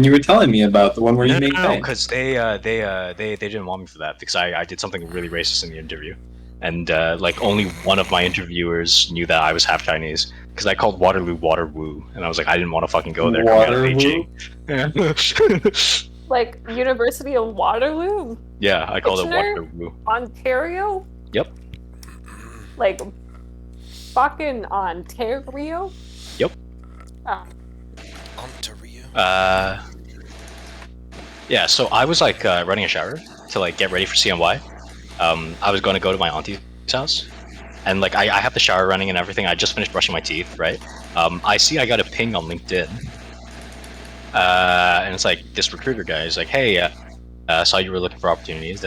you were telling me about the one where you made No, pay. because they didn't want me for that because I did something really racist in the interview, and like only one of my interviewers knew that I was half Chinese because I called Waterloo Waterwoo, and I was like I didn't want to fucking go there coming out of Waterloo? Beijing. Like University of Waterloo, Yeah, I called it Kitchener, Waterloo. Ontario, Yep. like fucking Ontario. Yep. Ontario. Yeah. So I was like running a shower to like get ready for CNY. I was going to go to my auntie's house, and like I have the shower running and everything. I just finished brushing my teeth, right? I see I got a ping on LinkedIn, and it's like this recruiter guy is like, "Hey, saw you were looking for opportunities.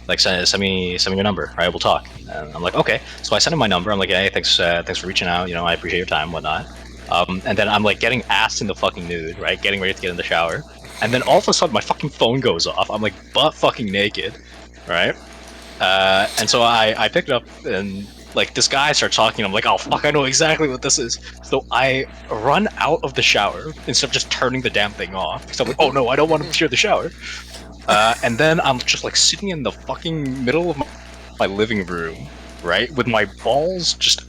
Like send me your number, right? We'll talk." And I'm like, "Okay." So I sent him my number. I'm like, "Hey, thanks for reaching out. You know, I appreciate your time, whatnot." And then I'm like getting ass in the fucking nude, right? Getting ready to get in the shower, and then all of a sudden my fucking phone goes off. I'm like butt fucking naked, right? And so I picked it up and like this guy starts talking. I'm like, oh fuck, I know exactly what this is. So I run out of the shower instead of just turning the damn thing off. Because I'm like, oh no, I don't want to share the shower. And then I'm just like sitting in the fucking middle of my living room, right, with my balls just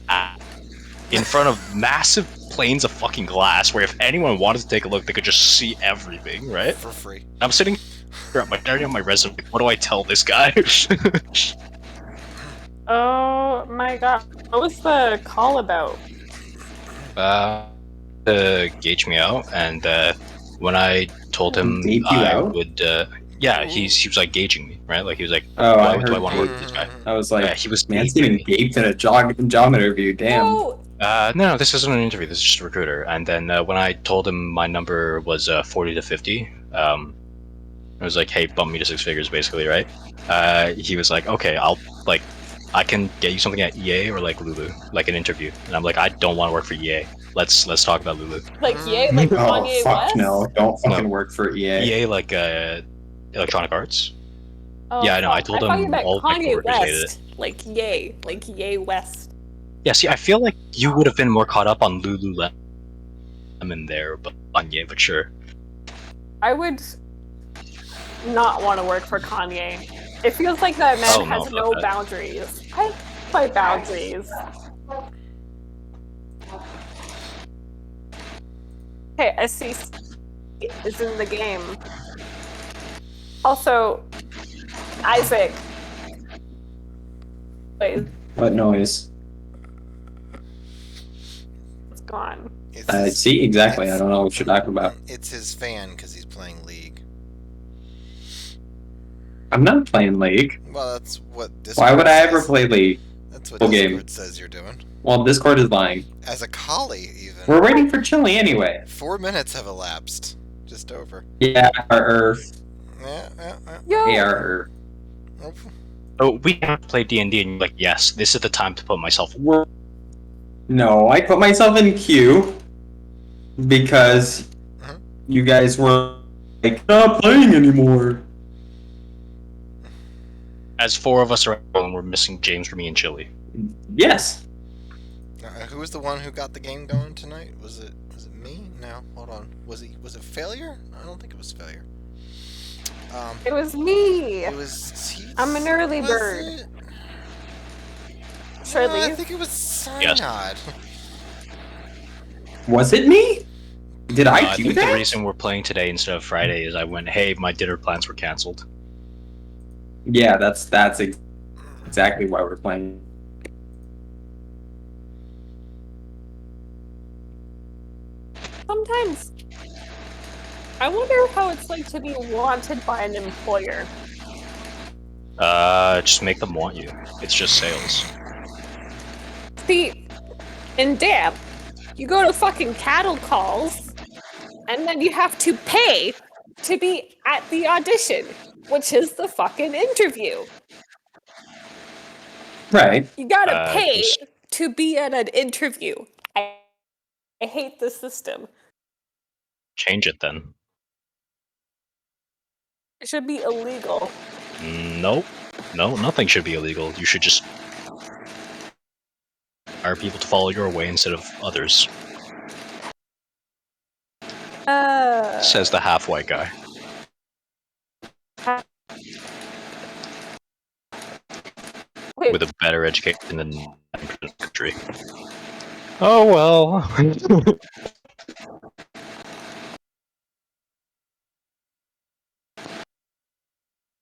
in front of massive planes of fucking glass. Where if anyone wanted to take a look, they could just see everything, right? For free. I'm sitting staring at my resume. What do I tell this guy? Oh my god, what was the call about? To gauge me out, and when I told him Gauge you I out? would, yeah, he was like gauging me, right? Like he was like, Oh, I do I heard want to work with this guy? I was like, Yeah, he was man's gauging getting me. gaped in a job interview, damn. Oh, No, this isn't an interview. This is just a recruiter. And then when I told him my number was 40 to 50, I was like, hey, bump me to 6 figures, basically, right? He was like, okay, I can get you something at EA or like Lulu, like an interview. And I'm like, I don't want to work for EA. Let's talk about Lulu. like yay, like Oh, Kanye fuck West? no. Don't fucking No. work for EA. EA like Electronic Arts. Oh, Yeah, I know. I fuck. told thought you him meant all of my Kanye coworkers hated it. West. Like yay West. Yeah, see, I feel like you would have been more caught up on Lululemon there, but on EA, but sure. I would not want to work for Kanye. It feels like that man Oh, has no, no that. boundaries. I have my boundaries. Okay, SC is in the game. Also, Isaac. Wait, What noise? it's gone. It's See, exactly. I don't know what you're talking about. It's his fan because he's playing League. I'm not playing League. Well, that's what Discord Why would I says. ever play League? That's what Full Discord game. says you're doing. Well, Discord is lying. As a collie, even. We're waiting for Chili anyway. 4 minutes have elapsed. Just over. Yeah, Earth. Yeah. Yo, AR. Oh. Oh, we have to play D&D, and you're like, yes, this is the time to put myself. No, I put myself in queue because you guys were like not playing anymore. As 4 of us are, and we're missing James, Remy, and Chili. Yes. Who was the one who got the game going tonight? Was it me? No, hold on. Was it failure? I don't think it was failure. it was me. It was. I'm an early was bird. it? Should I I leave? think it was Synod. Yes. Was it me? Did I do think that? the reason we're playing today instead of Friday is I went, hey, my dinner plans were canceled. Yeah, that's exactly why we're playing. Sometimes I wonder how it's like to be wanted by an employer. Just make them want you. It's just sales. See, in DAP, you go to fucking cattle calls, and then you have to pay to be at the audition, which is the fucking interview. Right. You gotta pay just- to be at an interview. I hate the system. Change it then. It should be illegal. Nope. No, nothing should be illegal. You should just hire people to follow your way instead of others. Says the half-white guy. Wait, With a better education than 90% of the country. Oh well.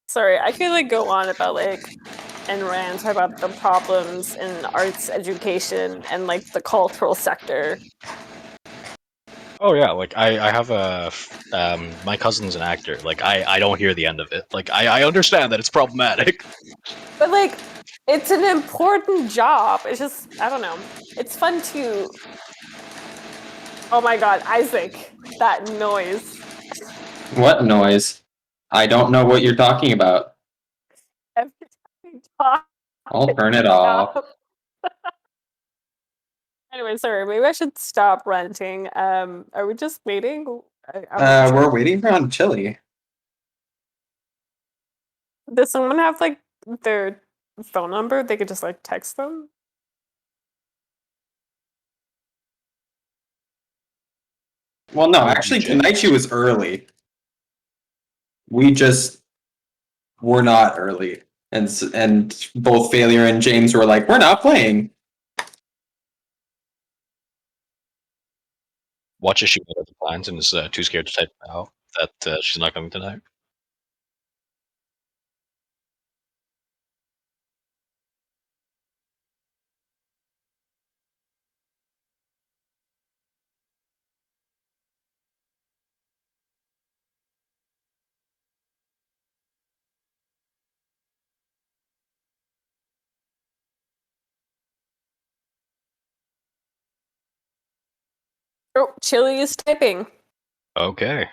sorry, I could like go on about like and rant about the problems in arts education and like the cultural sector. Oh yeah, like I have my cousin's an actor. Like I don't hear the end of it. Like I understand that it's problematic. But like it's an important job. It's just I don't know. It's fun to Oh my god, Isaac, that noise. What noise? I don't know what you're talking about. Every time we talk I'll turn it off. Anyway, sorry, maybe I should stop ranting. Are we just waiting? I'm We're waiting for on Chili. Does someone have like their phone number? They could just like text them. Well, no, That would be actually, Jay. tonight she was early. We just were not early, and both Failure and James were like, "We're not playing." Watches she got other plans and is too scared to type out that she's not coming tonight. Oh, Chili is typing. Okay.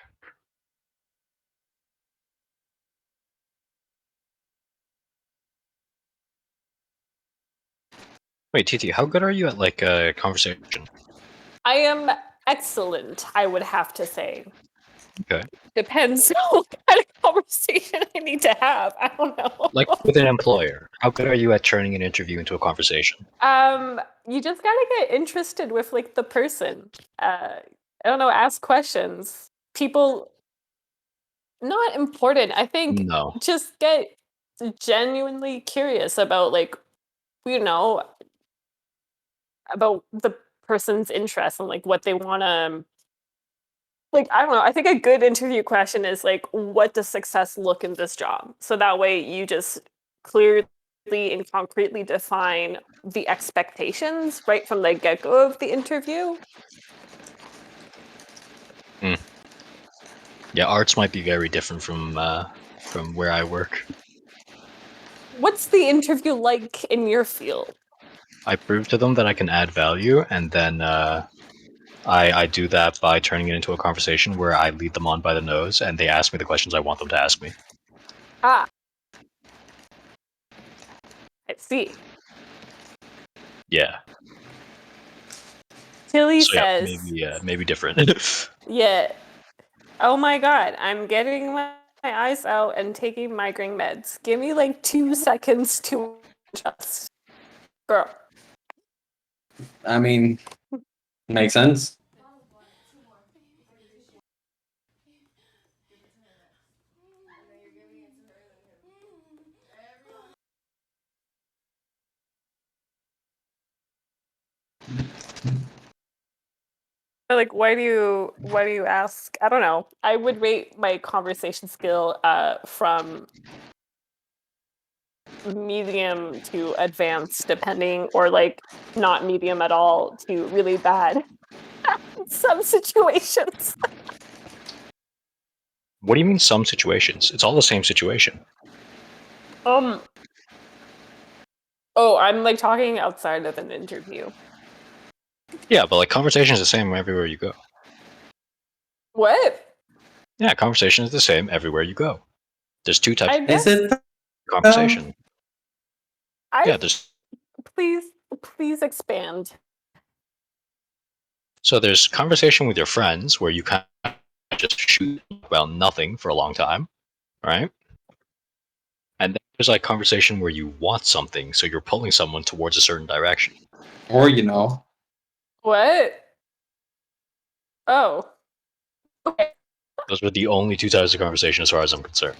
Wait, TT, how good are you at like conversation? I am excellent, I would have to say. Okay. Depends on what kind of conversation I need to have. I don't know. Like with an employer, how good are you at turning an interview into a conversation? You just gotta get interested with like the person. I don't know, ask questions. People not important. I think No. just get genuinely curious about like, you know, about the person's interests and like what they wanna like I don't know. I think a good interview question is like, what does success look in this job? So that way you just clearly and concretely define the expectations right from the get go of the interview. Yeah, arts might be very different from where I work. What's the interview like in your field? I prove to them that I can add value, and then I do that by turning it into a conversation where I lead them on by the nose, and they ask me the questions I want them to ask me. Ah, I see. Yeah. Tilly So yeah, says, maybe different. yeah. Oh my god, I'm getting my eyes out and taking migraine meds. Give me like 2 seconds to adjust. Girl. I mean, makes sense. Like why do you ask? I don't know. I would rate my conversation skill from medium to advanced depending, or like not medium at all to really bad in some situations. What do you mean some situations? It's all the same situation. Oh, I'm like talking outside of an interview. Yeah, but like conversation is the same everywhere you go. What? Yeah, conversation is the same everywhere you go. There's two types I of guess Is it? conversation. I Yeah, there's please expand. so there's conversation with your friends where you kind of just shoot about nothing for a long time, right? And then there's like conversation where you want something, so you're pulling someone towards a certain direction. Or, you know, What? Oh. Okay. Those were the only two types of conversation as far as I'm concerned.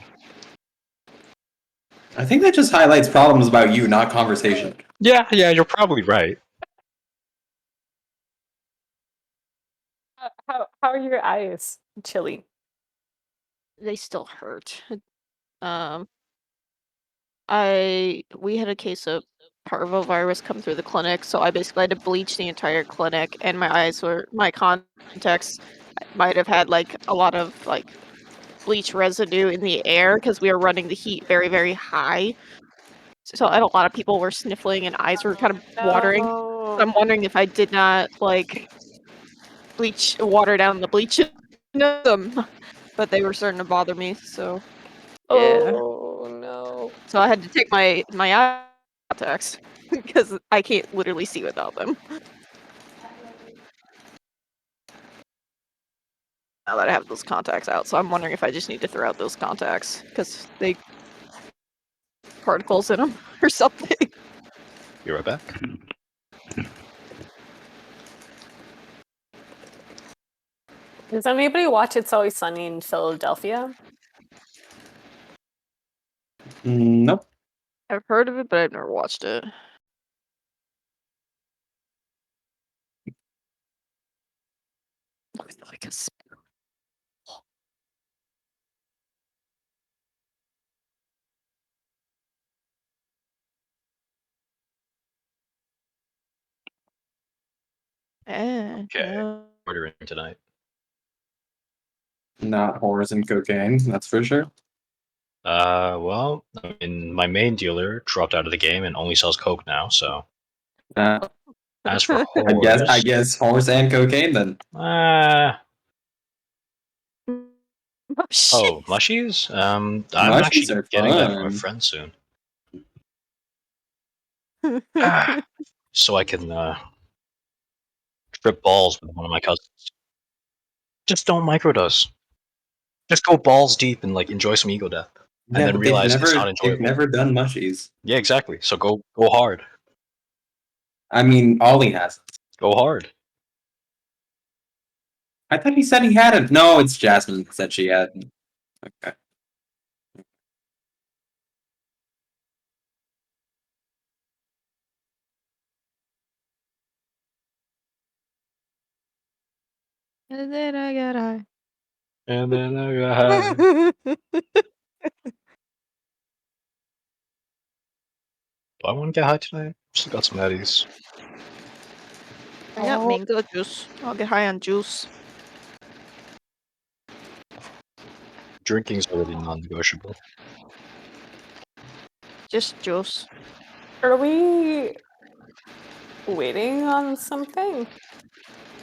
I think that just highlights problems about you, not conversation. Yeah, you're probably right. How are your eyes, Chili? They still hurt. We had a case of parvovirus come through the clinic, so I basically had to bleach the entire clinic, and my contacts might have had like a lot of like bleach residue in the air because we were running the heat very, very high. So and a lot of people were sniffling and eyes were kind of watering. No. I'm wondering if I did not like water down the bleach in them, but they were starting to bother me. So yeah. Oh no. So I had to take my eye contacts because I can't literally see without them. Now that I have those contacts out, so I'm wondering if I just need to throw out those contacts because they particles in them or something. Be right back. Does anybody watch It's Always Sunny in Philadelphia? Nope. I've heard of it, but I've never watched it. Like a Okay. Ordering tonight. Not whores and cocaine, that's for sure. Well, I mean, my main dealer dropped out of the game and only sells coke now. So Uh, as for I whores, guess horse and cocaine then. Oh, mushies? I'm Mushies actually are getting that from a fun. friend soon. So I can trip balls with one of my cousins. Just don't microdose. Just go balls deep and like enjoy some ego death, and Yeah, then but realize it's not they've enjoyable. never done mushies. Yeah, exactly. So go hard. I mean, Ollie has. Go hard. I thought he said he hadn't. No, it's Jasmine that said she had. Okay. And then I got high. And then I got high. Do I want to get high tonight? Still got some eddies. I got Oh. mango juice. I'll get high on juice. Drinking's already non-negotiable. Just juice. Are we waiting on something?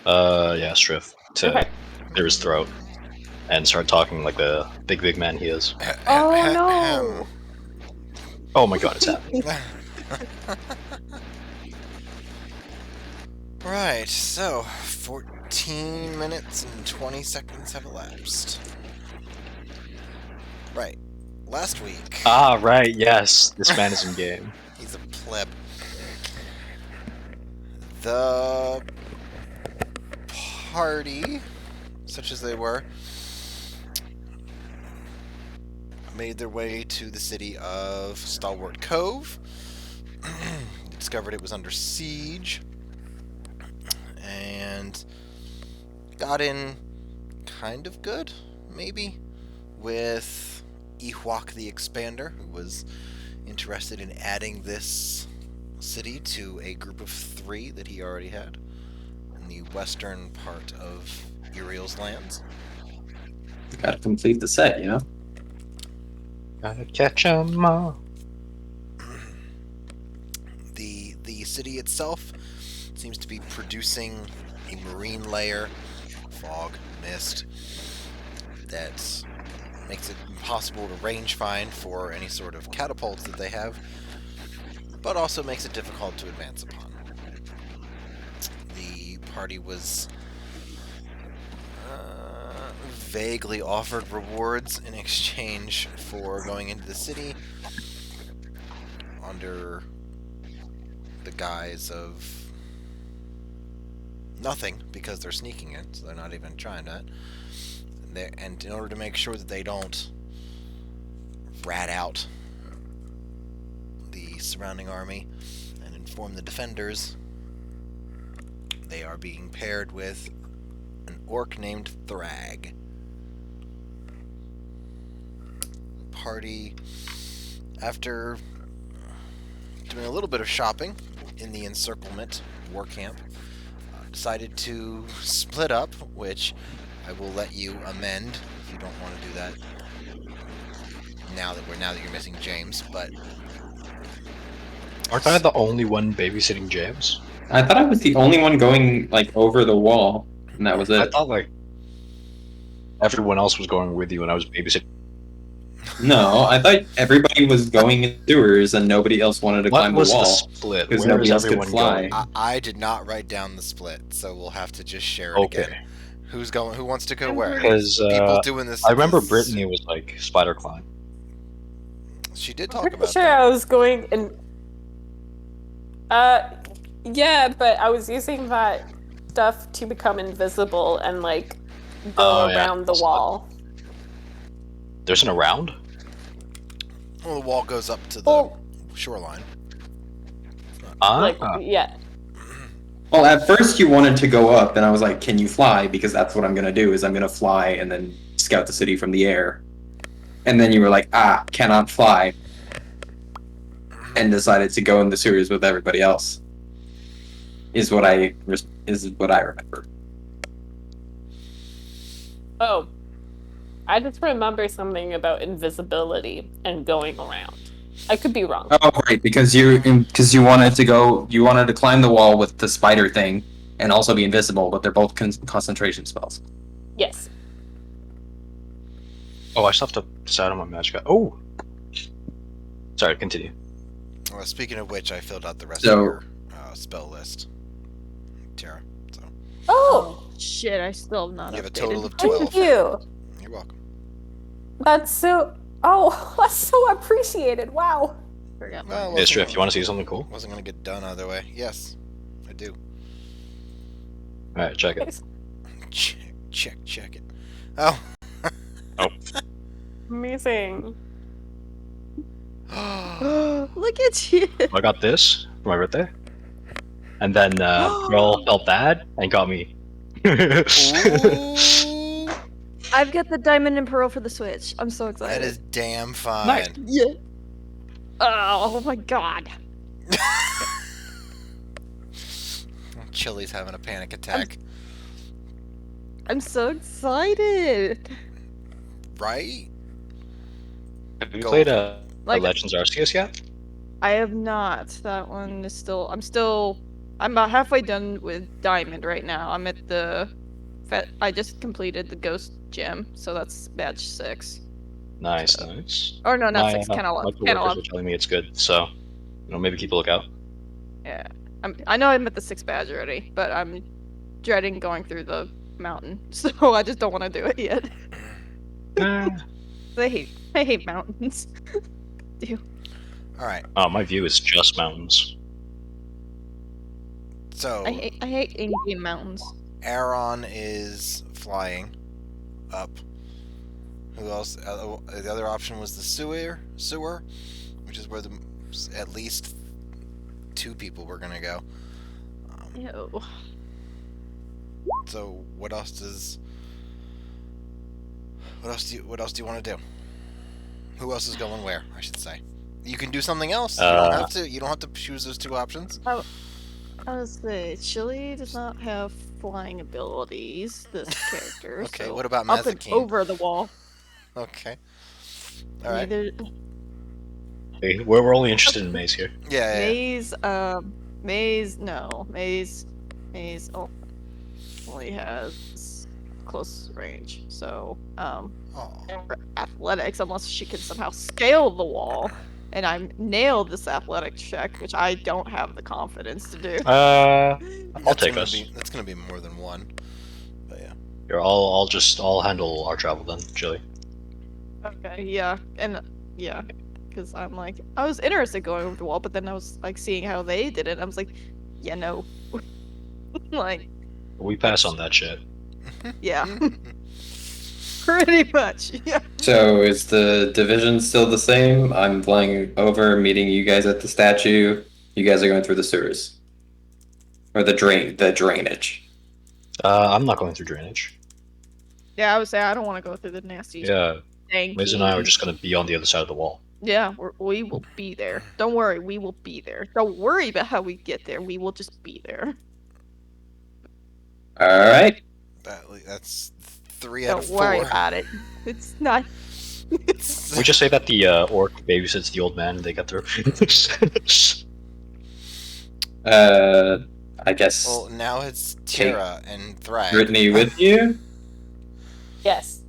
Yeah, Striff to Okay. clear his throat and start talking like the big man he is. Oh no. Oh my god, it's happening. Right, so 14 minutes and 20 seconds have elapsed. Right, last week. Ah, right, yes. This man is in game. He's a pleb. The party, such as they were, made their way to the city of Stalwart Cove. Discovered it was under siege. And got in kind of good, maybe, with Ewok the Expander, who was interested in adding this city to a group of 3 that he already had in the western part of Uriel's lands. Gotta complete the set, you know? Gotta catch 'em all. The city itself seems to be producing a marine layer, fog, mist, that makes it impossible to range find for any sort of catapults that they have, but also makes it difficult to advance upon. The party was vaguely offered rewards in exchange for going into the city under the guise of nothing, because they're sneaking in, so they're not even trying that. And in order to make sure that they don't rat out the surrounding army and inform the defenders, they are being paired with an orc named Thrag. The party, after doing a little bit of shopping in the encirclement war camp, decided to split up, which I will let you amend if you don't want to do that now that you're missing James. But Aren't I the only one babysitting James? I thought I was the only one going like over the wall, and that was I it. thought like everyone else was going with you, and I was babysitting. No, I thought everybody was going in sewers, and nobody else wanted to What climb the was the wall split? because Where nobody is else could everyone fly. going? I did not write down the split, so we'll have to just share it Okay. again. Who's going? Who wants to go I'm where? pretty- Because People doing this. I remember this- Brittany was like spider climb. She did I'm talk pretty about sure that. I was going in. Yeah, but I was using that stuff to become invisible and like go Oh, yeah. around the So- wall. There's an around? Well, the wall goes up to the Well, shoreline. like Ah, yeah. Well, at first you wanted to go up, and I was like, "Can you fly?" Because that's what I'm gonna do. Is I'm gonna fly and then scout the city from the air. And then you were like, "Ah, cannot fly," and decided to go in the sewers with everybody else. Is what I remember. Oh, I just remember something about invisibility and going around. I could be wrong. Oh, right, because you wanted to climb the wall with the spider thing, and also be invisible, but they're both concentration spells. Yes. oh, I still have to decide on my magic. Oh, sorry. Continue. Well, speaking of which, I filled out the rest So- of your spell list, Tara. So Oh, Shit, I still have not you have a updated. total of 12. thank you. You're welcome. That's so. Oh, that's so appreciated. Wow. Forgot Well, mine. Hey, Striff, you want to see something cool? Wasn't gonna get done either way. Yes, I do. All right, check it. Check it. Oh. Amazing. Look at you. I got this for my birthday, and then girl felt bad and got me. Ooh, I've got the diamond and pearl for the Switch. I'm so excited. that is damn fine. Nice. Yeah. Oh my god. Chili's having a panic attack. I'm so excited. Right? Have you Go. played Like Legends Arceus yet? I have not. That one is still. I'm about halfway done with Diamond right now. I'm at the. I just completed the Ghost Gem, so that's badge 6. Nice, nice. Or no, not My, 6. my Cantaloupe. coworkers Cantaloupe. were telling me it's good, so maybe keep a lookout. Yeah. I know I'm at the 6th badge already, but I'm dreading going through the mountain, so I just don't want to do it yet. I hate mountains. All right. Oh, my view is just mountains. So I hate in-game mountains. Aaron is flying up. Who else? The other option was the sewer, which is where at least 2 people were gonna go. Ew. So what else do you want to do? Who else is going where? I should say. You can do something else. You don't have to choose those 2 options. I was say Chili does not have flying abilities. This character. Okay. So What about up and Mazikeen? over the wall. Okay. All right. Neither Hey, we're only interested in Maze here. Yeah. Maze. No, Maze. Only has close range. So Oh. for athletics, unless she can somehow scale the wall. And I nailed this athletic check, which I don't have the confidence to do. I'll That's take gonna us. That's gonna be more than 1. But yeah. Here, I'll handle our travel then, Chili. Okay, yeah, and yeah, because I'm like, I was interested going over the wall, but then I was like seeing how they did it. And I was like, yeah, no, like, We pass on that shit. yeah. Pretty much, yeah. So is the division still the same? I'm flying over, meeting you guys at the statue. You guys are going through the sewers. Or the drainage. I'm not going through drainage. Yeah, I would say I don't want to go through the nasty, Yeah, Liz and I are stanky. just gonna be on the other side of the wall. Yeah, we will be there. Don't worry, we will be there. Don't worry about how we get there. We will just be there. Alright. That's 3 out of Don't 4. worry about it. It's not. We just say that the orc babysits the old man and they get through. I guess Well, now it's Tira and Thrag. Brittany with you? Yes.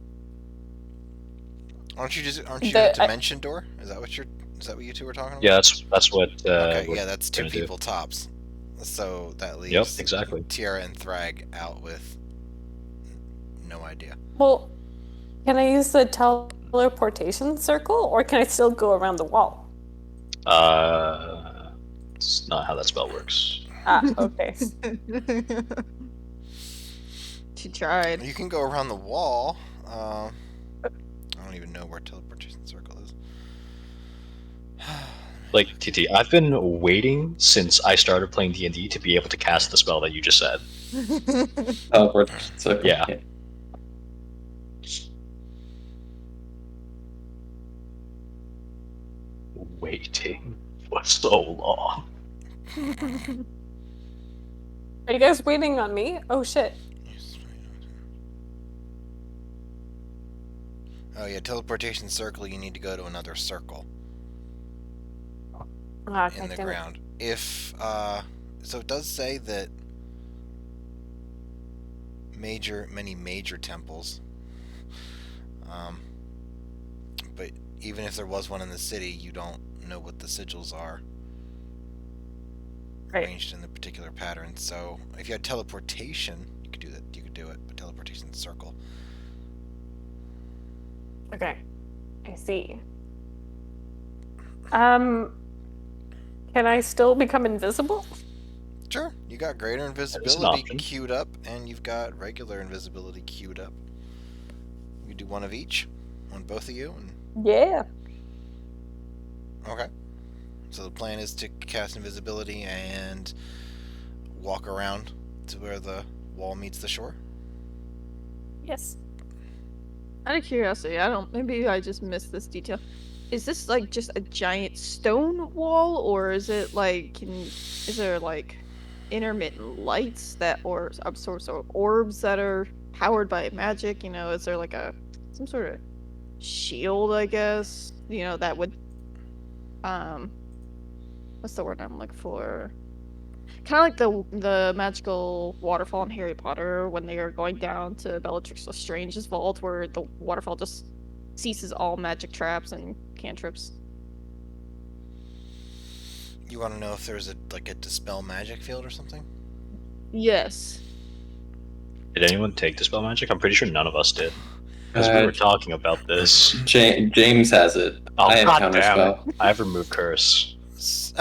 Aren't you The- a dimension door? Is that what you two were talking about? Yeah, that's what. Okay, we're yeah, that's 2 gonna do. people tops. So that leaves Yep, exactly. Tira and Thrag out with no idea. Well, can I use the teleportation circle, or can I still go around the wall? It's not how that spell works. Ah, okay. She tried. You can go around the wall. I don't even know where teleportation circle is. Like TT, I've been waiting since I started playing D&D to be able to cast the spell that you just said. Teleportation circle. Yeah. Waiting for so long. Are you guys waiting on me? Oh shit. Oh yeah, teleportation circle. You need to go to another circle Ah, in the damn it. ground. If so, it does say that many major temples. But even if there was one in the city, you don't know what the sigils are Right. arranged in the particular pattern. So if you had teleportation, you could do that. You could do it, but teleportation circle. Okay. I see. Can I still become invisible? Sure, you got greater is an invisibility option. queued up, and you've got regular invisibility queued up. You do one of each, on both of you, and Yeah. okay. So the plan is to cast invisibility and walk around to where the wall meets the shore. Yes. Out of curiosity, maybe I just missed this detail. Is this like just a giant stone wall, or is it like, is there like intermittent lights or some sorts of orbs that are powered by magic? You know, is there like some sort of shield, I guess? You know, that would, what's the word I'm looking for? Kind of like the magical waterfall in Harry Potter when they are going down to Bellatrix Lestrange's vault, where the waterfall just ceases all magic traps and cantrips. You want to know if there's a dispel magic field or something? Yes. Did anyone take Dispel Magic? I'm pretty sure none of us did. Because we were talking about this. James has it. Oh, I have god damn it. counterspell. I have removed Curse. So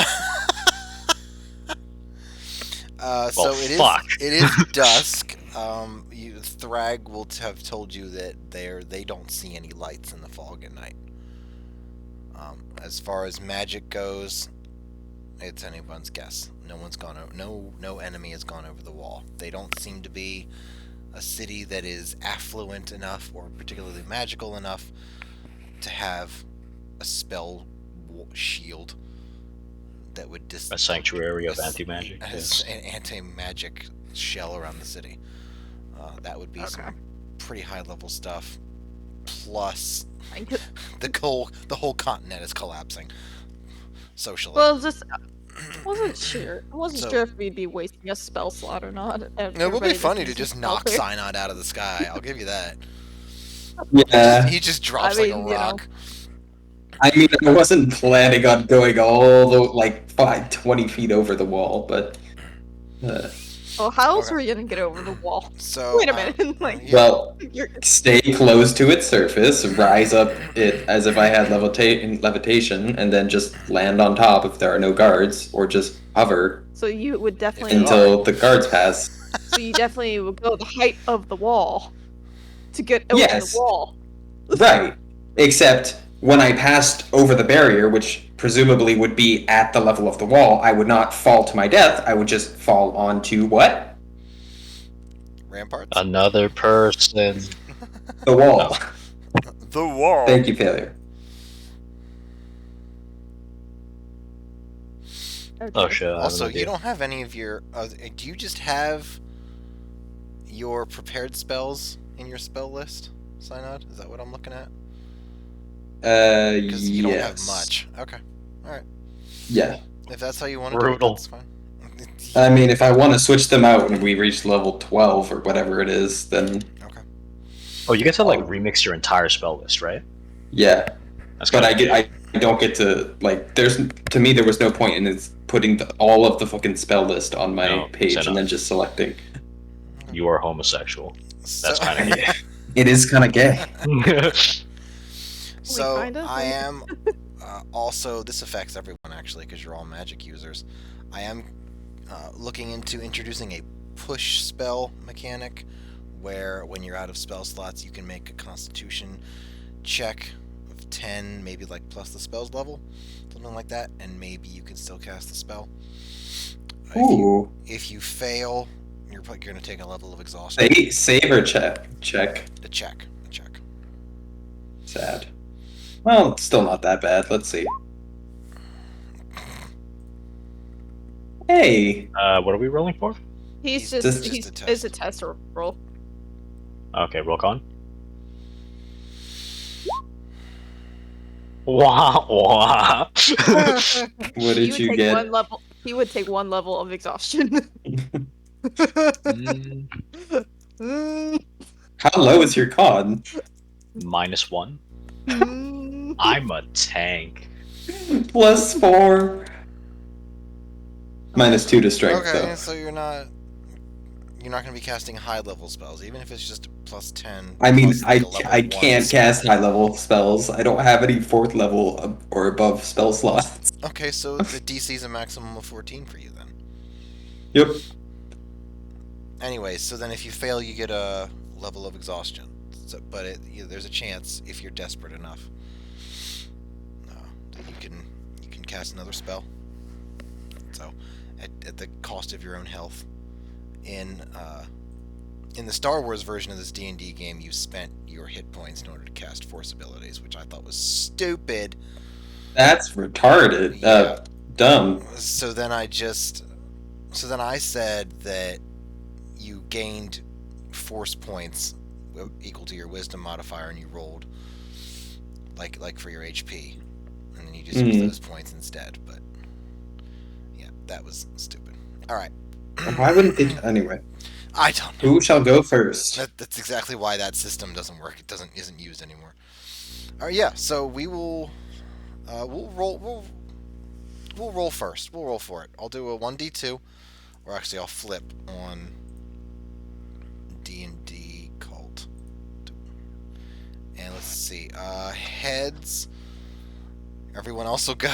it is. fuck. It is dusk. Thrag will have told you that they don't see any lights in the fog at night. As far as magic goes, it's anyone's guess. No one's gone over. No enemy has gone over the wall. They don't seem to be a city that is affluent enough or particularly magical enough to have a spell shield that would A sanctuary of anti-magic. as Yes. an anti-magic shell around the city. That would be some pretty high-level stuff. Plus, the whole continent is collapsing socially. Well, I wasn't sure. I wasn't So- sure if we'd be wasting a spell slot or not. it would be funny to just knock Synod out of the sky. I'll give you that. Yeah. He just drops I mean, like a you know. rock. I mean, I wasn't planning on going all the, 20 feet over the wall, but... Oh, how else Okay. were you gonna get over the wall? So Wait a minute, like, yeah. Well, you're stay close to its surface, rise up it as if I had levitation, and then just land on top if there are no guards, or just hover so you would definitely until the guards pass. so you definitely would go the height of the wall. to get over Yes. the wall. Right. Except when I passed over the barrier, which presumably would be at the level of the wall, I would not fall to my death. I would just fall onto what? Ramparts? Another person. The wall. The wall. Thank you, failure. Oh shit. I have Also, an idea. you don't have any of your... do you just have your prepared spells in your spell list, Synod? Is that what I'm looking at? Because you don't have much. Okay. Alright. Yeah. If that's how you want to do it, Brutal. that's fine. I mean, if I want to switch them out when we reach level 12 or whatever it is, then Okay. Oh, you get to like remix your entire spell list, right? yeah. That's But kinda I don't get to, like, to me there was no point in putting all of the fucking spell list on my No, page fair and then enough. just selecting. You are homosexual. That's So- kind of gay. It is kind of gay. So kinda. I am also, this affects everyone actually because you're all magic users. I am looking into introducing a push spell mechanic where when you're out of spell slots you can make a constitution check of 10, maybe like plus the spell's level, something like that, and maybe you can still cast the spell. Ooh. If you fail, you're going to take a level of exhaustion. Save or check? Check. A check. Sad. Well, it's still not that bad. Let's see. Hey. What are we rolling for? He's Just just a he's test. it's a test roll. Okay, roll con. Wah wah. What did you get? He would take 1 level of exhaustion. How low is your con? -1. I'm a tank. +4. -2 to strength, Okay, though. so you're not going to be casting high level spells, even if it's just +10. I mean, plus, like, a level I 1 can't spell. cast high level spells. I don't have any 4th level or above spell slots. Okay, so the DC is a maximum of 14 for you then. Yep. Anyway, so then if you fail, you get a level of exhaustion. So, but there's a chance if you're desperate enough that you can cast another spell. So, at the cost of your own health. In the Star Wars version of this D&D game, you spent your hit points in order to cast Force abilities, which I thought was stupid. That's retarded. Yeah. Dumb. So then I said that you gained Force points equal to your Wisdom modifier, and you rolled like for your HP, and then you just used those points instead. But yeah, that was stupid. All right. Why wouldn't they? Anyway. I don't know. Who shall go first? That's exactly why that system doesn't work. It isn't used anymore. All right, yeah. So we will. We'll roll first. We'll roll for it. I'll do a 1d2, or actually I'll flip on D&D Cult. And let's see. Heads. Everyone else will go.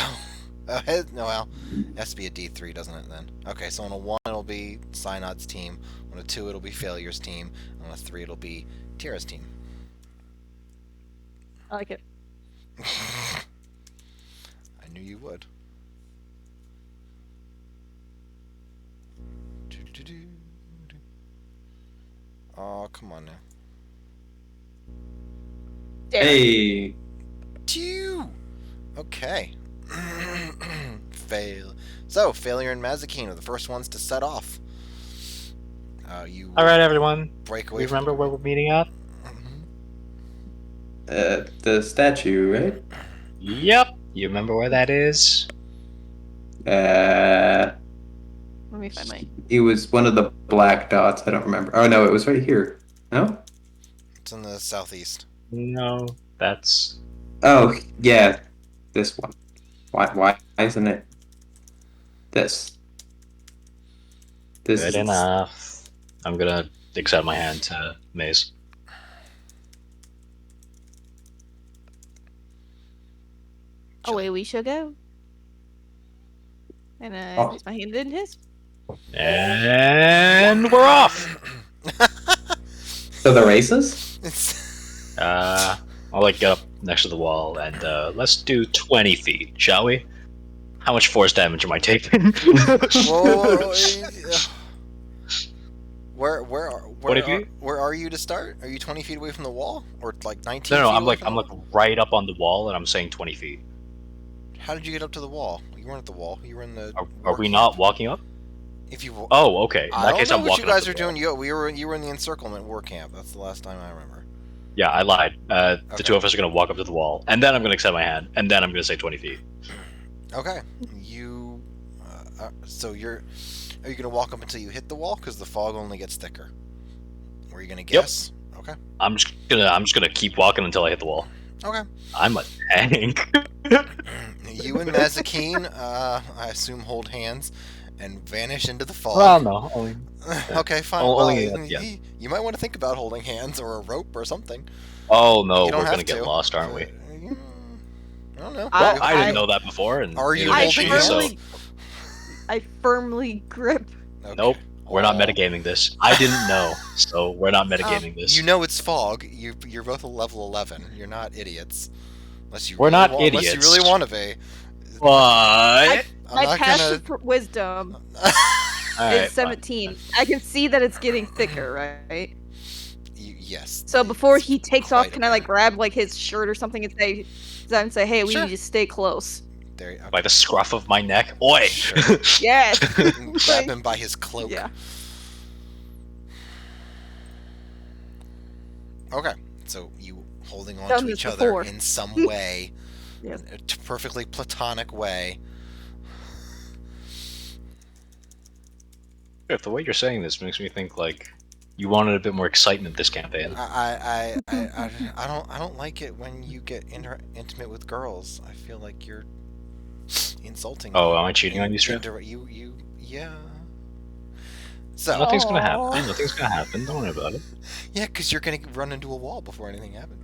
Head. No, well, it has to be a D3, doesn't it? Then. Okay, so on a 1 it'll be Synod's team. On a 2 it'll be Failure's team. On a 3 it'll be Tira's team. I like it. I knew you would. Oh, come on now. There. Hey. 2! Okay. Fail. So, Failure and Mazikeen are the first ones to set off. You All right, everyone. break We away remember where we're meeting at? The statue, right? Yep. You remember where that is? Let me find my. It was one of the black dots. I don't remember. Oh no, it was right here. No? It's in the southeast. No, that's Oh yeah, this one. Why isn't it this? This good is enough. I'm gonna accept my hand to Maze. Away we shall go. And Oh. place my hand in his. And we're off! So the races? It's I'll like get up next to the wall and let's do 20 feet, shall we? How much force damage am I taking? Whoa, What if you? where are you to start? Are you 20 feet away from the wall, or like 19 No, feet I'm away like from I'm the like wall? right up on the wall, and I'm saying 20 feet. How did you get up to the wall? You weren't at the wall. You were in the Are war we camp. not walking up? If you, Oh, okay. In I that don't case, know I'm what you walking up guys to are the wall. doing. You were in the encirclement war camp. That's the last time I remember. Yeah, I lied. The Okay. two of us are gonna walk up to the wall, and then I'm gonna extend my hand, and then I'm gonna say 20 feet. Okay. You. So you're. Are you gonna walk up until you hit the wall? Because the fog only gets thicker. Or are you gonna guess? Okay. I'm just gonna keep walking until I hit the wall. Okay. I'm a tank. You and Mazakine, I assume, hold hands and vanish into the fog. Well, no, only Okay, fine. only Well, at the end. you might want to think about holding hands or a rope or something. Oh no, You don't we're have gonna get to. lost, aren't we? I don't know. Well, I- I didn't know that before, and Are you neither did holding she, so hands? I firmly grip. Okay. nope. We're not Aw. metagaming this. I didn't know, so we're not metagaming this. You know it's fog. You're both a level 11. You're not idiots. Unless you We're really not want, Unless you idiots. really want to be. What? I'm My not passive gonna. wisdom Alright, is 17. I can see that it's getting thicker, right? Yes. So before it's he takes quite off, a can I like bit. grab like his shirt or something and say, hey, we Sure. need to stay close. There. Okay. by the scruff of my neck. Oi! Sure. Yes. Grab him by his cloak. Yeah. Okay. So you holding on Done to this each other before. in some way, Yes. in a perfectly platonic way. If the way you're saying this makes me think like you wanted a bit more excitement this campaign. I don't like it when you get intimate with girls. I feel like you're insulting Oh, me. am I cheating on you, Strip? Yeah. So Nothing's gonna Aw. happen. Nothing's gonna happen. Don't worry about it. yeah, because you're gonna run into a wall before anything happens.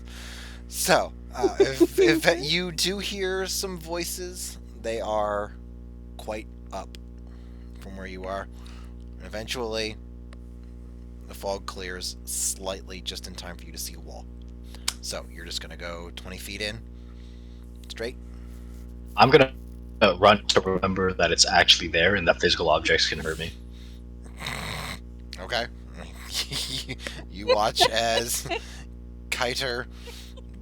So if you do hear some voices, they are quite up from where you are. And eventually, the fog clears slightly just in time for you to see a wall. So you're just gonna go 20 feet in, straight. I'm gonna run to remember that it's actually there and that physical objects can hurt me. Okay. You watch as Kiter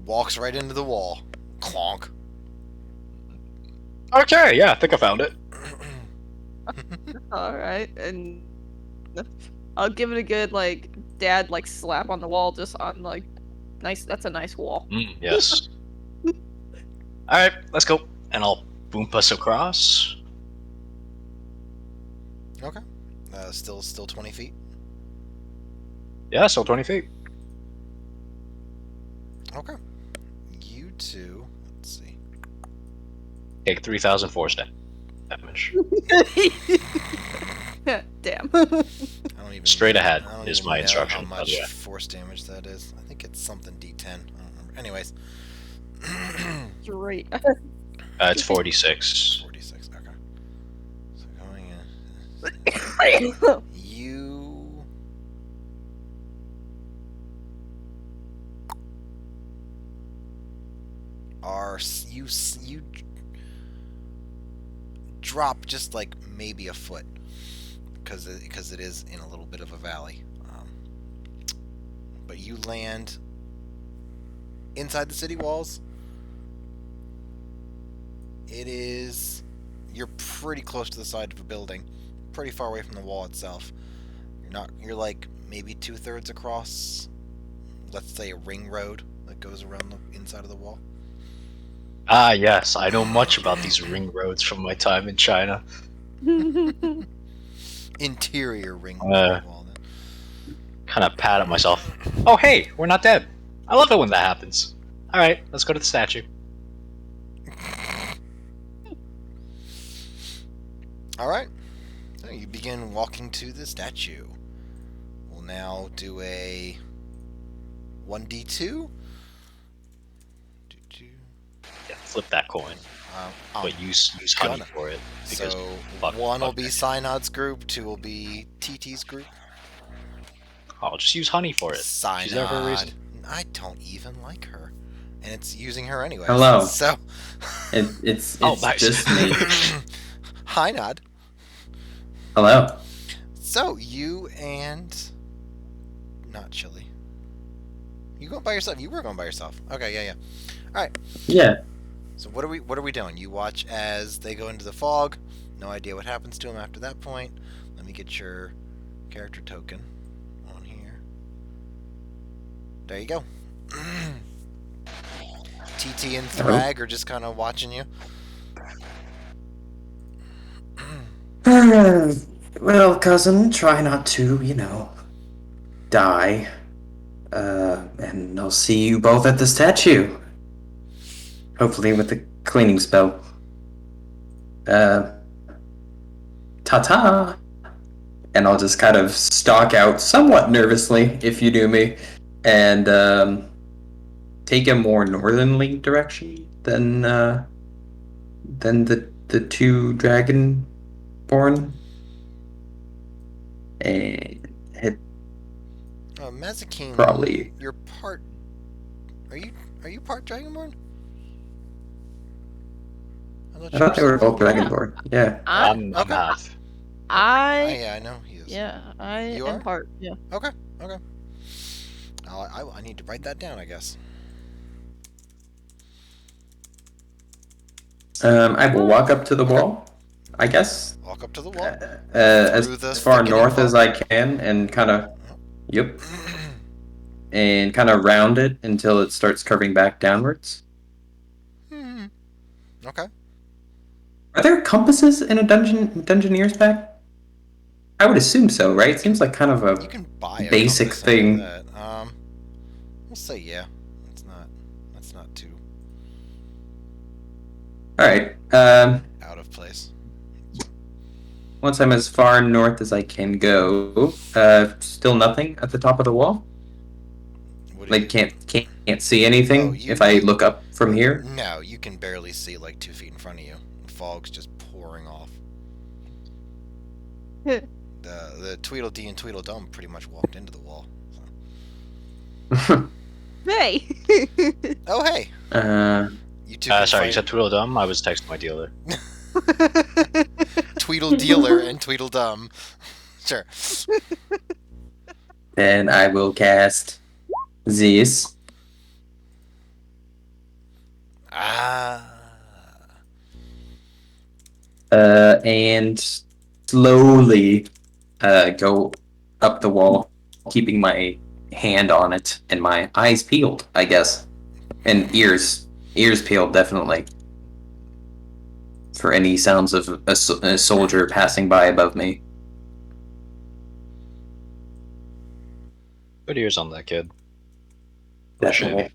walks right into the wall. Clonk. Okay, yeah, I think I found it. All right, and I'll give it a good like dad like slap on the wall, just on like nice. That's a nice wall. Yes. Alright, let's go. And I'll boom us across. Okay. Still 20 feet. Yeah, still 20 feet. Okay. You two. Let's see. Take 3,000 force damage. Damn. I don't even. Straight ahead I don't is even my know instruction, how by the much way. force damage that is. I think it's something D10. I don't remember. Anyways. Great. It's 46. 46. Okay. So going in. You. You drop just like maybe a foot because it is in a little bit of a valley, but you land inside the city walls. You're pretty close to the side of a building, pretty far away from the wall itself. You're like maybe 2/3 across, let's say, a ring road that goes around the inside of the wall. Ah, yes, I know much about these ring roads from my time in China. Interior ring Uh. wall. Kind of pat at myself. Oh, hey, we're not dead. I love it when that happens. Alright, let's go to the statue. Alright. So you begin walking to the statue. We'll now do a 1d2. Yeah, flip that coin. But use honey gonna. for it. Because So fuck- 1 will fuck be that. Synod's group, 2 will be TT's group. I'll just use honey for it. She's there for a reason. I don't even like her, and it's using her anyway. Hello. So, It's Oh, nice. just me. hi, Nod. Hello. So you and not Chili. You going by yourself? You were going by yourself. Okay, yeah. All right. Yeah. So what are we doing? You watch as they go into the fog. No idea what happens to them after that point. Let me get your character token on here. There you go. TT and Thrag are just kind of watching you. Well, cousin, try not to, die. And I'll see you both at the statue. Hopefully with the cleaning spell. Ta-ta! And I'll just kind of stalk out somewhat nervously, if you do me, and take a more northerly direction than the two dragonborn, and hit Mazikeen, probably. you're part. Are you part Dragonborn? I thought they were both dragonborn. Yeah. I'm Okay. half. Yeah, I know he is. I You am are? part. Yeah. Okay. I need to write that down, I guess. I will walk up to the wall, I guess. Walk up to the wall. As Through the far thickening north as fog. I can, and kind of, yep, and kind of round it until it starts curving back downwards. Okay. Are there compasses in a Dungeoneer's pack? I would assume so, right? It seems like kind of You a can buy a basic compass and do thing. that. We'll say yeah. That's not too All right. out of place. Once I'm as far north as I can go, still nothing at the top of the wall. What do you? Like can't see anything Oh, you- if I you- look up from here. No, you can barely see like 2 feet in front of you. The fog's just pouring off. The Tweedledee and Tweedledum pretty much walked into the wall. So. Hey. Oh hey, you two. Can Sorry, you fight said Tweedledum? I was texting my dealer. Tweedledealer and Tweedledum. Sure. Then I will cast this. And slowly go up the wall, keeping my hand on it and my eyes peeled, I guess, and ears peeled definitely for any sounds of a soldier passing by above me. Good ears on that kid. Definitely.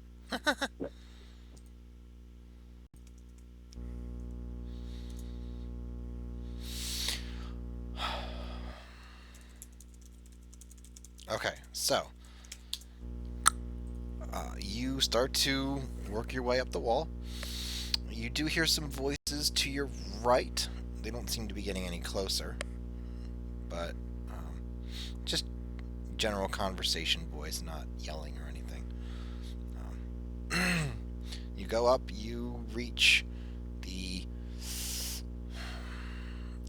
Okay, so you start to work your way up the wall. You do hear some voices to your right. They don't seem to be getting any closer, but just general conversation voice, not yelling or anything. You go up, you reach the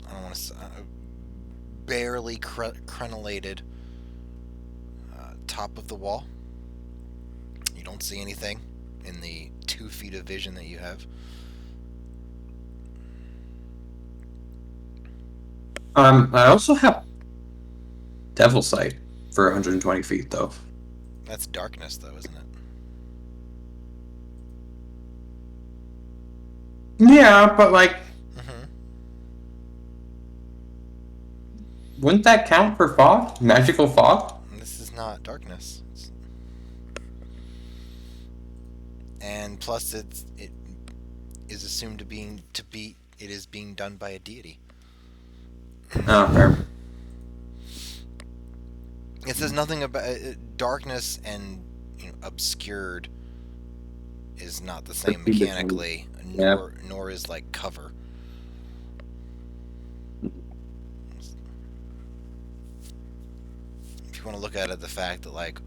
I don't want to say barely crenellated top of the wall. You don't see anything in the 2 feet of vision that you have. I also have Devil Sight for 120 feet, though. That's darkness, though, isn't it? Yeah, but like, Mm-hmm. wouldn't that count for fog? Magical fog? This is not darkness. And plus, it is assumed to be it is being done by a deity. Oh, fair. It says nothing about darkness and obscured is not the same Pretty different. mechanically, Yeah. nor is like cover. If you want to look at it, the fact that like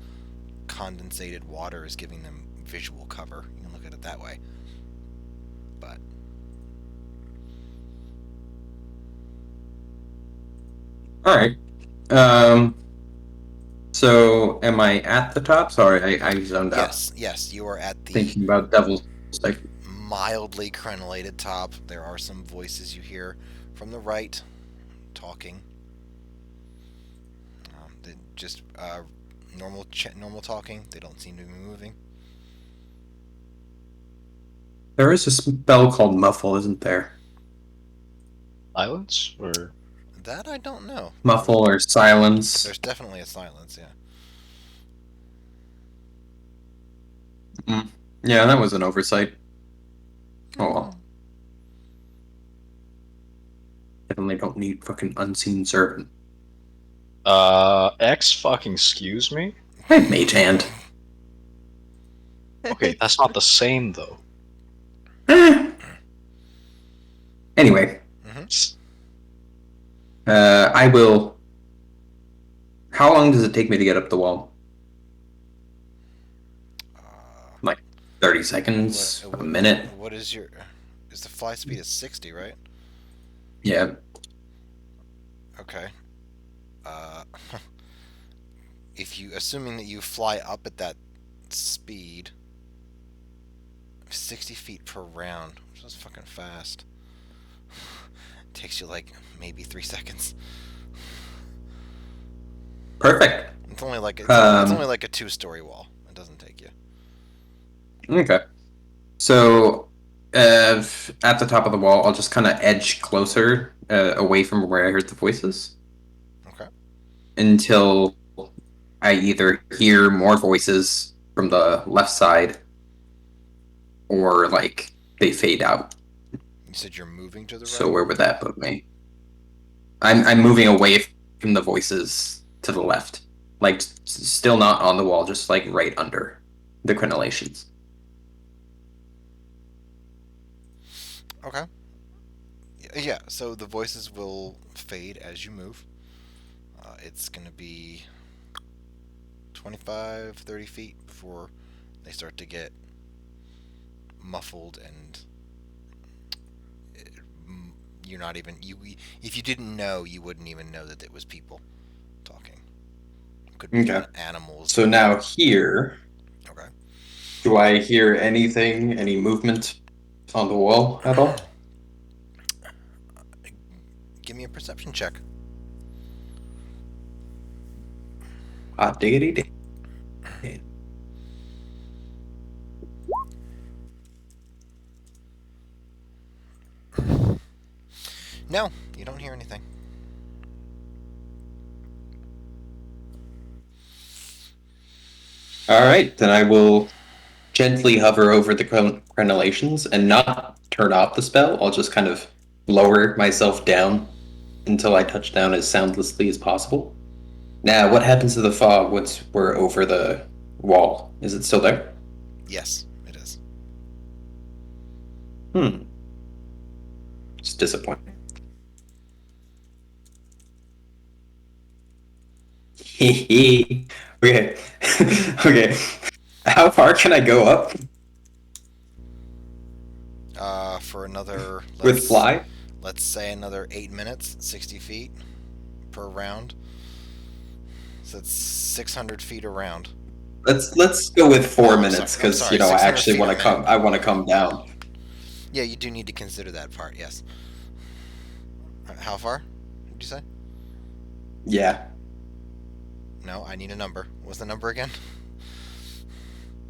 condensated water is giving them visual cover. You can look at it that way. But All right. So am I at the top? Sorry, I zoned out. yes, you are at the Thinking about Devil's Lake. mildly crenellated top. There are some voices you hear from the right talking. They just normal talking. They don't seem to be moving. There is a spell called Muffle, isn't there? Silence or That I don't know. Muffle or silence. There's definitely a silence, yeah. Yeah, that was an oversight. Oh well. Definitely don't need fucking unseen servant. X fucking excuse me? I have mage hand. Okay, that's not the same though. Anyway. Mhm. I will. How long does it take me to get up the wall? Like 30 seconds? A minute? What is your... Is the fly speed is 60, right? Yeah. Okay. If you... Assuming that you fly up at that speed... 60 feet per round, which is fucking fast. Takes you like maybe 3 seconds. Perfect. It's only like it's only like a 2-story wall. It doesn't take you. Okay. So, at the top of the wall, I'll just kind of edge closer, away from where I heard the voices. Okay. Until I either hear more voices from the left side, or like they fade out. You said you're moving to the right. So where would that put me? I'm moving away from the voices to the left, like still not on the wall, just like right under the crenellations. Okay. Yeah, so the voices will fade as you move. It's going to be 25, 30 feet before they start to get muffled, and you're not even... if you didn't know, you wouldn't even know that it was people talking. It could be animals. So now here... Okay. Do I hear anything, any movement on the wall at all? Give me a perception check. Diggity. No, you don't hear anything. All right, then I will gently hover over the crenellations and not turn off the spell. I'll just kind of lower myself down until I touch down as soundlessly as possible. Now, what happens to the fog once we're over the wall? Is it still there? Yes, it is. It's disappointing. Okay. Okay. How far can I go up For another... with fly? Let's say another 8 minutes, 60 feet per round. So that's 600 feet around. Let's go with 4 I'm minutes sorry, because you know I 600 actually feet want a to come. minute. I want to come down. Yeah, you do need to consider that part. Yes. How far? Did you say? Yeah. No, I need a number. What's the number again?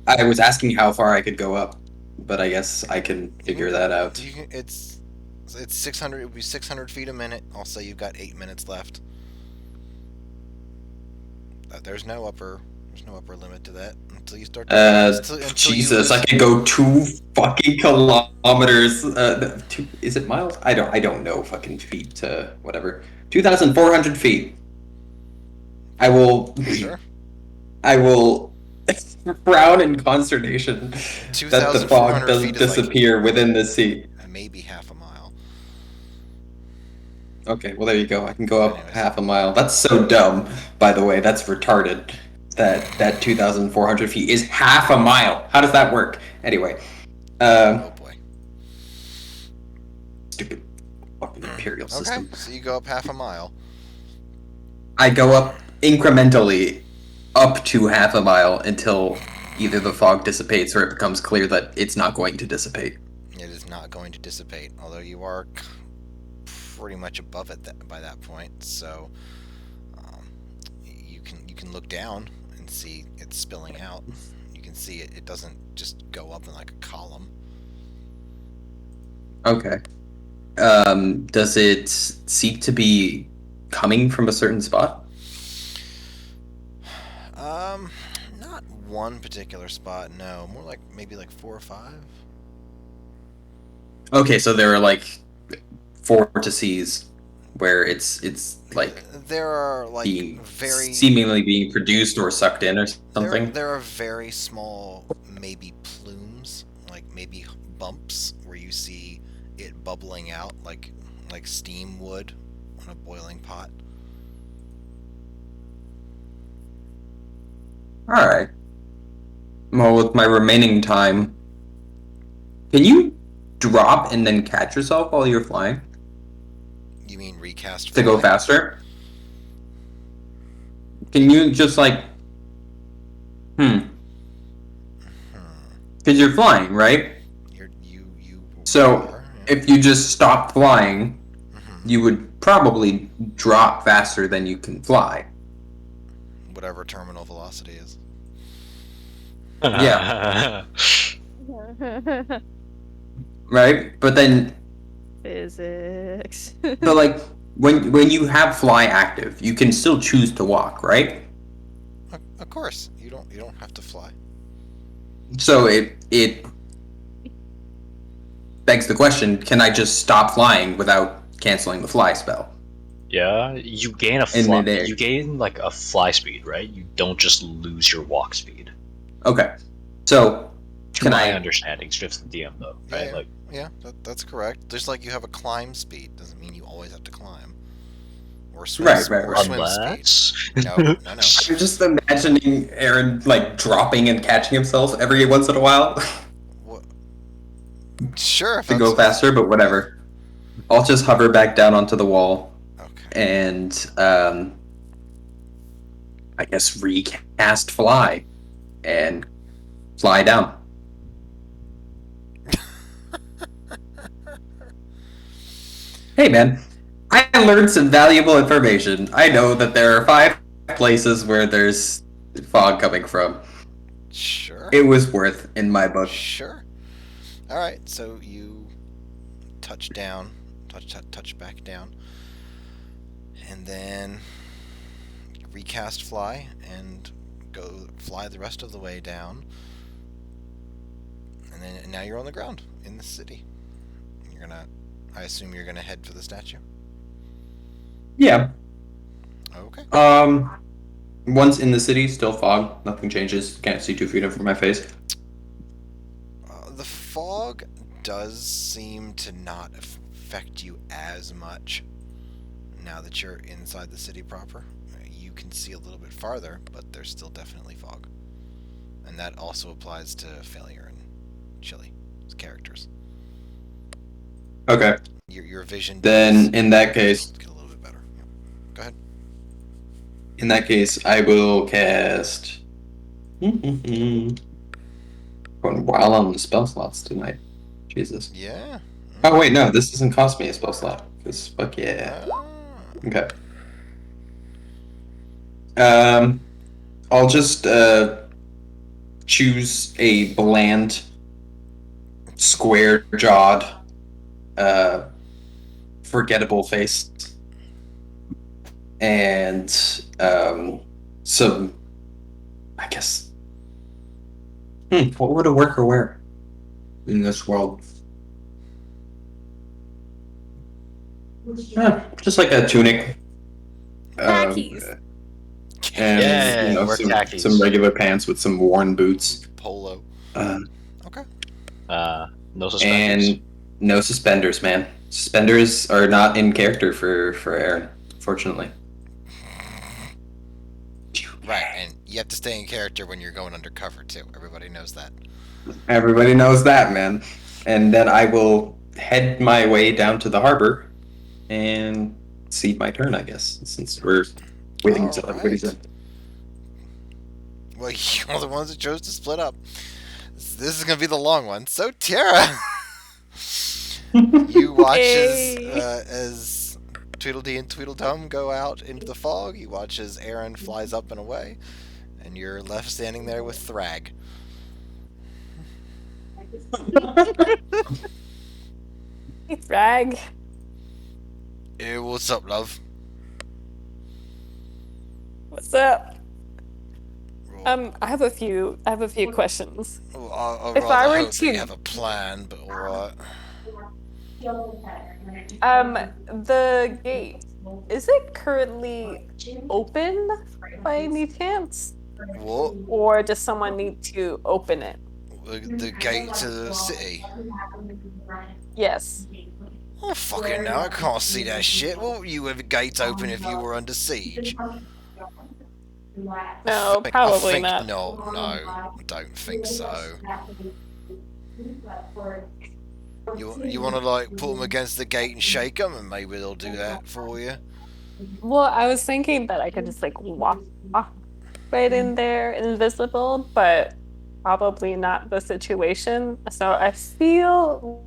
I was asking how far I could go up, but I guess I can figure that out. It's 600. It would be 600 feet a minute. I'll say you've got 8 minutes left. There's no upper limit to that until you start. Until Jesus, I could go 2 fucking kilometers. Is it miles? I don't know fucking feet. Whatever. 2,400 feet. I will. Sure. I will frown in consternation that the fog doesn't disappear within the sea. Maybe half a mile. Okay, well there you go. I can go up Anyways. half a mile. That's so dumb, by the way. That's retarded. that 2,400 feet is half a mile. How does that work? Anyway, Oh boy. stupid fucking imperial system. Okay, so you go up half a mile. I go up incrementally up to half a mile until either the fog dissipates or it becomes clear that it's not going to dissipate. It is not going to dissipate, although you are pretty much above it by that point. So you can look down and see it spilling out. You can see it. It doesn't just go up in like a column. Okay. Does it seem to be coming from a certain spot? Not one particular spot. No, more like maybe like 4 or 5. Okay, so there are like vortices where it's like There are like being very seemingly being produced or sucked in or something. There are very small, maybe plumes, like maybe bumps where you see it bubbling out like steam would on a boiling pot. All right. Well, with my remaining time, can you drop and then catch yourself while you're flying You mean recast to go fly? faster? Can you just like, because you're flying, right? You. So are, yeah. if you just stop flying, Mhm. you would probably drop faster than you can fly. Whatever terminal velocity is. Yeah. Right? But then, Physics. but like when you have fly active, you can still choose to walk, right? Of course, you don't have to fly. So it begs the question: can I just stop flying without canceling the fly spell? Yeah, you gain a In fly. midair. You gain like a fly speed, right? You don't just lose your walk speed. Okay. So To can my I? understanding, it's just the DM though, right? Yeah. Like, Yeah, that's correct. Just like you have a climb speed, doesn't mean you always have to climb. Or swim, Right. or swim speed. unless No, no. I'm just imagining Aaron like dropping and catching himself every once in a while What? Sure, if to go that's faster, but whatever. I'll just hover back down onto the wall okay. and I guess recast fly and fly down. Hey man, I learned some valuable information. I know that there are 5 places where there's fog coming from. Sure. It was worth in my book. Sure. All right. So you touch down, touch back down, and then recast fly and go fly the rest of the way down, and now you're on the ground in the city. I assume you're gonna head for the statue. Yeah. Okay. Once in the city, still fog. Nothing changes. Can't see 2 feet in front of my face. The fog does seem to not affect you as much now that you're inside the city proper. You can see a little bit farther, but there's still definitely fog. And that also applies to Failure and Chili as characters. Okay. Your vision Then does in that case, get a little bit better. Yeah. Go ahead. in that case, I will cast. Going wild on the spell slots tonight. Jesus. Yeah. Oh wait, no, this doesn't cost me a spell slot. Cause fuck yeah. Ah. Okay. I'll just choose a bland, square-jawed, forgettable face, and some, I guess. What would a worker wear in this world? Just like a tunic. Khakis. And Yeah, wear khakis. some regular pants with some worn boots. Polo. Okay. no suspenders. And no suspenders, man. Suspenders are not in character for Aaron, fortunately. Right, and You have to stay in character when you're going undercover too. Everybody knows that. Everybody knows that, man. And then I will head my way down to the harbor and see my turn, I guess, since we're waiting until everybody's in. Well, you're the ones that chose to split up. This is gonna be the long one. So Tara, you watch as Tweedledee and Tweedledum go out into the fog. You watch as Aaron flies up and away, and you're left standing there with Thrag. Hey, Thrag. Hey, what's up, love? What's up? I have a few questions. Well, If I were hope that to- you have a plan, but alright. The gate, is it currently open by any chance? What? Or does someone need to open it? The gate to the city? Yes. Oh, fucking no, I can't see that shit. What would you have the gates open if you were under siege? No, probably not. No, I don't think so. You want to, like, put them against the gate and shake them, and maybe they'll do that for you? Well, I was thinking that I could just like walk right in there invisible, but probably not the situation. So I feel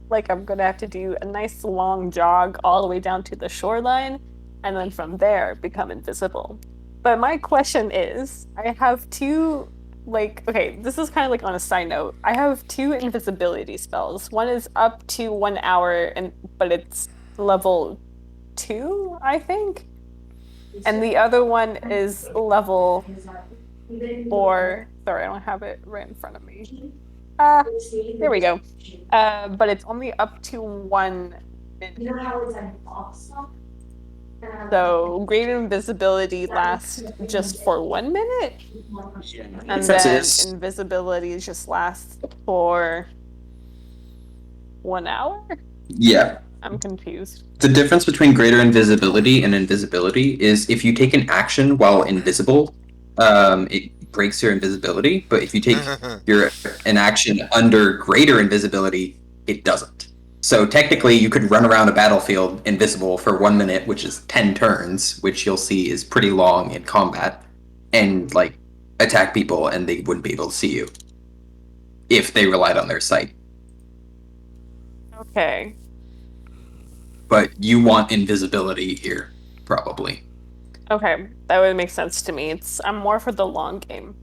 like I'm gonna have to do a nice long jog all the way down to the shoreline, and then from there become invisible. But my question is, I have two, like, okay, this is kind of like on a side note. I have two invisibility spells. One is up to 1 hour, but it's level 2, I think. And the other one is level 4. Sorry, I don't have it right in front of me. There we go. But it's only up to 1 minute. So great invisibility lasts just for 1 minute, and then invisibility just lasts for 1 hour. Yeah. I'm confused. The difference between greater invisibility and invisibility is if you take an action while invisible, it breaks your invisibility. But if you take an action under greater invisibility, it doesn't. So technically, you could run around a battlefield invisible for 1 minute, which is 10 turns, which you'll see is pretty long in combat, and like attack people, and they wouldn't be able to see you if they relied on their sight. Okay. But you want invisibility here, probably. Okay, that would make sense to me. I'm more for the long game.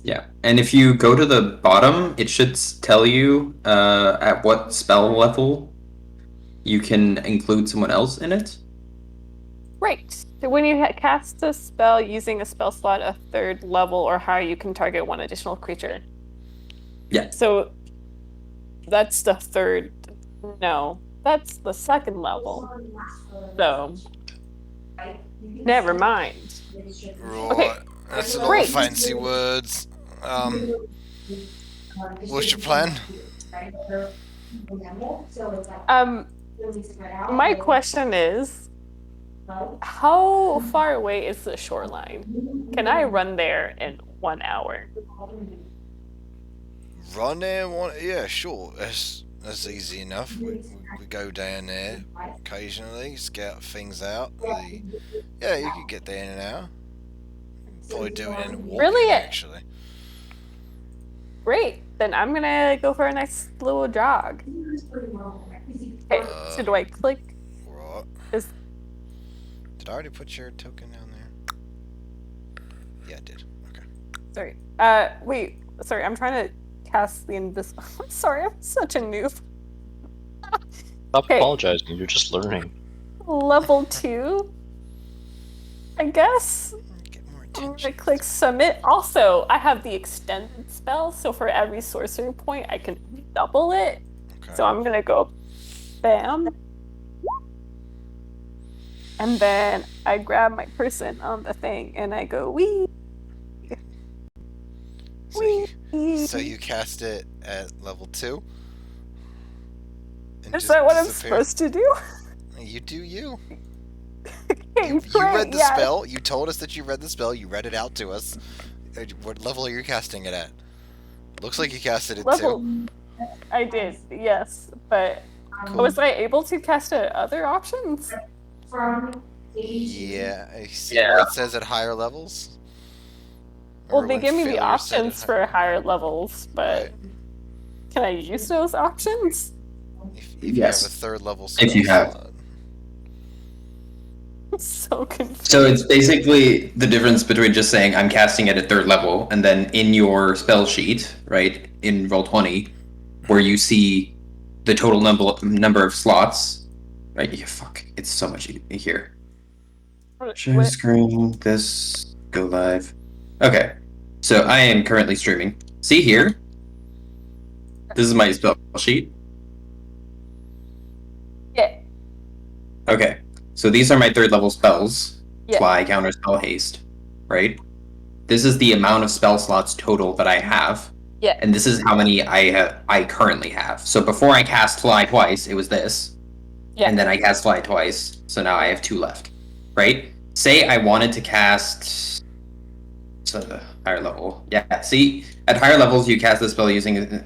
Yeah, and if you go to the bottom, it should tell you at what spell level you can include someone else in it. Right. So when you cast a spell using a spell slot a 3rd level or higher, you can target one additional creature. Yeah. So that's the 3rd. No, that's the 2nd level. So never mind. Right. Okay. That's a lot Great. of fancy words. What's your plan? My question is, how far away is the shoreline? Can I run there in 1 hour? Run there? Yeah, sure. That's easy enough. We go down there occasionally, scout things out. Yeah, you could get there in an hour. Probably do it in walking, Really? actually. Great. Then I'm gonna go for a nice little jog. Okay, so do I click? Right. Is Did I already put your token down there? Yeah, I did. Okay. sorry. Wait. Sorry, I'm trying to cast the invisible. I'm sorry, I'm such a noob. Stop Okay. apologizing. You're just learning. Level 2, I guess. Get more I'm attention. gonna click submit. Also, I have the extended spell, so for every sorcery point, I can double it. Okay. So I'm gonna go bam. And then I grab my person on the thing and I go wee. So you cast it at level 2? And Is just that what I'm disappear? supposed to do? You do you. Okay, You great, read the yeah. spell. You told us that you read the spell. You read it out to us. What level are you casting it at? Looks like you casted it Level. too. I did, yes, but Cool. was I able to cast it at other options? Yeah, I see Yeah. where it says at higher levels. Well, Or they when give me the failure set at options for higher levels, but Right. can I use those options? If you have a Yes. third level spell If you have. slot. I'm so confused. So it's basically the difference between just saying I'm casting it at third level, and then in your spell sheet, right, in Roll20, where you see the total number of slots, right? Yeah, fuck, it's so much here. Share What- screen, this, go live. Okay, so I am currently streaming. See here? This is my spell sheet. Yeah, Okay, so these are my third level spells. yeah. Fly, counter, spell, haste, right? This is the amount of spell slots total that I have, Yeah. and this is how many I currently have. So before I cast fly twice, it was this, Yeah. and then I cast fly twice, so now I have 2 left, right? Say I wanted to cast higher level. Yeah, see, at higher levels you cast the spell using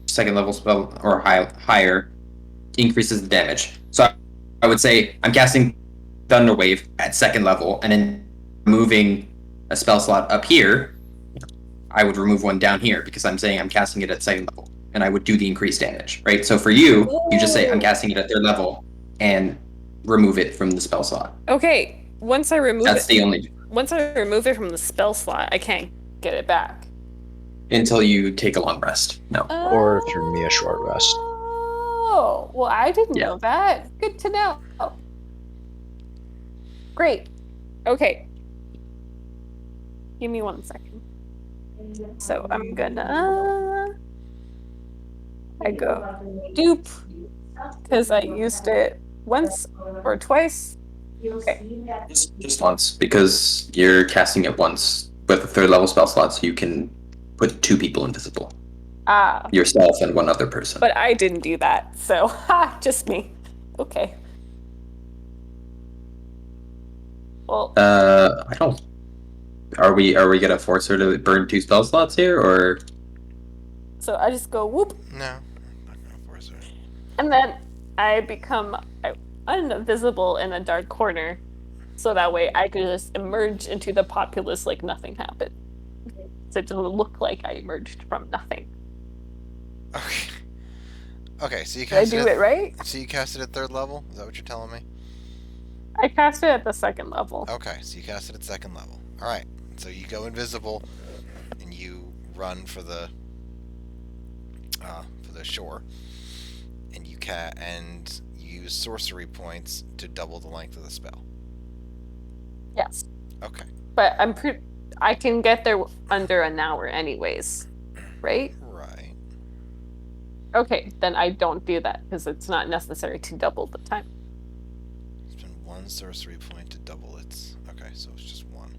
second level spell or higher, increases the damage. So I would say I'm casting Thunder Wave at second level, and then moving a spell slot up here, I would remove one down here because I'm saying I'm casting it at second level, and I would do the increased damage, right? So for you, you just say I'm casting it at third level and remove it from the spell slot. Okay, once I remove That's the only once I remove it from the spell slot, I can't get it back. until you take a long rest. No. Or through me a short rest. Oh, well, I didn't Yeah. know that. Good to know. Great. Okay. Give me 1 second. So I'm gonna. I go dupe because I used it once or twice. Okay. Just once, because you're casting it once with a third level spell slot, so you can put 2 people invisible. Ah, Yourself and one other person. but I didn't do that, so just me. Okay. Well, I don't. Are we gonna force her to burn 2 spell slots here, or so I just go whoop, No, I'm not gonna force her. and then I become invisible in a dark corner, so that way I could just emerge into the populace like nothing happened. So it doesn't look like I emerged from nothing. Okay. Okay, so you Did I casted do it right? So you casted at third level? Is that what you're telling me? I cast it at the second level. Okay, so you casted at second level. Alright. So you go invisible and you run for the shore. And you use sorcery points to double the length of the spell. Yes, Okay. but I can get there under an hour anyways, right? Right. Okay, then I don't do that because it's not necessary to double the time. Spend 1 sorcery point to double its. Okay, so it's just 1.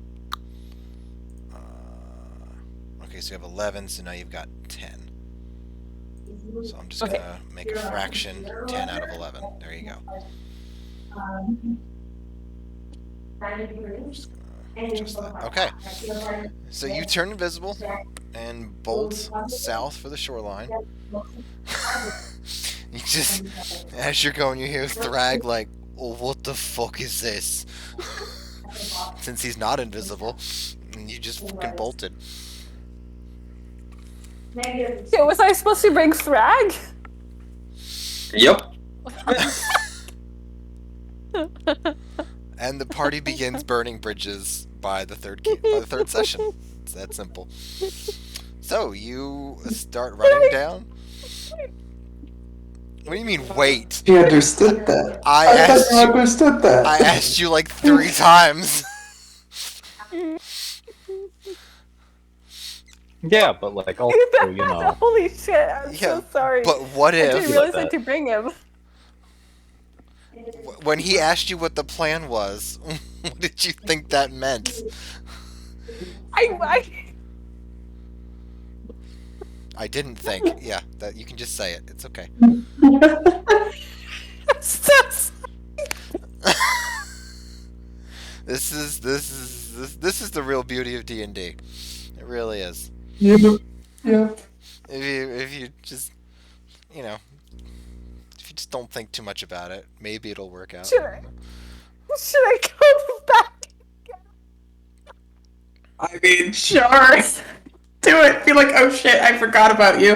Okay, so you have 11, so now you've got 10. So I'm just Okay. gonna make a fraction 10 out of 11. There you go. Just gonna adjust that. Okay. So you turn invisible and bolt south for the shoreline. You just, as you're going, you hear Thrag like, "Oh, what the fuck is this?" Since he's not invisible, and you just fucking bolted. So was I supposed to bring Thrag? Yep. And the party begins burning bridges by the third session. It's that simple. So you start running down. What do you mean, wait? He understood that. I asked you. understood that. I asked you like 3 times. Yeah, but like also, you know, Holy shit! I'm Yeah, so sorry. But what I didn't if, realize I that. had to bring him. when he asked you what the plan was, what did you think that meant? I didn't think. Yeah, that you can just say it. It's okay. This is This is the real beauty of D&D. It really is. Yeah. Yeah. If you just, you know, if you just don't think too much about it, maybe it'll work out. Should I go back? I mean, sure. Do it. Be like, oh shit, I forgot about you.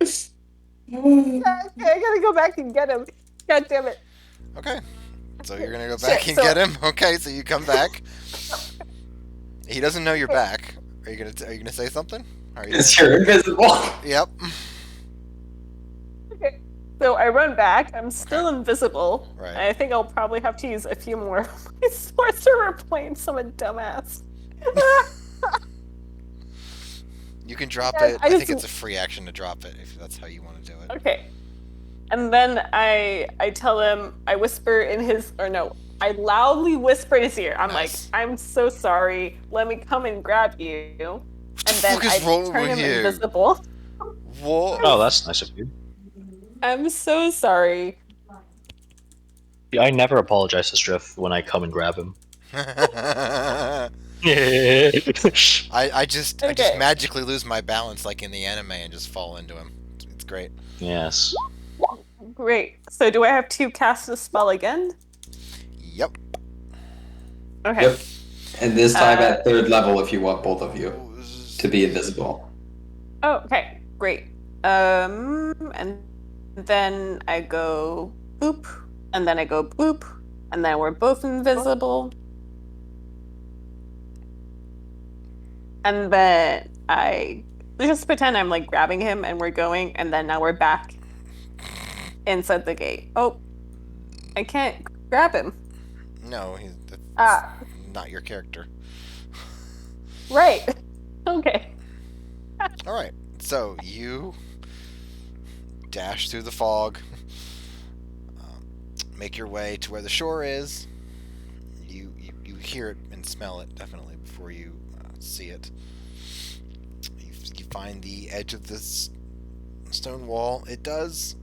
Okay, I gotta go back and get him. God damn it. Okay. So you're gonna go back Shit, and so- get him. Okay. So you come back. He doesn't know you're back. Are you gonna say something? Are you Because you're invisible. Yep. Okay. So I run back. I'm still invisible. Right. And I think I'll probably have to use a few more of my swords to replace someone dumbass. You can drop Yeah, it. I I think just- it's a free action to drop it if that's how you want to do it. Okay. And then I tell him, I whisper in his, or no, I loudly whisper in his ear. I'm Nice. like, I'm so sorry. Let me come and grab you. What the And then fuck is I wrong turn with him you? invisible. What? Oh, that's nice of you. I'm so sorry. I never apologize to Striff when I come and grab him. I just Okay. magically lose my balance like in the anime and just fall into him. It's great. Yes. Great. So do I have to cast the spell again? Yep. Okay. Yep. And this time Uh, at 3rd level if you want both of you to be invisible. Oh, okay. Great. And then I go boop, and then I go boop, and then we're both invisible. And then I just pretend I'm like grabbing him and we're going, and then now we're back inside the gate. Oh, I can't grab him. No, that's Ah, not your character. right. Okay. All right. So you dash through the fog, make your way to where the shore is. You hear it and smell it definitely before you see it. You find the edge of this stone wall. It does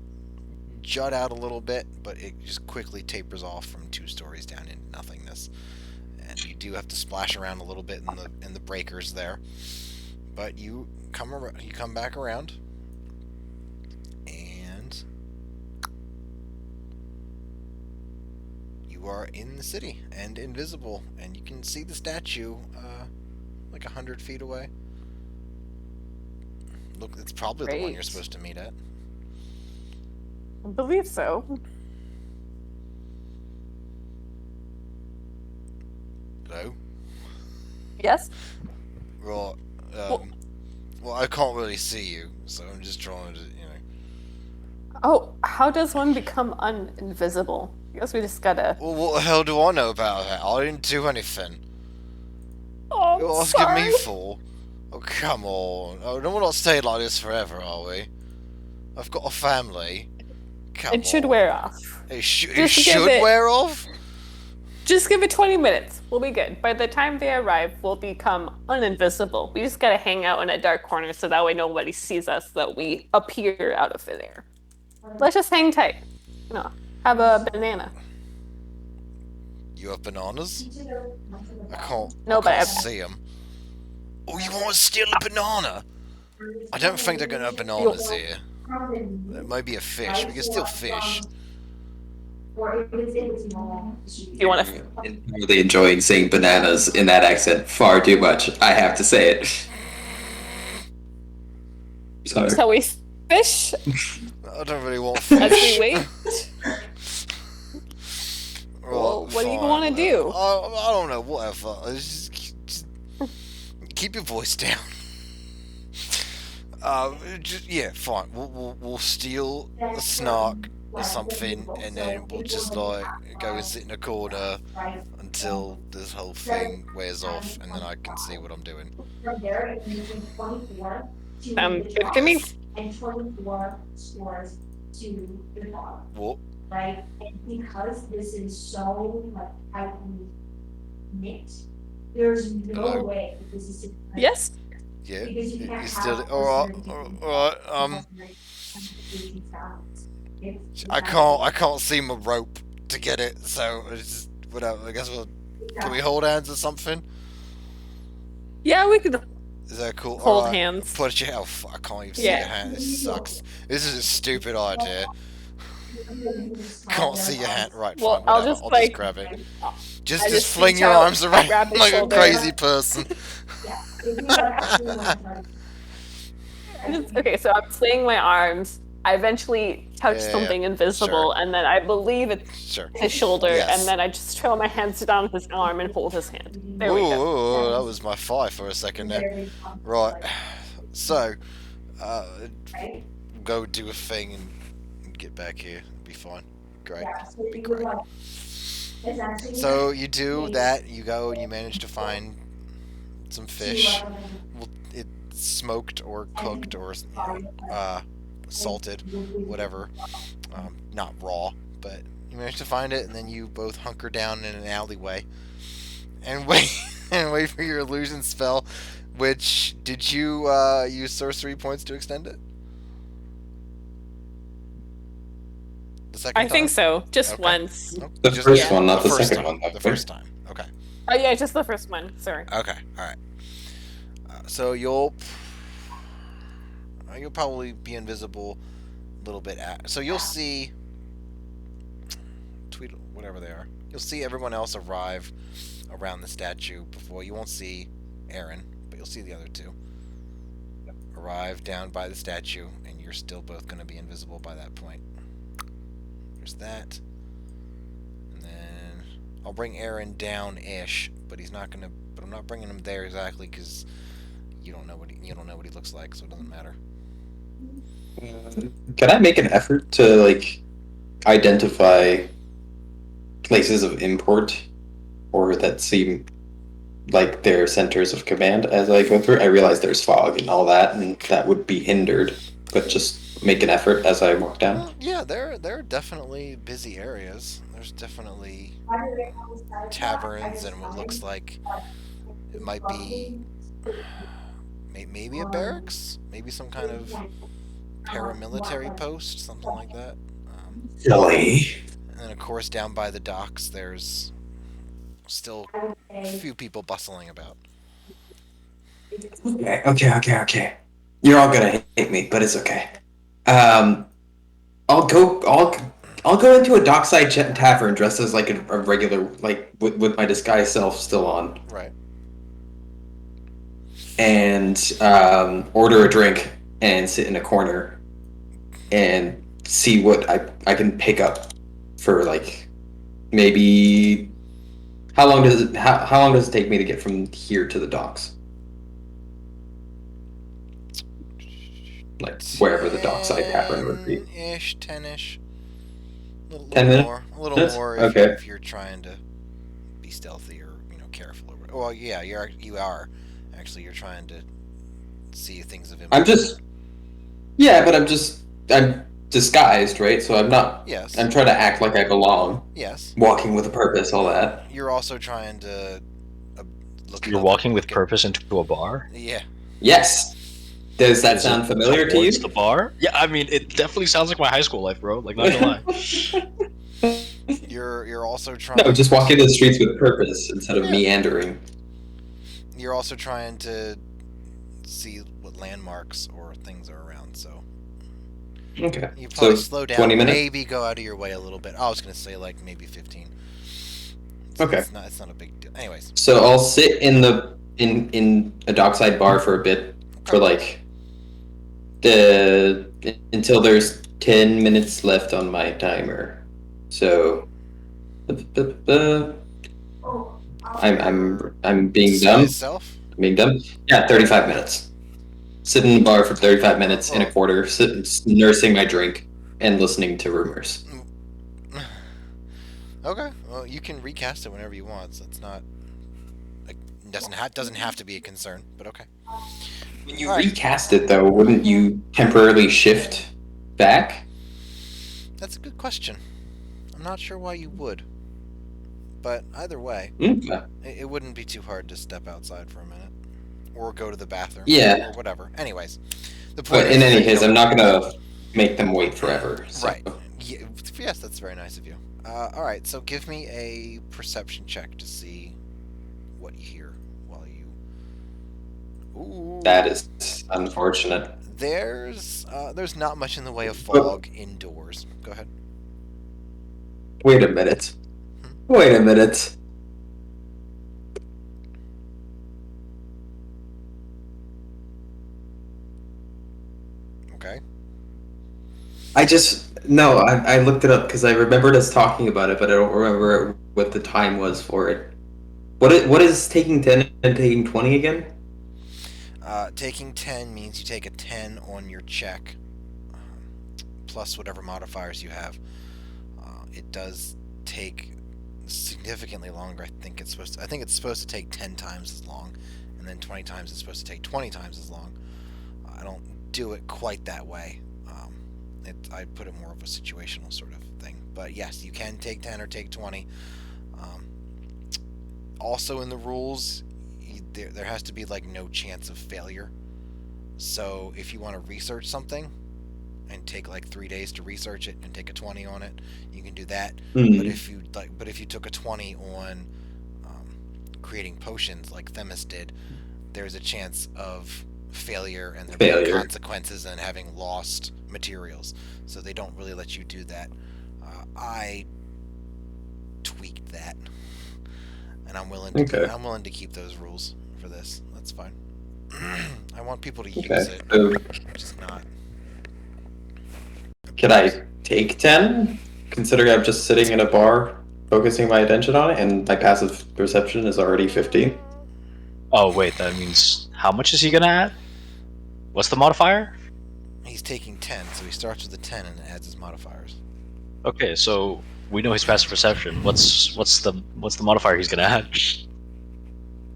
jut out a little bit, but it just quickly tapers off from 2 stories down into nothingness. And you do have to splash around a little bit in the breakers there. But you come back around, and you are in the city and invisible, and you can see the statue like 100 feet away. Look, it's probably the one you're Great. supposed to meet at. I believe so. Hello? Yes? Right. Well, I can't really see you, so I'm just trying to, Oh, how does one become uninvisible? I guess we just gotta. Well, what the hell do I know about that? I didn't do anything. Oh, You're asking me for? Oh, come on. Oh, no, we're not staying like this forever, are we? I've got a family. Come It should on. wear off. It Just give should it- wear off? Just give it 20 minutes. We'll be good. By the time they arrive, we'll become uninvisible. We just gotta hang out in a dark corner so that way nobody sees us, that we appear out of thin air. Let's just hang tight. You know, have a banana. You have bananas? I can't, No, I but can't I've- see them. Oh, you want to steal a banana? I don't think they're going to have bananas here. It might be a fish. We can steal fish. You want to? I'm really enjoying saying bananas in that accent far too much. I have to say it. Sorry. Shall we fish I don't really want as we fish. wait? Well, what do you fine, wanna do? I don't know, whatever. Just keep your voice down. Yeah, fine. We'll steal a snark or something, and then we'll just like go and sit in a corner until this whole thing wears off, and then I can see what I'm doing. Good to me. And 24 scores to the dog, What? right? And because this is so like tightly knit, there's no Hello? way that this is. Yes. Yeah. Because you You can't still? have All right. I can't see my rope to get it, so it's just Whatever. I guess we'll. Can we hold hands or something? Yeah, we could Is that cool? hold Alright. hands. Put your. Oh fuck! I can't even see Yeah. your hand. This sucks. This is a stupid idea. Can't see your hand. Right. Well, Fine. I'll Whatever. just I'll like just grab it. I Just just fling reach your out, arms around grab his like a shoulder. crazy person. Okay, so I'm swinging my arms. I eventually touch Yeah, something invisible, sure. and then I believe it's Sure. his shoulder, Yes. and then I just throw my hands down his arm and hold his hand. There Ooh, we go. that was my fire for a second there. Right. So, go do a thing and get back here. Be fine. Great. Be great. So you do that. You go and you manage to find some fish. Well, it's smoked or cooked or salted, whatever. Not raw, but you manage to find it, and then you both hunker down in an alleyway and wait and wait for your illusion spell. Which did you use sorcery points to extend it? The second I think time? so. Just Okay. once. Nope, The just first one, not the first second time. one. The first time. Okay. Oh yeah, just the first one. Sorry. Okay. All right. So you'll probably be invisible a little bit. So you'll see Tweedle, whatever they are. You'll see everyone else arrive around the statue before. You won't see Aaron, but you'll see the other two arrive down by the statue, and you're still both going to be invisible by that point. There's that, and then I'll bring Aaron down-ish, but he's not gonna. But I'm not bringing him there exactly because you don't know what he looks like, so it doesn't matter. Can I make an effort to like identify places of import or that seem like they're centers of command as I go through? I realize there's fog and all that, and that would be hindered, but just make an effort as I walk down. Well, yeah, there are definitely busy areas. There's definitely taverns and what looks like it might be maybe a barracks, maybe some kind of paramilitary post, something like that. Silly. And then, of course, down by the docks, there's still a few people bustling about. Okay. You're all gonna hate me, but it's okay. I'll go into a dockside tavern dressed as like a regular, like with my disguise self still on, Right. and order a drink and sit in a corner and see what I can pick up for like maybe how long does it take me to get from here to the docks? Like wherever the dockside tavern would be. 10-ish. A 10 minutes? more. A little Yes? more if, Okay. if you're trying to be stealthy or careful. Or well, yeah, you are. Actually, you're trying to see things of importance. I'm disguised, right? So I'm not. Yes. I'm trying to act like I belong. Yes. Walking with a purpose, all that. You're also trying to look. You're walking with purpose into a bar? Yeah. Yes. Does that Is sound it familiar to you? towards the bar? Yeah, I mean, it definitely sounds like my high school life, bro. Like, not gonna lie. You're also trying. No, just walking the streets with purpose instead of meandering. You're also trying to see what landmarks or things are around. So Okay. you probably So, slow down. 20 minutes? Maybe go out of your way a little bit. I was gonna say like maybe 15. Okay. It's not a big deal. Anyways. So I'll sit in a dockside bar for a bit, for like until there's 10 minutes left on my timer. So I'm being dumb. Myself? Being dumb. Yeah, 35 minutes. Sit in the bar for 35 minutes in a quarter, nursing my drink and listening to rumors. Okay. Well, you can recast it whenever you want. So it's not like doesn't have to be a concern. But okay. When you Alright. recast it, though, wouldn't you temporarily shift back? That's a good question. I'm not sure why you would. But either way, Okay. it wouldn't be too hard to step outside for a minute. Or go to the bathroom. Yeah. Or whatever. Anyways. The point But is in any that you case, don't- I'm not gonna make them wait forever. So. Right. Yes, that's very nice of you. Alright, so give me a perception check to see what you hear while you. Ooh. That is unfortunate. There's not much in the way of But fog indoors. Go ahead. wait a minute. Hmm? Wait a minute. Okay. I looked it up because I remembered us talking about it, but I don't remember what the time was for it. What is taking 10 and taking 20 again? Taking 10 means you take a 10 on your check, plus whatever modifiers you have. It does take significantly longer. I think it's supposed to take 10 times as long, and then 20 times it's supposed to take 20 times as long. I don't do it quite that way. I put it more of a situational sort of thing. But yes, you can take 10 or take 20. Also in the rules, there has to be like no chance of failure. So if you want to research something and take like 3 days to research it and take a 20 on it, you can do that. But if you took a 20 on creating potions like Themis did, there's a chance of failure and there being consequences and having lost materials. So they don't really let you do that. I tweaked that, and I'm willing to keep those rules for this. That's fine. I want people to use it, So just not. can I take 10? Considering I'm just sitting in a bar focusing my attention on it and my passive perception is already 15? Oh wait, that means how much is he gonna add? What's the modifier? He's taking 10, so he starts with a 10 and adds his modifiers. Okay, so we know his passive perception. What's the modifier he's gonna add?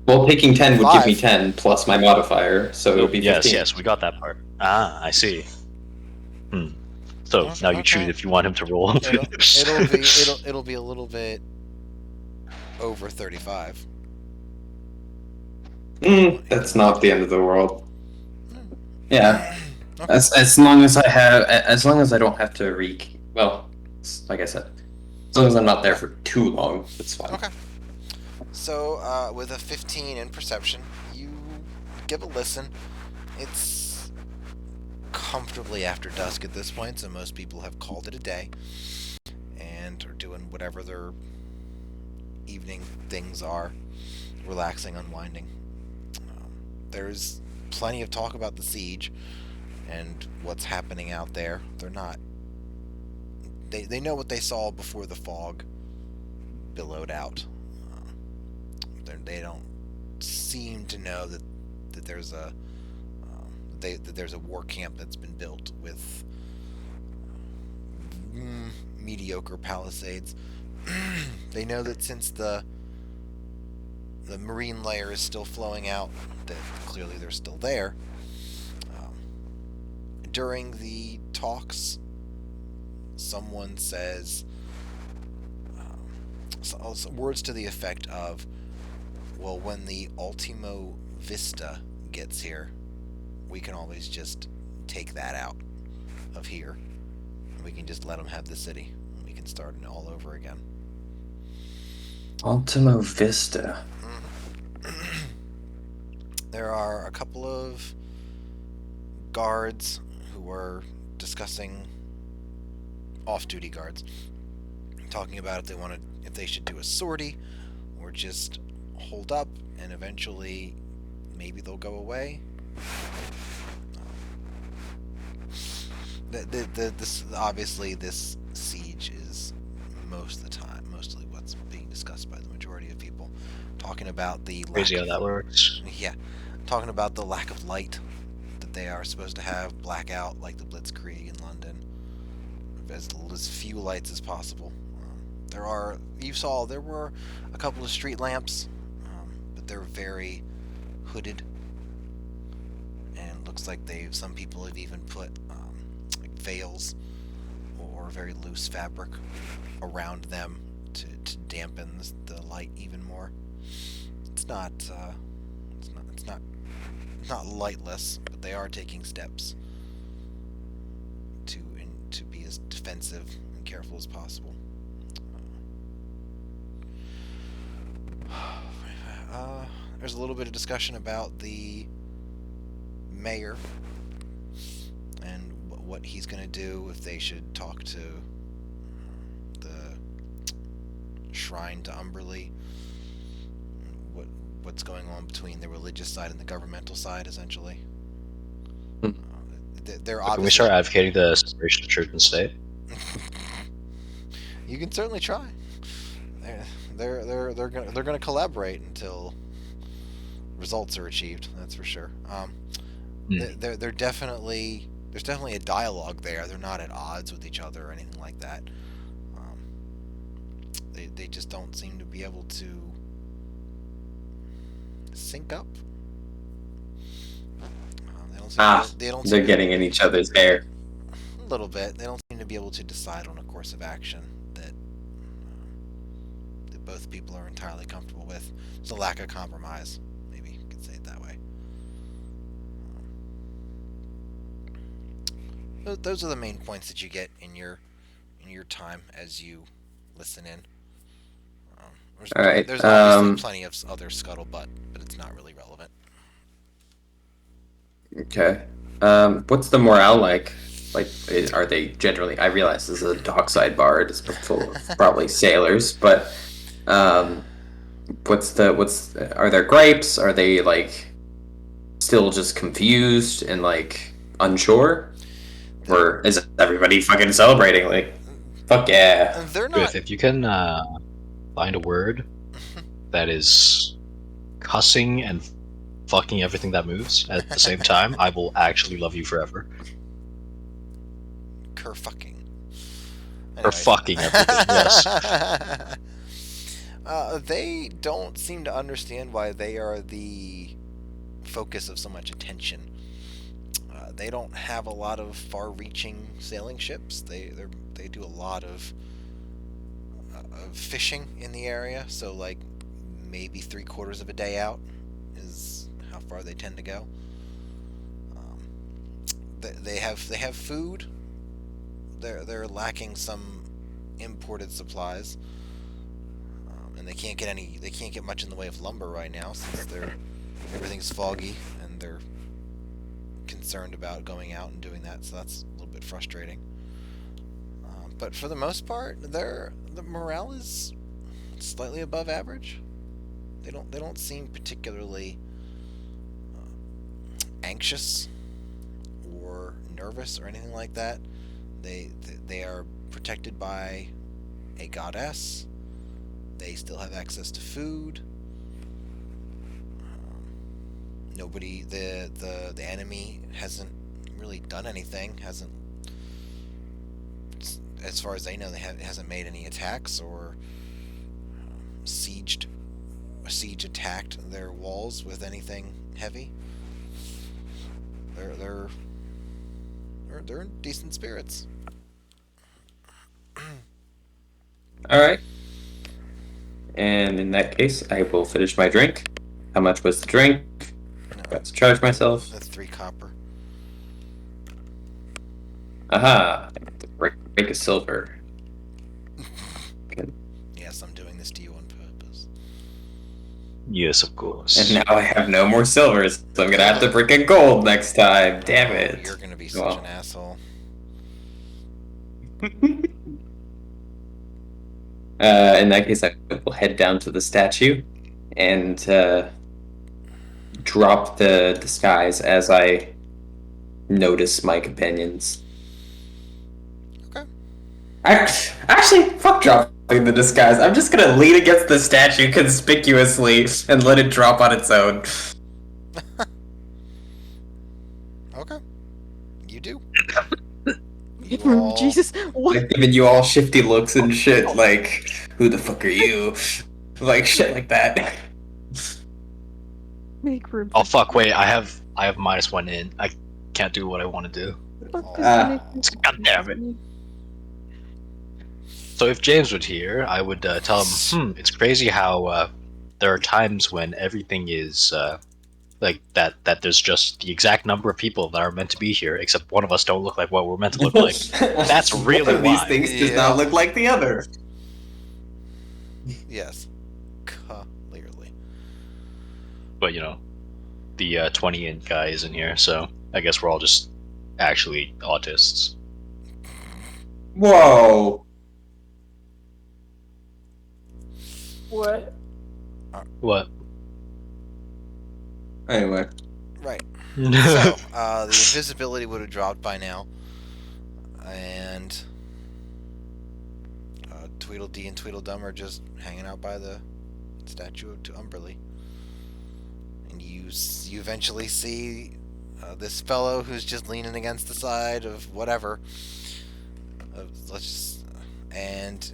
Well, taking 10 would give me 5. 10 plus my modifier, so it would be 15. Yes, we got that part. Ah, I see. So now you choose if you want him to roll. It'll be a little bit over 35. That's not the end of the world. Yeah. Okay. As long as I don't have to well, like I said, as long as I'm not there for too long, it's fine. Okay. So, with a 15 in perception, you give a listen. It's comfortably after dusk at this point, so most people have called it a day and are doing whatever their evening things are, relaxing, unwinding. There's plenty of talk about the siege and what's happening out there. They're not. They know what they saw before the fog billowed out. They don't seem to know that there's a that there's a war camp that's been built with mediocre palisades. They know that since the marine layer is still flowing out, that clearly they're still there. During the talks, someone says words to the effect of, well, when the Ultimo Vista gets here, we can always just take that out of here. And we can just let them have the city. We can start it all over again. Ultimo Vista. There are a couple of guards who were discussing, off-duty guards, talking about if they should do a sortie or just hold up and eventually maybe they'll go away. Obviously this siege is mostly what's being discussed by the majority of people, talking about the Crazy how that works. Yeah, talking about the lack of light that they are supposed to have, blackout like the Blitzkrieg in London, as few lights as possible. There were a couple of street lamps, but they're very hooded, and looks like some people have even put like veils or very loose fabric around them to dampen the light even more. It's not lightless, but they are taking steps to be as defensive and careful as possible. there's a little bit of discussion about the mayor and what he's going to do, if they should talk to the shrine to Umberlee, what's going on between the religious side and the governmental side, essentially. Hmm. They're Can we start advocating the separation of church and state? You can certainly try. They're gonna collaborate until results are achieved. That's for sure. They're definitely there's definitely a dialogue there. They're not at odds with each other or anything like that. They just don't seem to be able to sync up. They're getting in each other's hair. A little bit. They don't seem to be able to decide on a course of action that both people are entirely comfortable with. There's a lack of compromise. Maybe you could say it that way. Those are the main points that you get in your time as you listen in. All right. There's obviously plenty of other scuttlebutt, but it's not really relevant. Okay. What's the morale like? Like, are they generally? I realize this is a dockside bar. It's full of probably sailors, but are there gripes? Are they like still just confused and like unsure, or is everybody fucking celebrating? Like, fuck yeah! They're not. If you can find a word that is cussing and fucking everything that moves at the same time, I will actually love you forever. Kerfucking. For fucking everything, yes. They don't seem to understand why they are the focus of so much attention. They don't have a lot of far-reaching sailing ships. They do a lot of fishing in the area, so like maybe 3/4 of a day out is how far they tend to go. They have food. They're lacking some imported supplies, and they can't get much in the way of lumber right now since everything's foggy and they're concerned about going out and doing that. So that's a little bit frustrating. But for the most part, the morale is slightly above average. They don't seem particularly anxious or nervous or anything like that. They are protected by a goddess. They still have access to food. Nobody, the enemy hasn't really done anything. Hasn't, as far as they know, hasn't made any attacks or siege attacked their walls with anything heavy. They're in decent spirits. All right. And in that case, I will finish my drink. How much was the drink? Got to charge myself. That's 3 copper. Aha! I got to break a silver. Yes, I'm doing this to you on purpose. Yes, of course. And now I have no more silvers, so I'm gonna have to break a gold next time. Damn it! You're gonna be such an asshole. In that case, I will head down to the statue and drop the disguise as I notice my companions. Okay. Actually, fuck dropping the disguise. I'm just gonna lean against the statue conspicuously and let it drop on its own. Okay. You do. Jesus, what? Like, giving you all shifty looks and shit, like, who the fuck are you? Like, shit like that. Make room. Oh fuck! Wait, I have -1 in. I can't do what I want to do. God damn it! So if James were here, I would tell him, it's crazy how there are times when everything is like that there's just the exact number of people that are meant to be here, except one of us don't look like what we're meant to look like. That's really one of these why. things does not look like the other. Yes. Clearly. But the 20 guy isn't here, so I guess we're all just actually autists. Whoa. What? What? Anyway. Right. So, the invisibility would have dropped by now. And Tweedledee and Tweedledum are just hanging out by the statue to Umberlee. And you eventually see this fellow who's just leaning against the side of whatever. And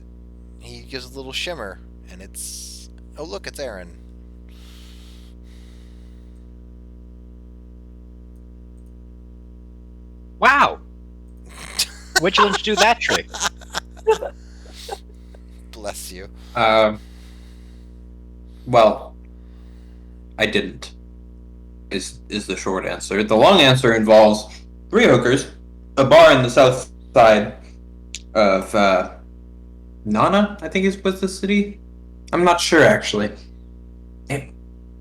he gives a little shimmer, and it's... Oh, look, it's Aaron. Wow! Where'd you learn to do that trick? Bless you. Well, I didn't. Is the short answer. The long answer involves 3 hookers, a bar in the south side of Nana, I think was the city. I'm not sure actually.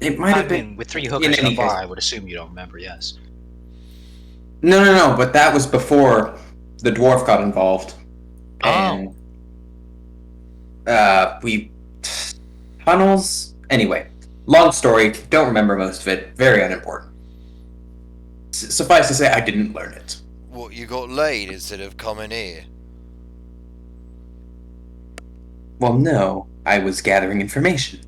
It might have been with 3 hookers in any a bar. case. I would assume you don't remember. Yes. No, but that was before the dwarf got involved. Oh. And we tunnels. Anyway, long story. Don't remember most of it. Very unimportant. Suffice to say, I didn't learn it. What, you got laid instead of coming here? Well, no, I was gathering information.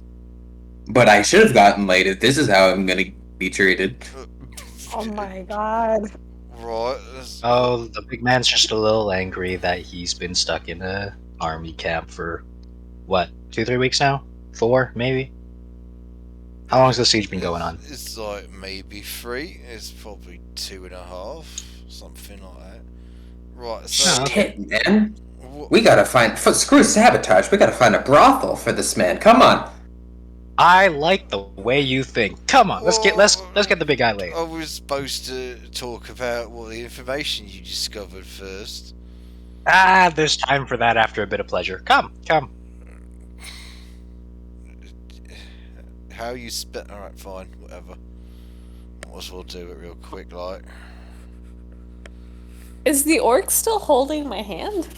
But I should have gotten laid if this is how I'm going to be treated. Oh my god. Right. Oh, the big man's just a little angry that he's been stuck in a army camp for what, 2-3 weeks now? 4, maybe? How long has the siege been going on? It's like maybe 3. It's probably 2.5. Something like that. Right, so... Shit, man. We gotta find... Screw sabotage. We gotta find a brothel for this man. Come on. I like the way you think. Come on, let's get the big guy laid. I was supposed to talk about what the information you discovered first. Ah, there's time for that after a bit of pleasure. Come. How you spent... Alright, fine, whatever. Might as well do it real quick, like. Is the orc still holding my hand?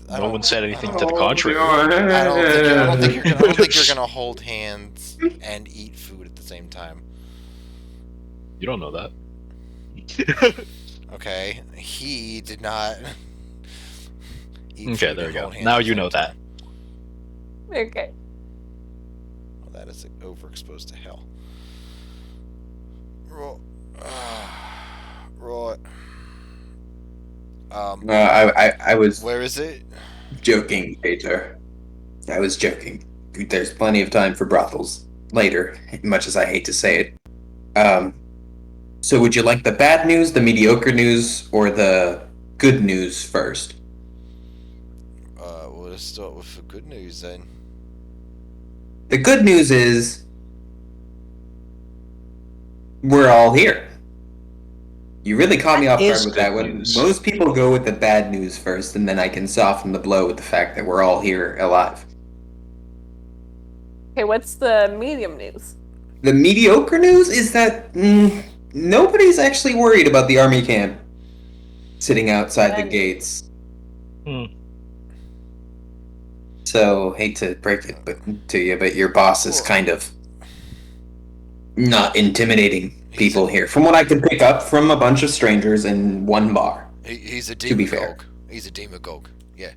No one said anything to the contrary. I don't think you're gonna hold hands and eat food at the same time. You don't know that. Okay, he did not. Eat Okay, food there and we go. hold hands Now at the you know same that. time. Okay. Well, that is overexposed to hell. Right. I was Where is it? joking, Peter. I was joking. There's plenty of time for brothels later, much as I hate to say it. So would you like the bad news, the mediocre news, or the good news first? Well, let's start with the good news then. The good news is we're all here. You really caught me off That guard is with that good one. news. Most people go with the bad news first, and then I can soften the blow with the fact that we're all here alive. Okay, what's the medium news? The mediocre news is that nobody's actually worried about the army camp sitting outside the And- gates. Hmm. So, hate to break it to you, but your boss is kind of not intimidating people here. From what I could pick up from a bunch of strangers in one bar. He's a To be fair. demagogue. He's a demagogue. Yeah.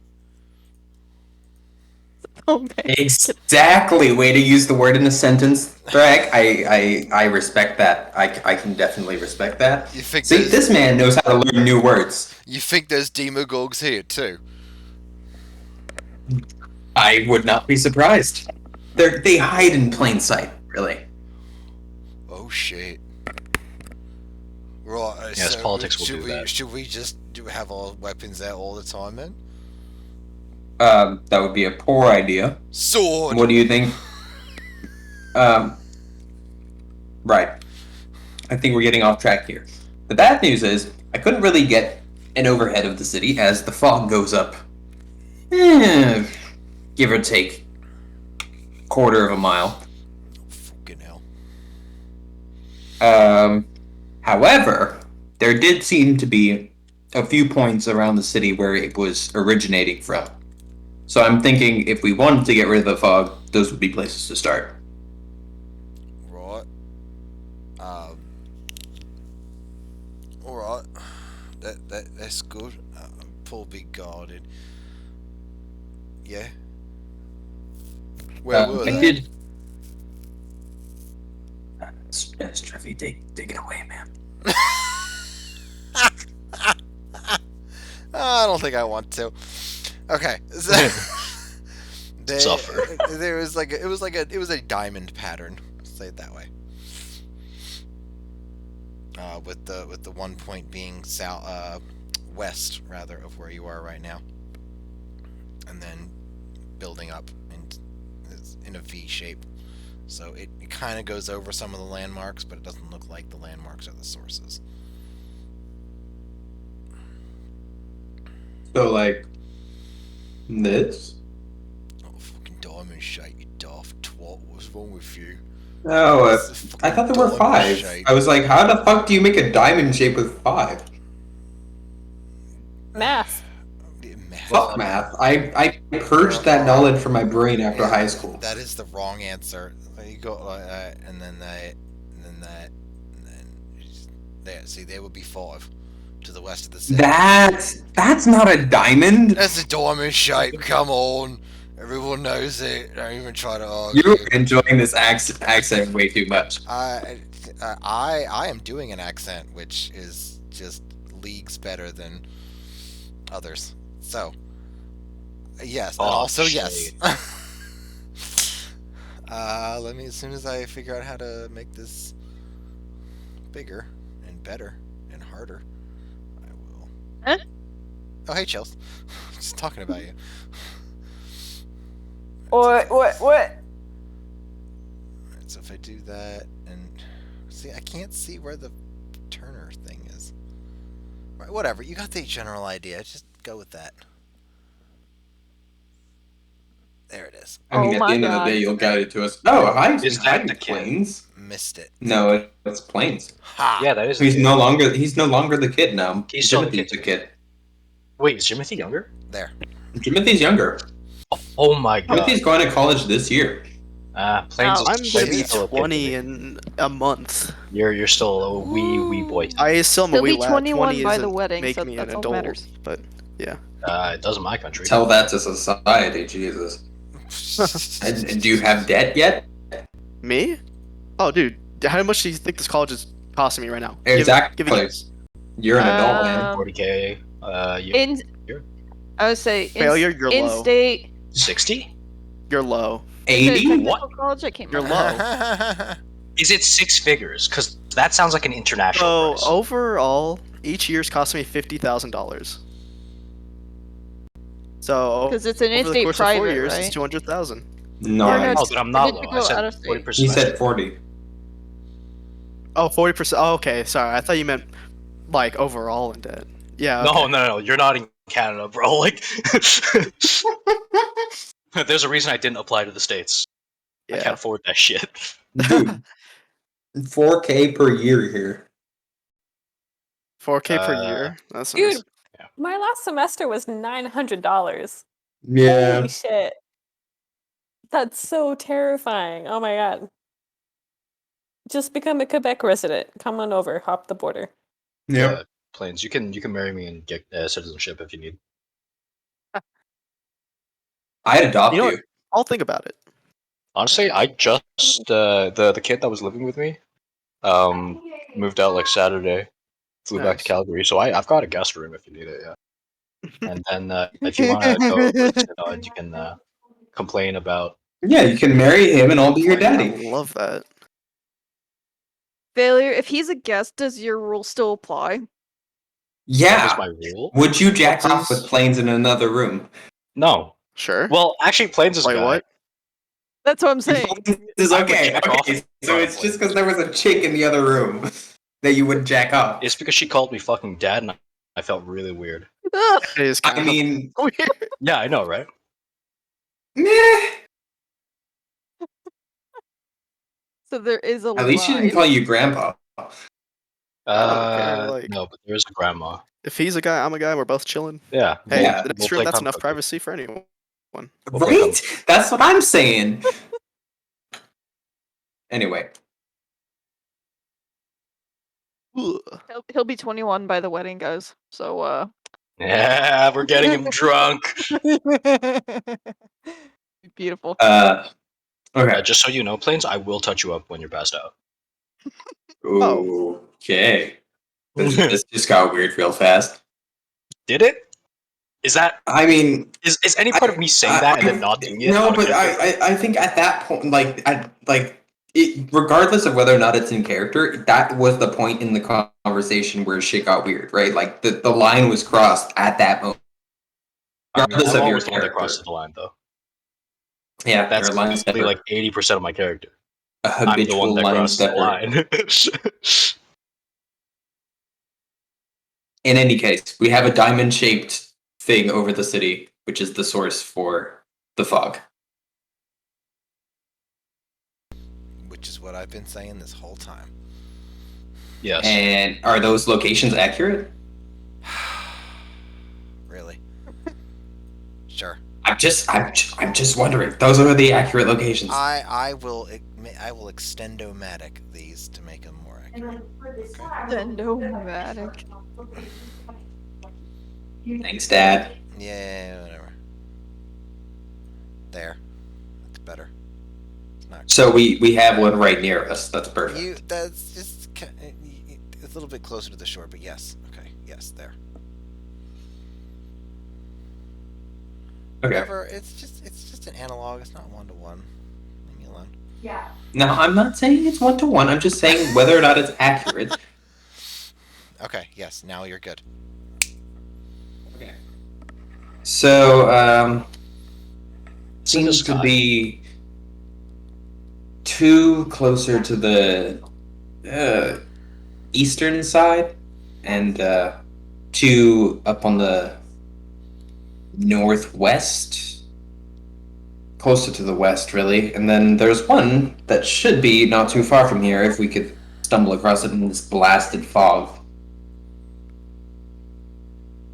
Exactly. Way to use the word in a sentence, Thrag. I respect that. I can definitely respect that. You think See, there's, this man knows how to learn new words. you think there's demagogues here too? I would not be surprised. They hide in plain sight, really. Oh shit. Right. Yes, so politics will should do we, that. Should we just have our weapons out all the time then? That would be a poor idea. Sword. What do you think? Right. I think we're getting off track here. The bad news is I couldn't really get an overhead of the city as the fog goes up. Give or take quarter of a mile. However, there did seem to be a few points around the city where it was originating from. So I'm thinking if we wanted to get rid of the fog, those would be places to start. Right. Alright. That's good. Poor big garden. Yeah. Where were I they? did. Treffy, take it away, man. I don't think I want to. Okay. So Suffer. there was like it was a diamond pattern. Say it that way. With the one point being south, west rather of where you are right now, and then building up in a V shape. So it kind of goes over some of the landmarks, but it doesn't look like the landmarks are the sources. So, like, this? Oh, fucking diamond shape, you daft twat. What's wrong with you? No, It's a I fucking thought there were diamond 5. shape. I was like, how the fuck do you make a diamond shape with 5? Math. Fuck math. I purged that knowledge from my brain after high school. That is the wrong answer. You go like that, and then that, and then that, and then there. See, there would be 5 to the west of the city. That's not a diamond. That's a diamond shape. Come on, everyone knows it. Don't even try to argue. You're enjoying this accent way too much. I am doing an accent which is just leagues better than others. So, yes, and Oh, also shit. yes. Let me, as soon as I figure out how to make this bigger and better and harder, I will. Huh? Oh, hey, Chels. Just talking about you. What? Alright, so if I do that, and see, I can't see where the Turner thing is. Right, whatever. You got the general idea. Just go with that. There it is. I mean, Oh at my the end of the God. day, you'll guide it to us. Oh, hi, Is hi, that the kid? Plains. Missed it. No, it's Plains. Ha! Yeah, that is. He's no longer the kid now. He's still the Timothy's kid. the kid. Wait, is Timothy younger? There. Timothy's younger. Oh my god. Timothy's going to college this year. Plains Oh, is I'm gonna be still a kid to 20 me. in a month. You're still a wee boy. I still am a He'll wee be lad. 21 20 by isn't the wedding, make so me that's an all that adult, matters. but yeah. It does in my country. Tell that to society, Jesus. And do you have debt yet? Me? Oh, dude, how much do you think this college is costing me right now? Exactly. Give a guess. You're an adult, man. 40K. In, I would say Failure, you're in low. state. 60? You're low. 80? Technical What? college, I can't You're remember. low. Is it 6 figures? Because that sounds like an international So price. overall, each year's costing me $50,000. So Because it's an over the in-state course of 4 private, years, right? it's 200,000. No, Or no, Oh, but I'm not did low. you I go out said of state? 40 per he semester. said 40. Oh, 40%. Oh, okay, sorry. I thought you meant like overall in debt. Yeah. Okay. No. You're not in Canada, bro. Like, there's a reason I didn't apply to the States. I Yeah. can't afford that shit. Dude, 4K per year here. 4K per year. That's Dude, nice. my last semester was $900. Yeah. Holy shit. That's so terrifying. Oh my god. Just become a Quebec resident. Come on over. Hop the border. Yep. Plains. You can marry me and get citizenship if you need. I'd adopt You know you. what? I'll think about it. Honestly, I just the kid that was living with me, moved out like Saturday, flew back to Nice. Calgary. So I've got a guest room if you need it. Yeah. And then if you want to go over to Synod, you can complain about. Yeah, you can marry him and I'll be your I daddy. love that. Failure. If he's a guest, does your rule still apply? What Yeah. is my rule? Would you jack What off does- with Plains in another room? No. Sure. Well, actually, Plains is Wait, guy. what? That's what I'm saying. Is I would okay. jack off Okay, in so front of it's just because there was a chick in the other room that you would jack off. It's because she called me fucking dad, and I felt really weird. Ugh. It is kind I of mean, weird. Yeah, I know, right? meh. So there is a At least she didn't line. call you grandpa. don't care, like- No, but there's a grandma. If he's a guy, I'm a guy. We're both chilling. Yeah. Hey, Yeah. the next we'll room, play that's Come enough Cookie. privacy for anyone. We'll play Right? That's what I'm saying. Anyway, Ugh. He'll be 21 by the wedding, guys. So Yeah, we're getting him drunk. beautiful. okay. Just so you know, Plains, I will touch you up when you're passed out. Okay. This just got weird real fast. Did it? Is that? I mean, Is any part of me saying that and then not doing it? No, out of but character? I think at that point, regardless of whether or not it's in character, that was the point in the conversation where shit got weird, right? Like the line was crossed at that moment. I mean, Regardless I'm of your always the one that character. crosses the line, though. Yeah, That's you're a line literally stepper. like 80% of my character. A I'm the habitual one that line crosses the stepper. line. In any case, we have a diamond-shaped thing over the city, which is the source for the fog. Which is what I've been saying this whole time. Yes. And are those locations accurate? Really? Sure. I'm just wondering. Those are the accurate locations. I will extend-o-matic these to make them more And accurate. like for this Okay. side. Dend-o-matic. Thanks, Dad. Yeah, whatever. There. That's better. It's not. So we have one right near us. That's perfect. That's just it's a little bit closer to the shore, but yes. Okay. Yes, there. Okay. Whatever. It's just an analog. It's not 1-to-1. Leave me alone. Yeah. Now, I'm not saying it's 1-to-1. I'm just saying whether or not it's accurate. Okay. Yes. Now you're good. Okay. So, It's in the seems to sky. be two closer to the eastern side, and two up on the northwest, closer to the west, really. And then there's one that should be not too far from here if we could stumble across it in this blasted fog.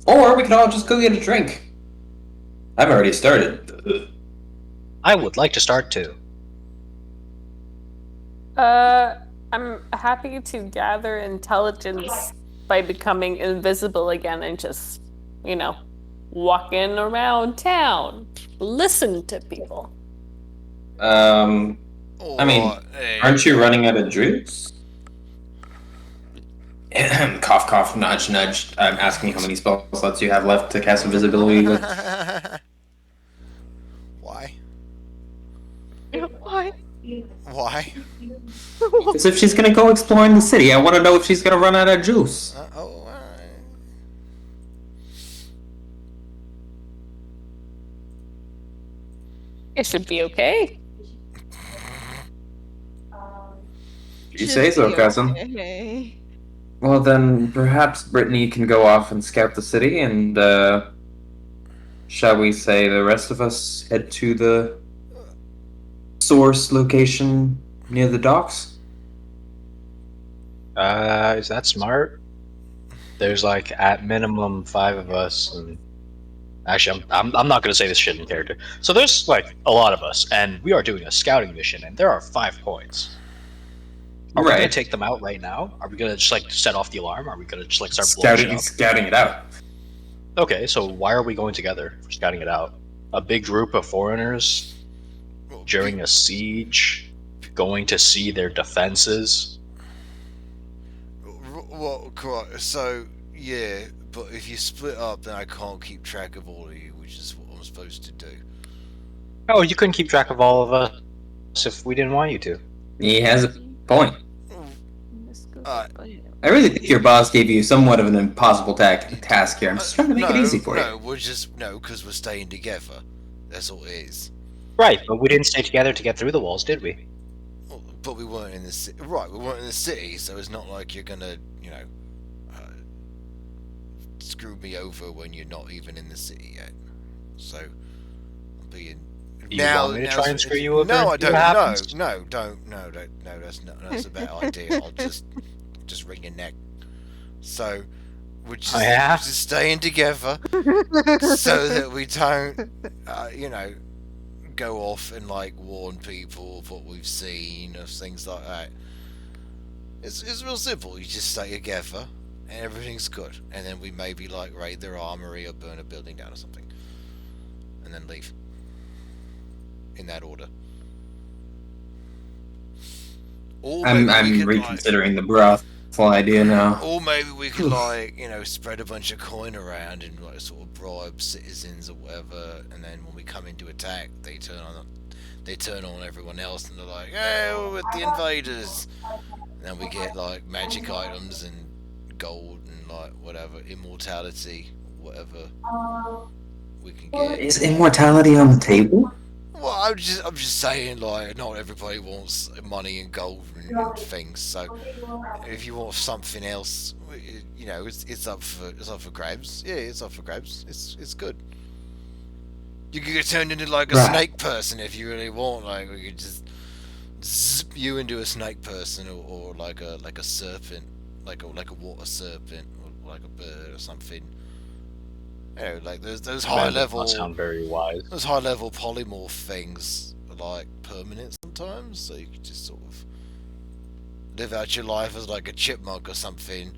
Or we could all just go get a drink. I've already started. I would like to start too. I'm happy to gather intelligence by becoming invisible again and just, walking around town. Listen to people. I mean, Hey. aren't you running out of juice? Cough, cough, nudge, nudge. I'm asking how many spell slots you have left to cast invisibility with. Why? Why? Why? Because if she's gonna go exploring the city, I want to know if she's gonna run out of juice. It should be okay. You say so, cousin. Okay. Well, then perhaps Brittany can go off and scout the city, and shall we say the rest of us head to the source location near the docks? Is that smart? There's like at minimum 5 of us, and actually, I'm not gonna say this shit in character. So there's like a lot of us, and we are doing a scouting mission, and there are 5 points. Are we gonna Right. take them out right now? Are we gonna just like set off the alarm? Are we gonna just like start blowing shit Scouting up? it out. Okay, so why are we going together for scouting it out? A big group of foreigners during a siege, going to see their defenses. Well, so yeah, but if you split up, then I can't keep track of all of you, which is what I'm supposed to do. Oh, you couldn't keep track of all of us if we didn't want you to. He has a point. Uh, I really think your boss gave you somewhat of an impossible task here. I'm just trying to make it easy for you. No, because we're staying together. That's all it is. Right, but we didn't stay together to get through the walls, did we? Well, but we weren't in the city. Right, we weren't in the city, so it's not like you're gonna, screw me over when you're not even in the city yet. So, I'm being. You want me to try and screw you over? No, I See don't. what happens? No, that's a bad idea. I'll just just wring your neck. So we're just, Oh, yeah? just staying together so that we don't, go off and like warn people of what we've seen, of things like that. It's real simple. You just stay together, and everything's good. And then we maybe like raid their armory or burn a building down or something, and then leave. In that order. Or I'm maybe we could, reconsidering the brothel idea now. Or maybe we could like, spread a bunch of coin around and like sort of bribe citizens or whatever, and then when we come into attack, they turn on everyone else and they're like, "Hey, we're with the invaders." And then we get like magic items and gold and like whatever, immortality, whatever we can get. Is immortality on the table? Well, I'm just saying, like, not everybody wants money and gold and things. So, if you want something else, it's up for grabs. Yeah, it's up for grabs. It's good. You could get turned into like a snake person if you really want. Like, we could just zip you into a snake person, or like a serpent, like a water serpent, or like a bird or something. Like those high level. Sound very wise. Those high level polymorph things are like permanent sometimes, so you can just sort of live out your life as like a chipmunk or something,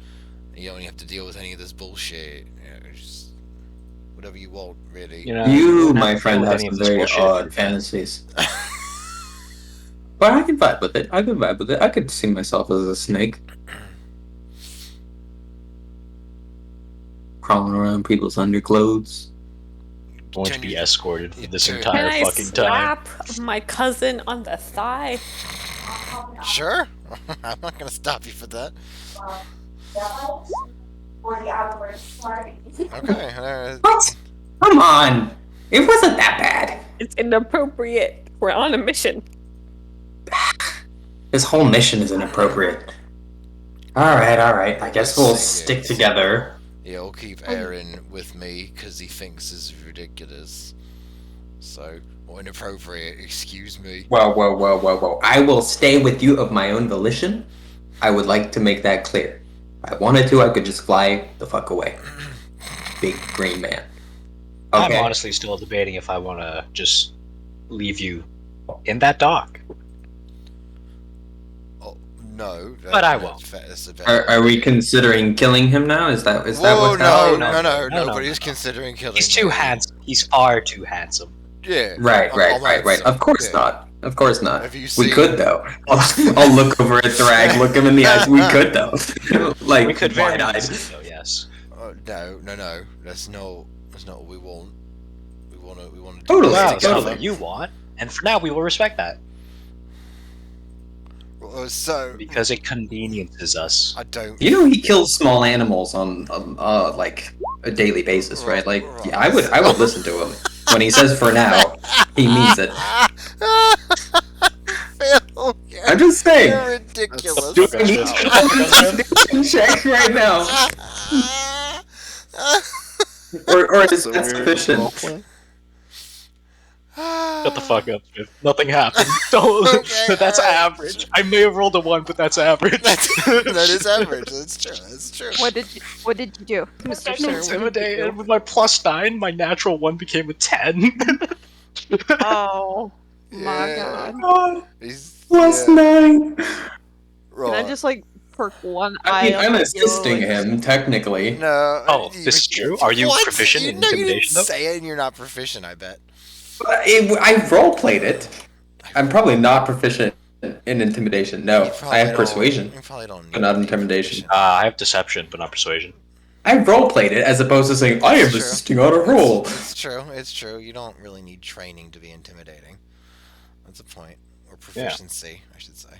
and you don't have to deal with any of this bullshit. Just whatever you want, really. You, my friend, have some very odd fantasies. But I can vibe with it. I could see myself as a snake. Crawling around people's underclothes. Going to be escorted for this Can entire Can I fucking time. slap my cousin on the thigh? Sure, I'm not gonna stop you for that. Or the outward party. Okay. What? Come on! It wasn't that bad. It's inappropriate. We're on a mission. This whole mission is inappropriate. Alright. I guess we'll stick together. Yeah, I'll keep Aaron with me because he thinks this is ridiculous. So, or inappropriate, excuse me. Whoa. I will stay with you of my own volition. I would like to make that clear. If I wanted to, I could just fly the fuck away. Big green man. Okay. I'm honestly still debating if I want to just leave you in that dock. No, But I won't. Are we considering killing him now? Is that what's happening? No. Nobody's considering killing him. He's too handsome. He's far too handsome. Yeah. Right. Of course not. Of course not. Have you We seen- could though. I'll look over at Thrag, look him in the eyes. We could though. Like We could very wide-eyed. easily, though, yes. No. That's not what we want. We want to. Totally. Well, Totally. it's not what you want, and for now we will respect that So because it conveniences us. I don't. You know he kills small animals on like a daily basis, right? Like yeah, I would listen to him when he says "for now." He means it. Phil, I'm just saying. you're ridiculous. Do I need to check right now, or is that sufficient? Shut the fuck up, Smith. Nothing happened. Don't. Okay, That's alright. average. I may have rolled a 1, but that's average. That is average. That's true. What did you do, Mr. I'm Sir? What did you intimidated. do? With my +9, my natural 1 became a 10. Oh my Yeah. god! He's, +9. Can I just like perk one I eye? mean, up I'm and assisting go, like, him technically. No. Oh, this is true? Are you What? proficient in You didn't intimidation, though? say it, and you're not proficient. I bet. I roleplayed it. I'm probably not proficient in intimidation. No, You I probably have don't- persuasion, You probably don't. but not need intimidation. proficient. I have deception, but not persuasion. I roleplayed it as opposed to saying I am That's true. assisting on a roll. It's true. It's true. You don't really need training to be intimidating. That's a point. Or proficiency, I should say.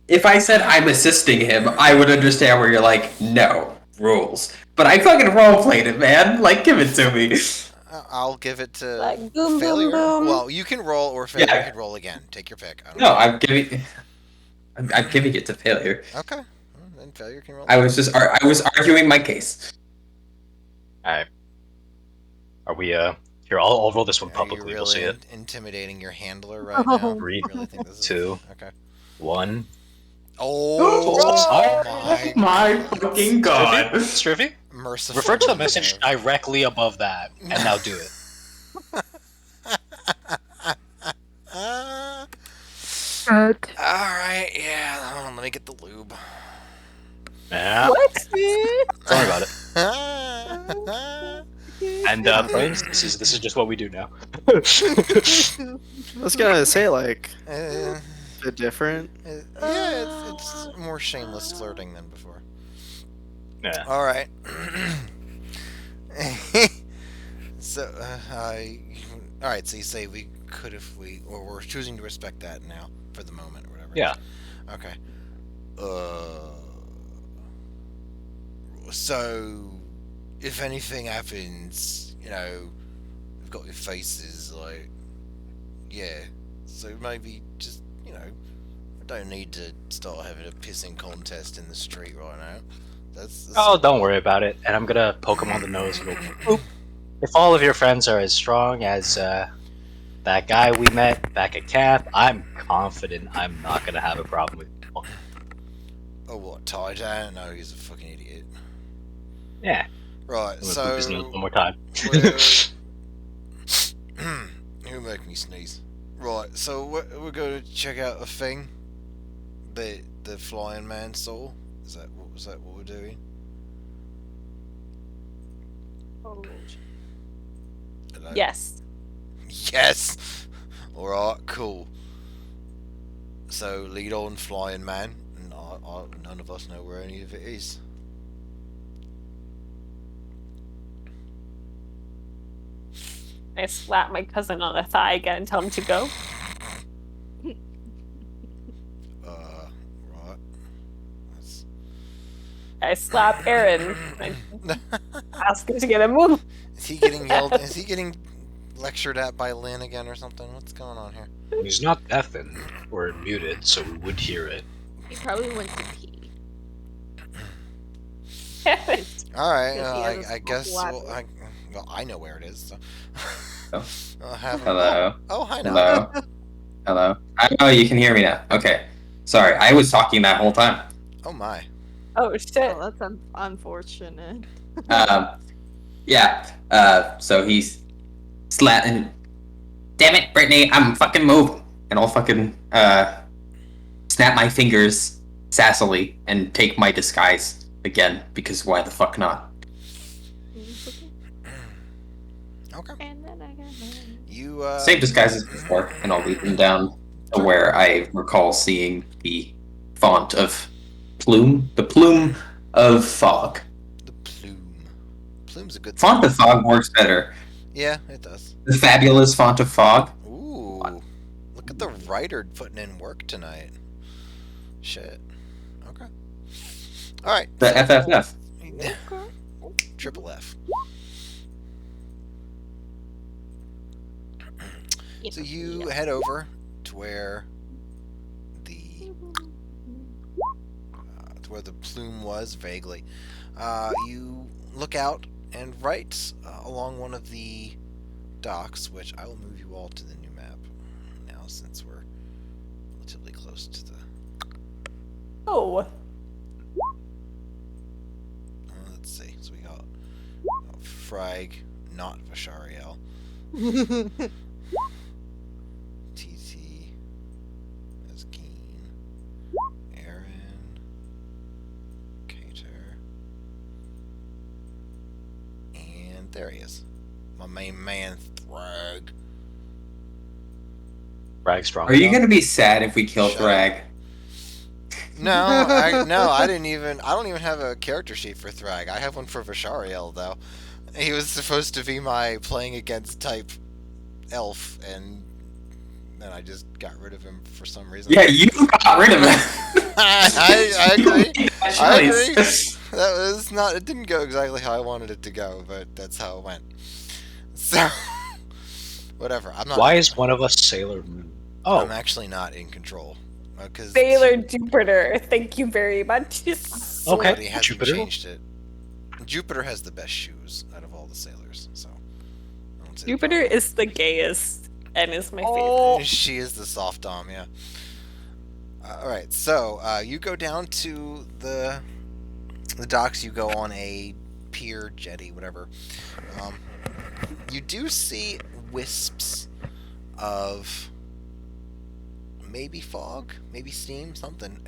If I said I'm assisting him, I would understand where you're like, no, rules. But I fucking roleplayed it, man. Like, give it to me. I'll give it to Like, boom, failure. boom, boom. Well, you can roll or failure. Yeah. You can roll again. Take your pick. I don't No, know. I'm giving it to failure. Okay. Well, then failure can roll. I was arguing my case. Alright. Are we, here, I'll roll this one Are you publicly, we'll see really it. intimidating your handler right Oh. now? Three, You really think this is 2, okay? 1. Oh Oh my my fucking god. Striffy, merciful. refer to the Lord. message directly above that, and now do it. Alright, yeah, hold on, let me get the lube. Yeah, What? don't worry about it. And Brains, this is just what we do now. I was gonna say like Uh, a bit different. yeah, it's more shameless flirting than before. Yeah. Alright. So, alright, so you say we could if we, or we're choosing to respect that now, for the moment, or whatever. Yeah. Okay. So, if anything happens, you know, we've got your faces, like, yeah. So maybe just, you know, I don't need to start having a pissing contest in the street right now. That's Oh, don't worry about it. And I'm gonna poke him on the nose and go, boop. If all of your friends are as strong as that guy we met back at camp, I'm confident I'm not gonna have a problem with people. Oh, what, Ty? I don't know, he's a fucking idiot. Yeah. Right, I'm gonna poop his nose so... one more time. You make me sneeze. Right, so we're going to check out a thing that the flying man saw. Was that what we're doing? Hello? Yes. Yes. All right, cool. So lead on, flying man. And none of us know where any of it is. I slap my cousin on the thigh again and tell him to go. Right. That's... I slap Aaron and ask him to get a move. Is he getting yelled? Is he getting lectured at by Lynn again or something? What's going on here? He's not deafened or muted, so we would hear it. He probably went to pee. All right. Because he has a I guess. small Well, I know where it is. So. Oh. I'll have him- Hello. Oh, hi now. Hello. Hello. Oh, you can hear me now. Okay. Sorry, I was talking that whole time. Oh my. Oh shit. Oh, that's unfortunate. Yeah. So he's slapping. Damn it, Brittany! I'm fucking moving, and I'll fucking snap my fingers sassily and take my disguise again because why the fuck not? Okay. And then I got mine. You Same disguise as before, and I'll lead them down to where I recall seeing the font of plume, the plume of fog. the plume. Plume's a good Font of fog works better. Yeah, it does. The fabulous font of fog. Ooh. Look at the writer putting in work tonight. Shit. Okay. All right. The FFF. Triple F. So you head over to where the plume was vaguely. You look out and right along one of the docks, which I will move you all to the new map now since we're relatively close to the. Oh. Let's see. So we got Frag, not Vashariel. TT, Keen, Aaron, Cater, and there he is. My main man, Thrag. Brag strong. Are you enough. gonna be sad if we kill Shut Thrag? No, I don't even have a character sheet for Thrag. I have one for Vashariel though. He was supposed to be my playing against type elf, and then I just got rid of him for some reason. Yeah, you got rid of him. I agree. I agree. Choice. That was not. It didn't go exactly how I wanted it to go, but that's how it went. So, whatever. I'm not. Why is one of us Sailor Moon? Oh, I'm actually not in control. Because Sailor Jupiter, thank you very much. somebody hasn't Jupiter. changed it. Jupiter has the best shoes out of all the sailors, so. I won't say Jupiter the is the gayest and is my favorite. Oh, she is the soft dom, yeah. All right, so you go down to the docks. You go on a pier, jetty, whatever. Um, you do see wisps of maybe fog, maybe steam, something.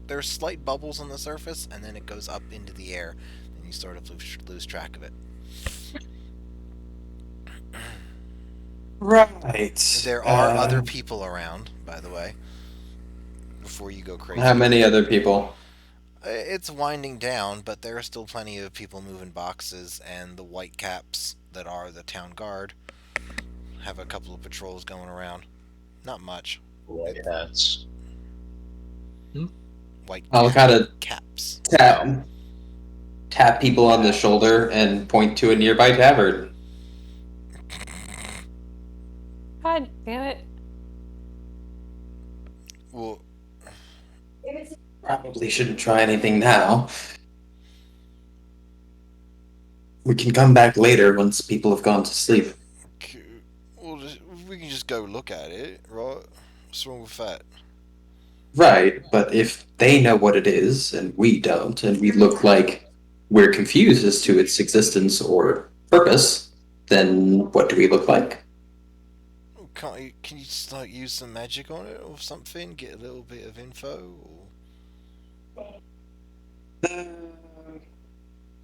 There's slight bubbles on the surface, and then it goes up into the air, and you sort of lose track of it. Right. There are other people around, by the way. Before you go crazy. How many other people? It's winding down, but there are still plenty of people moving boxes, and the white caps that are the town guard have a couple of patrols going around. Not much. White hats. White I'll kind of caps. tap people on the shoulder and point to a nearby tavern. God damn it. Well, Probably shouldn't try anything now. We can come back later once people have gone to sleep. we can just go look at it, right? What's wrong with that? Right, but if they know what it is and we don't, and we look like we're confused as to its existence or purpose, then what do we look like? Can you just like use some magic on it or something? Get a little bit of info?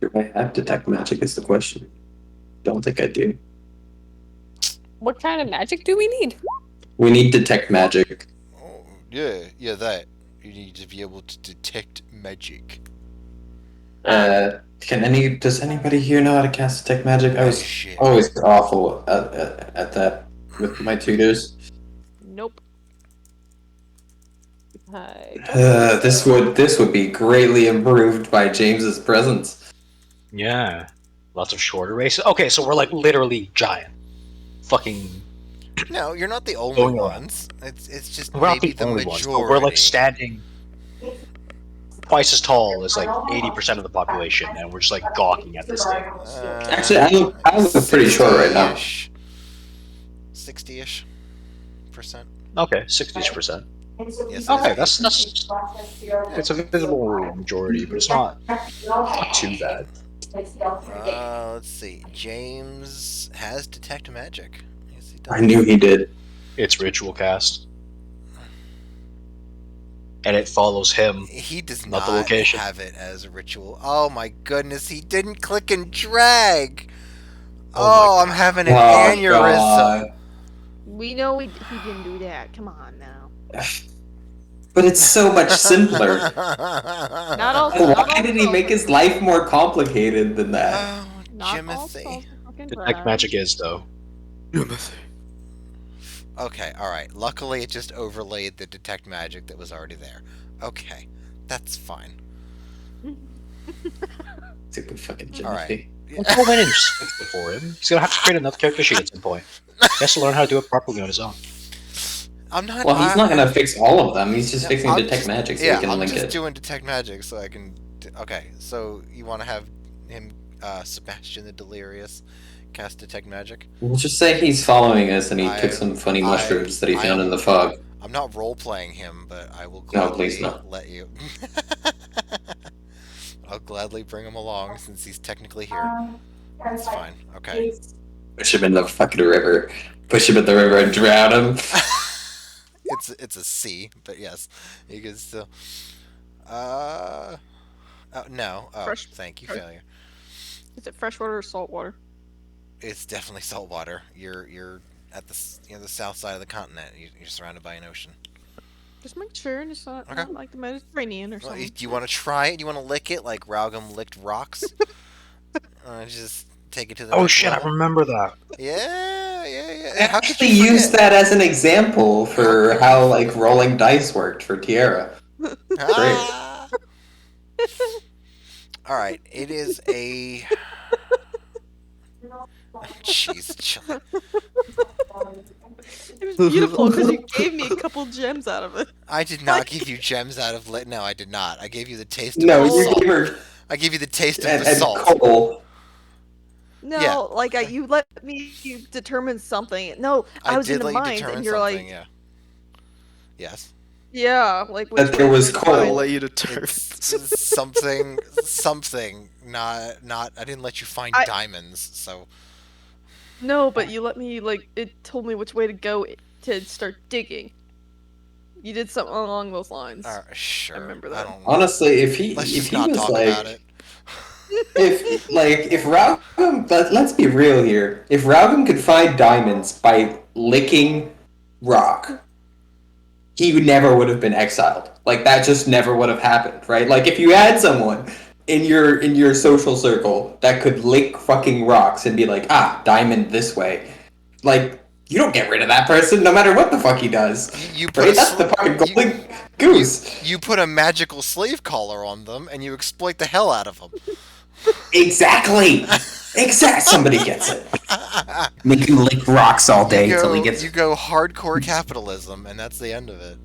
Do I have detect magic is the question. Don't think I do. What kind of magic do we need? We need detect magic. Oh, yeah, that. You need to be able to detect magic. Does anybody here know how to cast detect magic? I was Shit. always awful at that with my tutors. Nope. This would be greatly improved by James's presence. Yeah. Lots of shorter races. Okay, so we're like literally giant. Fucking. No, you're not the only ones. It's just We're not maybe the only majority. ones, but we're like standing twice as tall as like 80% of the population, and we're just like gawking at this thing. Actually, I look pretty short right now. 60-ish percent. Okay, 60%. Yes, Okay, that's it's a visible majority, but it's not too bad. Let's see. James has detect magic. Yes, he does. I knew he did. It's ritual cast, and it follows him. He does not not the location. have it as a ritual. Oh my goodness, he didn't click and drag. Oh my I'm having an God. aneurysm. We know he didn't do that. Come on now. But it's so much simpler. Not all. Why did he make his life more complicated than that? Oh, Not all Jimothy. spells are fucking Detect bad. magic is though. Okay, alright. Luckily, it just overlaid the detect magic that was already there. Okay, that's fine. Stupid fucking Jimothy. Alright. Let's go in and switch before him. He's gonna have to create another character sheet at some point. He has to learn how to do it properly on his own. I'm not. Well, he's not gonna fix all of them. He's just fixing I'm detect just- magic so yeah, he can I'm link just it. doing detect magic so I can. Okay, so you want to have him, Sebastian the Delirious, cast detect magic? We'll just say he's following us and he I- took some funny mushrooms that he I found am- in the fog. I'm not role playing him, but I will No, gladly please no. let you. I'll gladly bring him along since he's technically here. That's fine. Okay. Push him in the fucking river. Push him in the river and drown him. It's a C, but yes, you can still. Oh, no. Oh, Fresh- thank you, fresh- failure. Is it freshwater or saltwater? It's definitely saltwater. You're at the the south side of the continent. You're surrounded by an ocean. Just make sure it's not, Okay. not like the Mediterranean or Well, something. do you want to try it? Do you want to lick it like Raugum licked rocks? Just take it to the Oh next shit! I level? remember that. Yeah. I How could actually you used forget? that as an example for how like rolling dice worked for Tierra. Ah! All right, it is a. Jeez, chill. It was beautiful because you gave me a couple gems out of it. I did not give you gems out of lit. No, I did not. I gave you the taste of No, the you salt. gave her I gave you the taste of the and salt. Cole. No, Yeah. like you let me determine something. No, I was did in the let you mind, determine and you're something. like, Yes. Yeah, like which That there way was would coal. I find- let you determine. It's something. Not. I didn't let you find I- diamonds. So No, but you let me like it told me which way to go to start digging. You did something along those lines. sure. I remember I that. don't. Honestly, Let's if just he not was talk about it. if Raugum, let's be real here. If Raugum could find diamonds by licking rock, he never would have been exiled. Like that just never would have happened, right? Like if you had someone in your social circle that could lick fucking rocks and be like, diamond this way, like you don't get rid of that person no matter what the fuck he does. You put Right? That's the fucking golden goose. You put a magical slave collar on them, and you exploit the hell out of them. Exactly. Somebody gets it. Make him lick rocks all day till he gets. You go hardcore capitalism, and that's the end of it.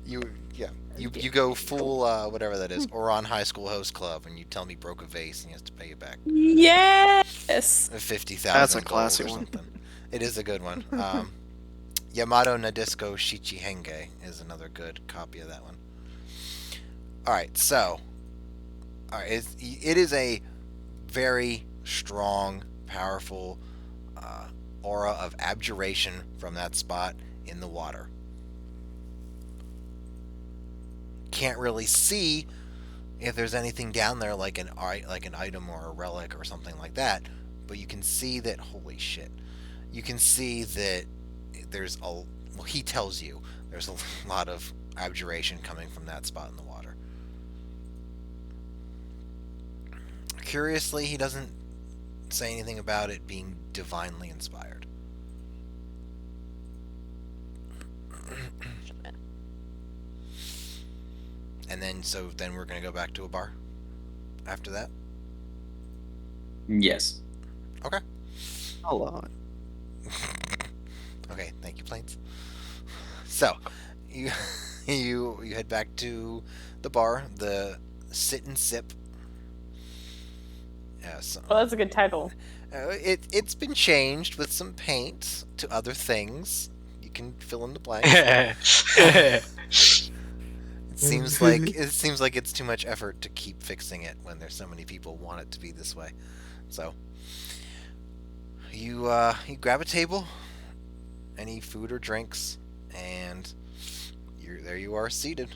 You go full whatever that is, Oron High School Host Club, and you tell me broke a vase and he has to pay you back Yes. 50,000. That's a gold classic or one. something. It is a good one. Yamato Nadisco Shichihenge is another good copy of that one. All right, so it is a very strong, powerful aura of abjuration from that spot in the water. Can't really see if there's anything down there like an item or a relic or something like that, but you can see that. Holy shit! You can see that there's he tells you there's a lot of abjuration coming from that spot in the water. Curiously, he doesn't say anything about it being divinely inspired. And then we're gonna go back to a bar after that. Yes. Okay. A lot. Okay, thank you, Plains. So, you you head back to the bar, the Sit and Sip. Yeah, so, Well, that's a good title. it's been changed with some paint to other things. You can fill in the blanks. It seems like it's too much effort to keep fixing it when there's so many people want it to be this way. So you grab a table, any food or drinks, and there you are seated.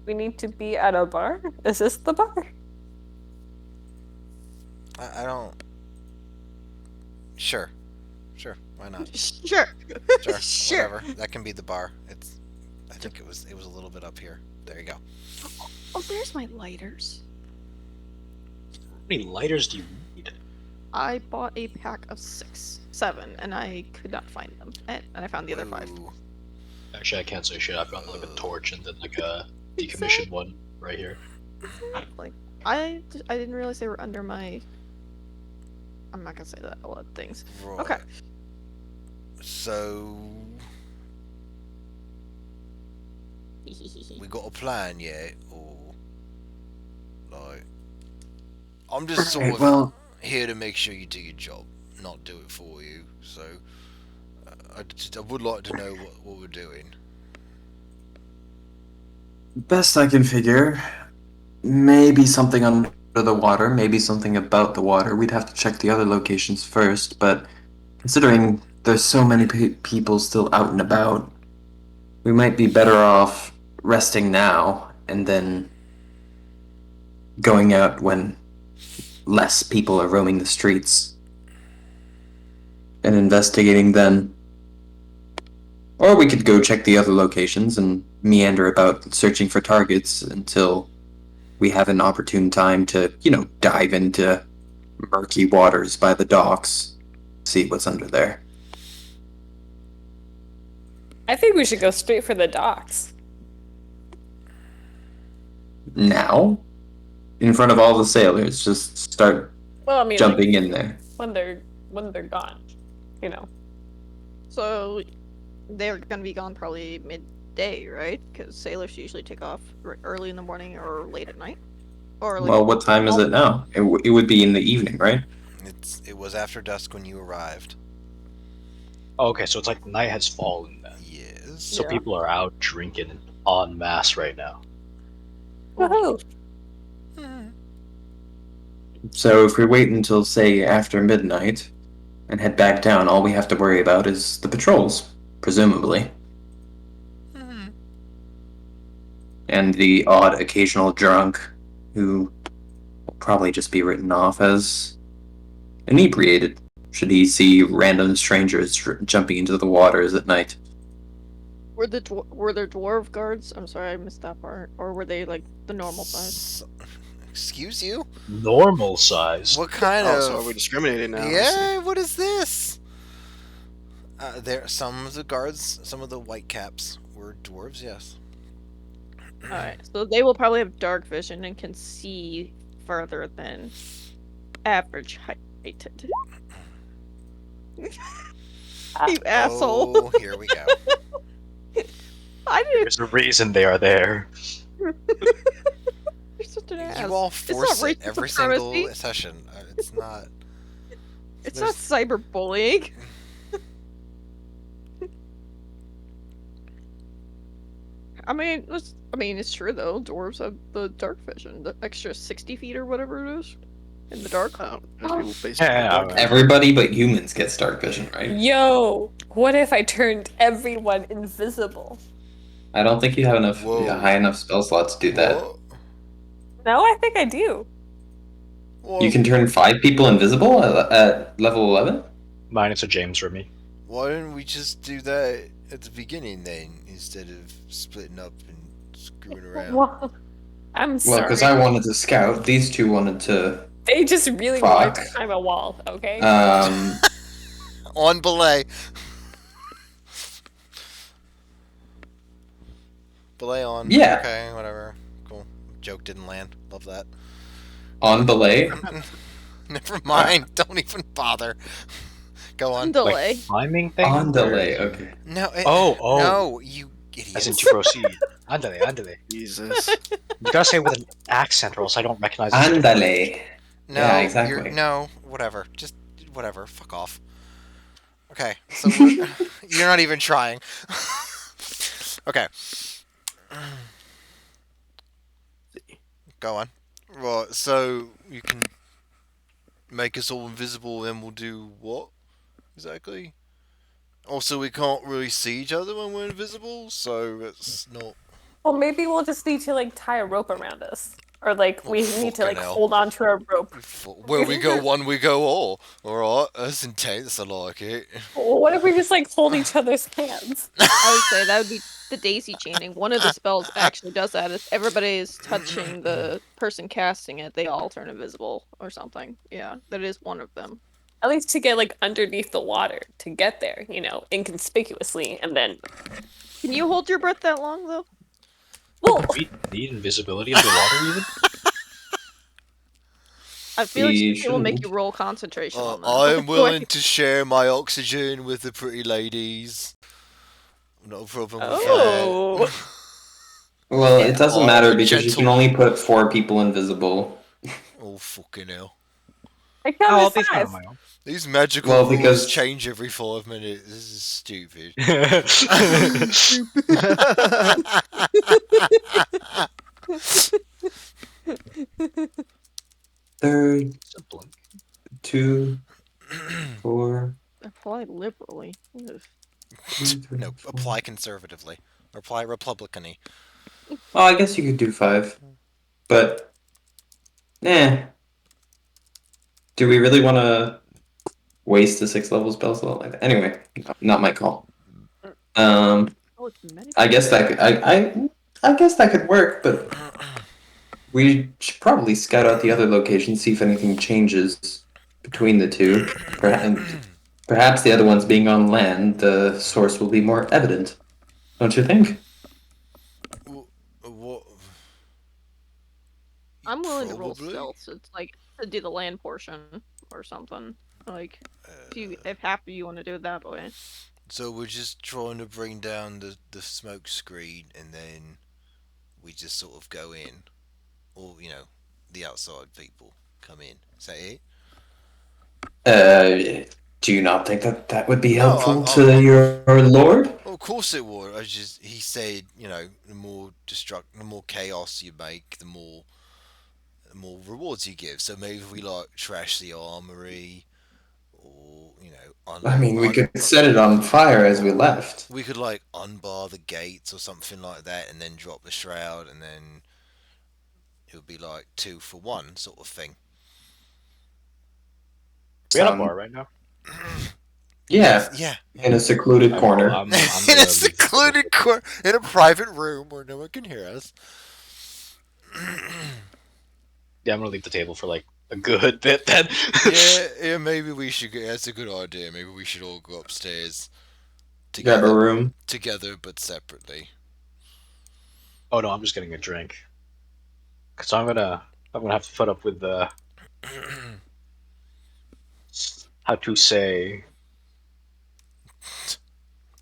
We need to be at a bar? Is this the bar? I don't. Sure, why not? Sure. Sure, whatever. That can be the bar. I think it was a little bit up here. There you go. Oh, there's my lighters. How many lighters do you need? I bought a pack of 7, and I could not find them, and I found the other 5. Ooh. Actually, I can't say shit. I've got like a torch and then like a decommissioned one right here. Like, I didn't realize they were under my. I'm not gonna say that a lot of things. Right. Okay. So we got a plan yet, or like I'm just sort of Well, here to make sure you do your job, not do it for you. So I would like to know what we're doing. best I can figure, maybe something under the water, maybe something about the water. We'd have to check the other locations first, but considering there's so many people still out and about, we might be better off resting now and then going out when less people are roaming the streets and investigating then. Or we could go check the other locations and meander about searching for targets until we have an opportune time to, dive into murky waters by the docks, see what's under there. I think we should go straight for the docks. Now? In front of all the sailors, just start Well, I mean, jumping in there. when they're gone, So they're gonna be gone probably midday, right? Because sailors usually take off early in the morning or late at night. Or like, Well, what time is it now? It would be in the evening, right? It was after dusk when you arrived. Oh, okay, so it's like night has fallen then. Yes. So Yeah. people are out drinking en masse right now. Woohoo! Hmm. So if we wait until, say, after midnight and head back down, all we have to worry about is the patrols, presumably. Hmm. And the odd occasional drunk who will probably just be written off as inebriated should he see random strangers jumping into the waters at night. Were there dwarf guards? I'm sorry, I missed that part. Or were they like the normal size? Excuse you? Normal size. What kind Oh, of? so are we discriminating now? I see. Yeah. What is this? There. Some of the guards, some of the white caps were dwarves. Yes. Alright, so they will probably have dark vision and can see further than average heighted. You asshole. Oh, here we go. I didn't. There's a reason they are there. You're such an ass. You all It's not force it racial every supremacy. single session. It's not. It's there's- not cyberbullying. I mean, it's true though. Dwarves have the dark vision, the extra 60 feet or whatever it is, in the dark. Oh, there's people basically Yeah, going- Everybody but humans get dark vision, right? Yo, what if I turned everyone invisible? I don't think you have enough Whoa. high enough spell slots to do that. What? No, I think I do. Well, You can turn 5 people invisible at level 11? Mine is a James for me. Why didn't we just do that at the beginning then, instead of splitting up and screwing around? Well, I'm Well, sorry. because I wanted to scout, these two wanted to. They just really wanted to Fuck. climb a wall, okay? On belay. Belay on. Yeah. Okay, whatever. Cool. Joke didn't land. Love that. On belay. Never mind. Don't even bother. Go on. Delay. Climbing thing? On delay, okay. No. Oh. No, you As in idiot. to proceed. Andale, andale. Jesus. You gotta say it with an accent or else I don't recognize it. Andale. No, Yeah, exactly. No, whatever. Just whatever. Fuck off. Okay, so you're not even trying. Okay. Go on. Right, so you can make us all invisible, then we'll do what? Exactly? Also, we can't really see each other when we're invisible, so it's not... Well, maybe we'll just need to like tie a rope around us, or like we need to like fucking hell. hold on to a rope. Where we go one, we go all. Alright, that's intense, I like it. Well, what if we just like hold each other's hands? I would say that would be the daisy chaining. One of the spells actually does that. If everybody is touching the person casting it, they all turn invisible or something. Yeah, that is one of them. At least to get like underneath the water to get there, inconspicuously, and then. Can you hold your breath that long though? Well, We need invisibility underwater even? I feel like You it will make you shouldn't. roll concentration on that. I'm willing to share my oxygen with the pretty ladies. No problem with Oh. that. Well, it doesn't Oh, matter because you can gentlemen. only put 4 people invisible. Oh, fucking hell. I count I'll as be fine on 5. my own. These magical Well, rules because- change every 5 minutes. This is stupid. Third, Simple. 2, 4. Apply liberally. Ugh. 2, 3, No, 4. apply conservatively. Or apply republican-y. Well, I guess you could do 5. But, do we really want to waste a 6-level spell slot like that? Anyway, not my call. Oh, it's medical. I guess that could, I guess that could work, but we should probably scout out the other locations, see if anything changes between the two. Perhaps the other ones being on land, the source will be more evident. Don't you think? What? I'm willing to roll Probably. stealth. So it's like to do the land portion or something. Like if half of you want to do it that way. So we're just trying to bring down the smoke screen, and then we just sort of go in, or the outside people come in. Is that it? Do you not think that that would be No, helpful to your lord? of course it would. He said, the more chaos you make, the more rewards you give. So maybe if we like trash the armory, or I mean, we could set it on fire as we left. we could like unbar the gates or something like that, and then drop the shroud, and then it would be like 2 for 1 sort of thing. We at a Sound bar right now. yeah, Yeah. in a secluded Alright, well, corner. I'm In gonna a leave the table. secluded corner, in a private room where no one can hear us. Yeah, I'm gonna leave the table for like a good bit then. Yeah, maybe we should go. That's a good idea. Maybe we should all go upstairs Grab a together, room. but separately. Oh no, I'm just getting a drink. Cause I'm gonna have to put up with the how to say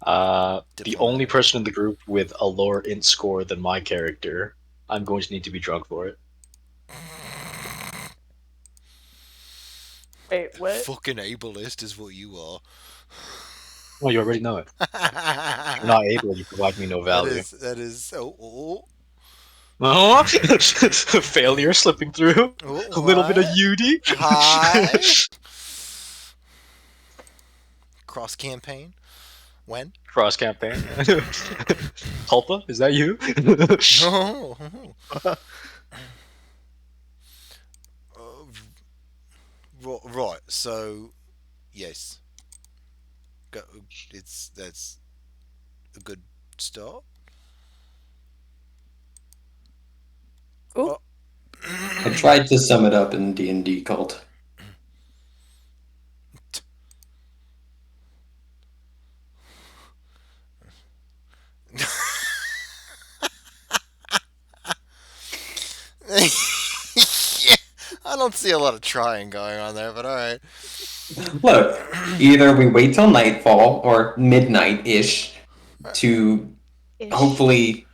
the only Diplomatic. person in the group with a lower int score than my character. I'm going to need to be drunk for it. Wait, what? Fucking ableist is what you are. Well, you already know it. If you're not able, you provide me no value. That is. Oh, failure slipping through. A little bit of What? UD. Hi. Cross campaign. When? Cross campaign. Culpa, is that you? No. Right. So, yes. That's a good start. Ooh. I tried to sum it up in D&D cult. Yeah, I don't see a lot of trying going on there, but all right. Look, either we wait till nightfall or midnight-ish to Ish. hopefully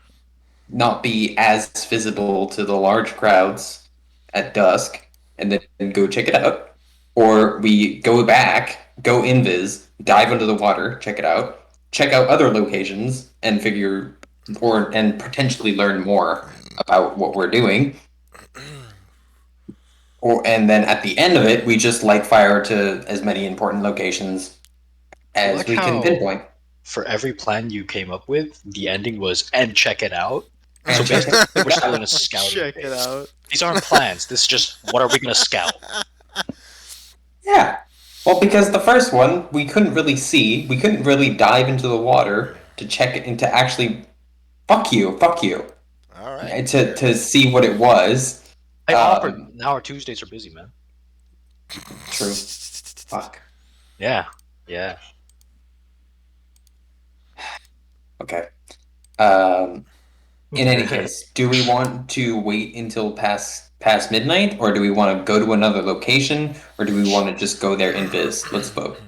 not be as visible to the large crowds at dusk, and then go check it out. Or we go back, go invis, dive under the water, check out other locations, and and potentially learn more about what we're doing. And then at the end of it, we just light fire to as many important locations I as like we can how pinpoint. for every plan you came up with, the ending was "and check it out." So And check basically, it we're still in a out. scouting Check phase. it out. These aren't plans. This is just what are we gonna scout? Yeah. Well, because the first one we couldn't really see, we couldn't really dive into the water to check it and to actually fuck you, All right. and to see what it was. Hey, now our Tuesdays are busy, man. True. Fuck. Yeah, yeah. Okay. In any case, do we want to wait until past midnight, or do we want to go to another location, or do we want to just go there invis? Let's vote.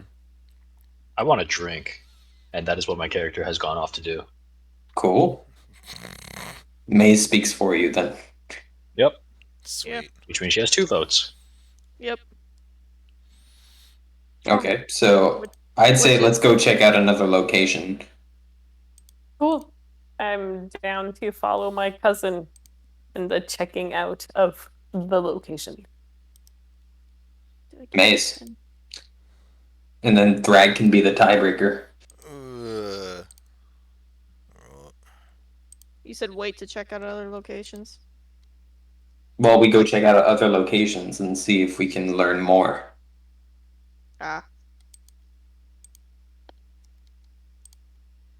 I want to drink, and that is what my character has gone off to do. Cool. Maze speaks for you then. Yep, Sweet. Yep. which means she has 2 votes. Yep. Okay, so I'd say let's go check out another location. Cool. I'm down to follow my cousin in the checking out of the location. Maze. And then Thrag can be the tiebreaker. You said wait to check out other locations. Well, we go check out other locations and see if we can learn more. Ah.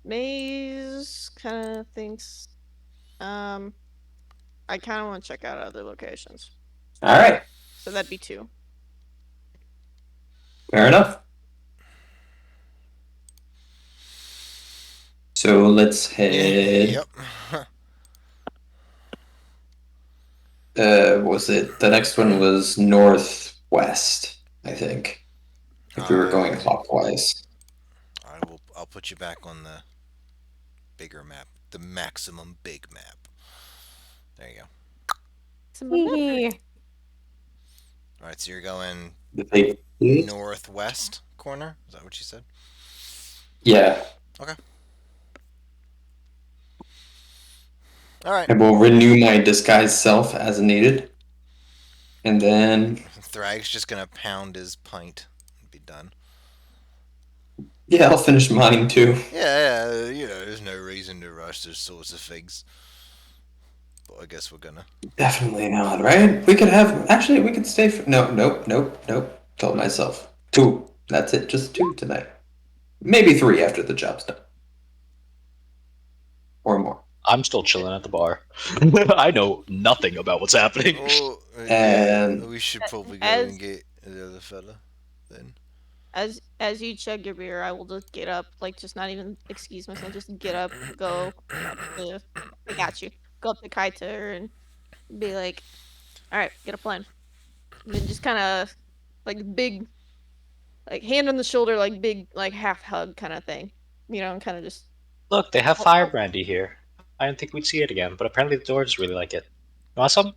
Maze kind of thinks. I kind of want to check out other locations. All right, So that'd be 2. fair enough. So let's head. Yep. Was it the next one was northwest? I think. If we were going clockwise. I'll put you back on the bigger map, the maximum big map. There you go. Hee. All right, so you're going The big- northwest corner? Is that what you said? Yeah. Okay. All right. I will renew my disguised self as needed. And then, Thrag's just gonna pound his pint and be done. yeah, I'll finish mine too. Yeah, there's no reason to rush those sorts of things. But I guess we're gonna. Definitely not, right? We could have. Actually, we could stay for. No, nope. Told myself. 2. That's it, just 2 tonight. Maybe 3 after the job's done. Or more. I'm still chilling at the bar. I know nothing about what's happening. Oh, yeah. And We should probably go As and get the other fella then. as you chug your beer, I will just get up, like just not even excuse myself, just get up, go up to I got you. Go up to Kaito and be like, all right, get a plan. And then just kind of like big, like hand on the shoulder, like big, like half hug kind of thing, and kind of just Look, they have oh, fire oh, brandy here. I didn't think we'd see it again, but apparently the dwarves really like it. You want some?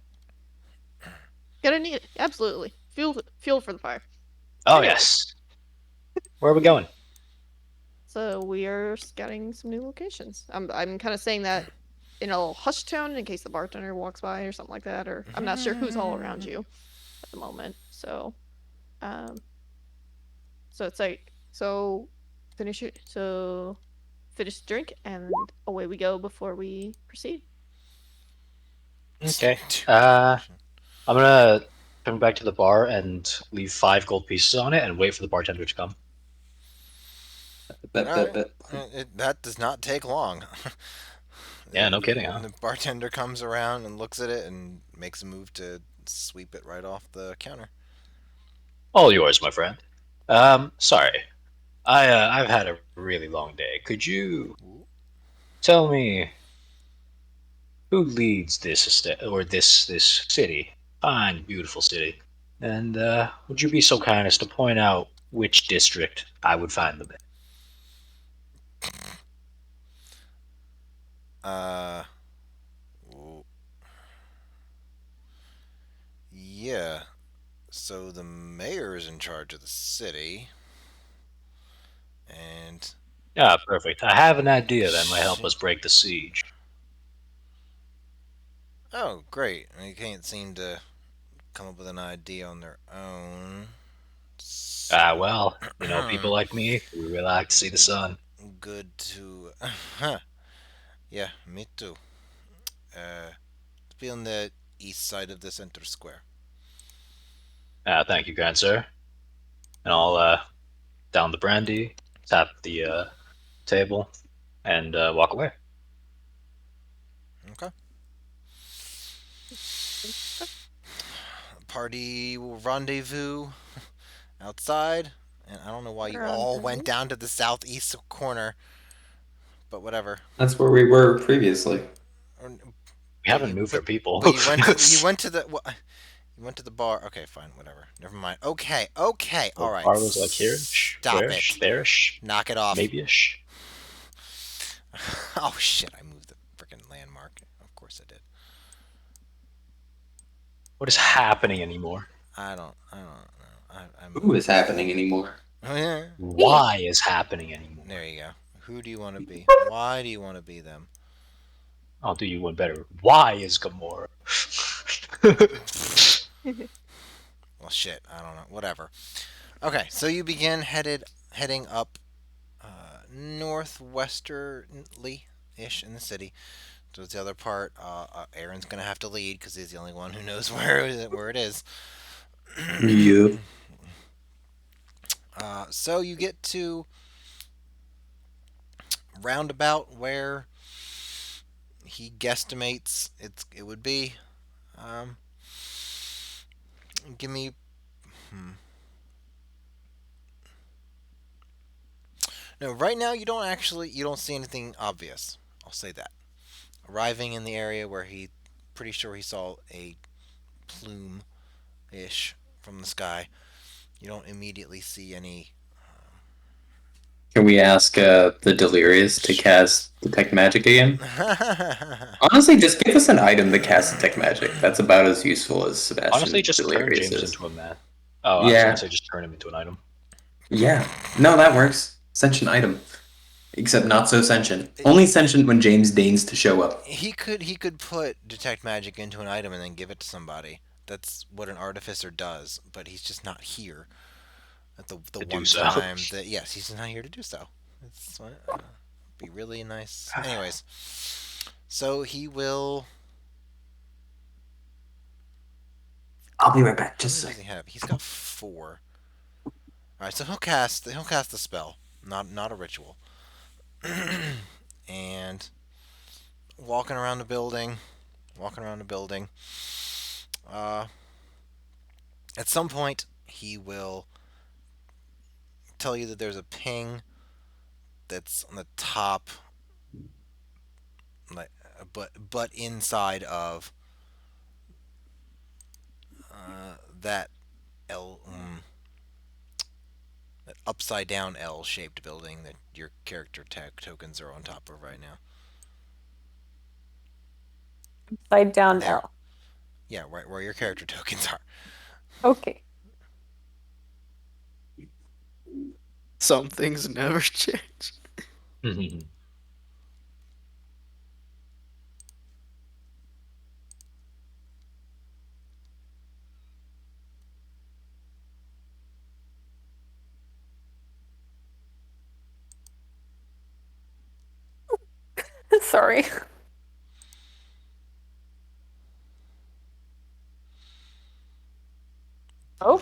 gonna need it. Absolutely, fuel for the fire. Oh, Anyway. yes. Where are we going? So we are scouting some new locations. I'm kind of saying that in a hushed tone in case the bartender walks by or something like that, or I'm not sure who's all around you at the moment. So, um, so it's like finish it. So finish the drink and away we go before we proceed. Okay. I'm gonna come back to the bar and leave 5 gold pieces on it and wait for the bartender to come. bet. Alright. That does not take long. Yeah, no kidding, huh? The bartender comes around and looks at it and makes a move to sweep it right off the counter. All yours, my friend. Sorry. I've had a really long day. Could you tell me who leads this estate or this city? Fine, beautiful city. And would you be so kind as to point out which district I would find them in? Uh, w- yeah. So the mayor is in charge of the city, and Ah, perfect. I have an idea that might help us break the siege. oh, great! They can't seem to come up with an idea on their own. Ah, So, well, people like me, we really like to see the sun. good to. Yeah, me too. Be on the east side of the center square. Ah, thank you, kind sir. And I'll down the brandy, tap the table, and walk away. Okay. Party will rendezvous outside, and I don't know why you all went down to the southeast corner, but whatever. that's where we were previously. Or- We haven't moved our people. But you went to the you went to the bar. Okay, fine, whatever. Never mind. Okay, all right. Bar was like here-ish, Stop there-ish, it. there-ish, Knock it off. maybe-ish. Oh shit! I moved the freaking landmark. Of course I did. What is happening anymore? I don't know. I'm. Who is happening anymore? Why is happening anymore? There you go. Who do you want to be? Why do you want to be them? I'll do you one better. Why is Gamora? Well, shit. I don't know. Whatever. Okay, so you begin heading up northwesterly ish in the city. So it's the other part. Aaron's gonna have to lead because he's the only one who knows where it is. Yep. So you get to roundabout where he guesstimates it would be. Um, give me. No, right now you don't see anything obvious. I'll say that. Arriving in the area where pretty sure he saw a plume ish from the sky. You don't immediately see any. Can we ask the Delirious to cast Detect Magic again? Honestly, just give us an item to cast Detect Magic. That's about as useful as Sebastian Honestly, just turn Delirious James is. into a man. Oh, I was Yeah. gonna say just turn him into an item. Yeah. No, that works. Sentient item. Except not so sentient. Only sentient when James deigns to show up. He could put detect magic into an item and then give it to somebody. That's what an artificer does, but he's just not here at the To do one so. time that yes, he's not here to do so. It's be really nice. Anyways, so he will. I'll be right back. How Just a many does sec. he have? He's got 4. All right, so he'll cast the spell, not a ritual, and walking around the building, walking around the building. Uh, at some point, he will tell you that there's a ping that's on the top, like, but inside of that L, that upside down L shaped building that your character tag tokens are on top of right now. Upside down There. L. Yeah, right where your character tokens are. Okay. Some things never change. Sorry. Oh.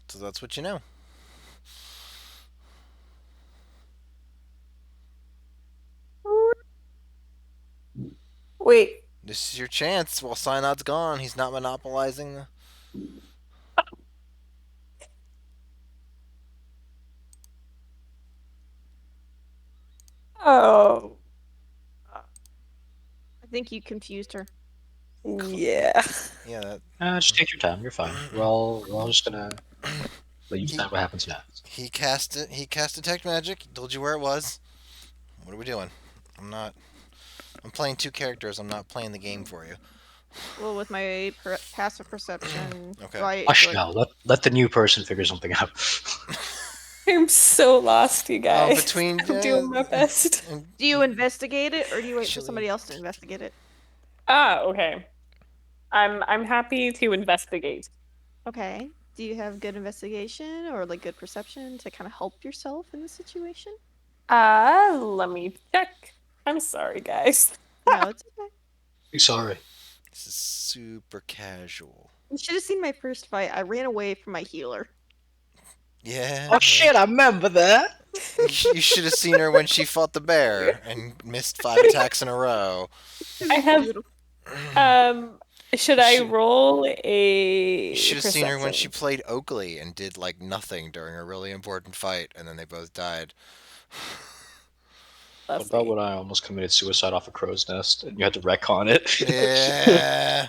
So that's what you know. Wait. This is your chance. While Synod's gone, he's not monopolizing the. Oh. I think you confused her. Yeah. Yeah, Just take your time. You're fine. We're all just gonna let you decide what happens next. he cast it. He cast detect magic. He told you where it was. What are we doing? I'm not. I'm playing 2 characters. I'm not playing the game for you. Well, with my passive perception, Okay. Hush now. Let the new person figure something out. I'm so lost, you guys. between I'm doing my best. do you investigate it, or do you wait for Actually- somebody else to investigate it? Ah, okay. I'm happy to investigate. Okay. Do you have good investigation or like good perception to kind of help yourself in this situation? Let me check. I'm sorry, guys. No, it's okay. Sorry. This is super casual. You should have seen my first fight. I ran away from my healer. Yeah. Oh shit! I remember that. You should have seen her when she fought the bear and missed 5 attacks in a row. I have. Should I roll a? You should have seen her when she perception? played Oakley and did like nothing during a really important fight, and then they both died. What about when I almost committed suicide off a crow's nest and you had to retcon it? Yeah.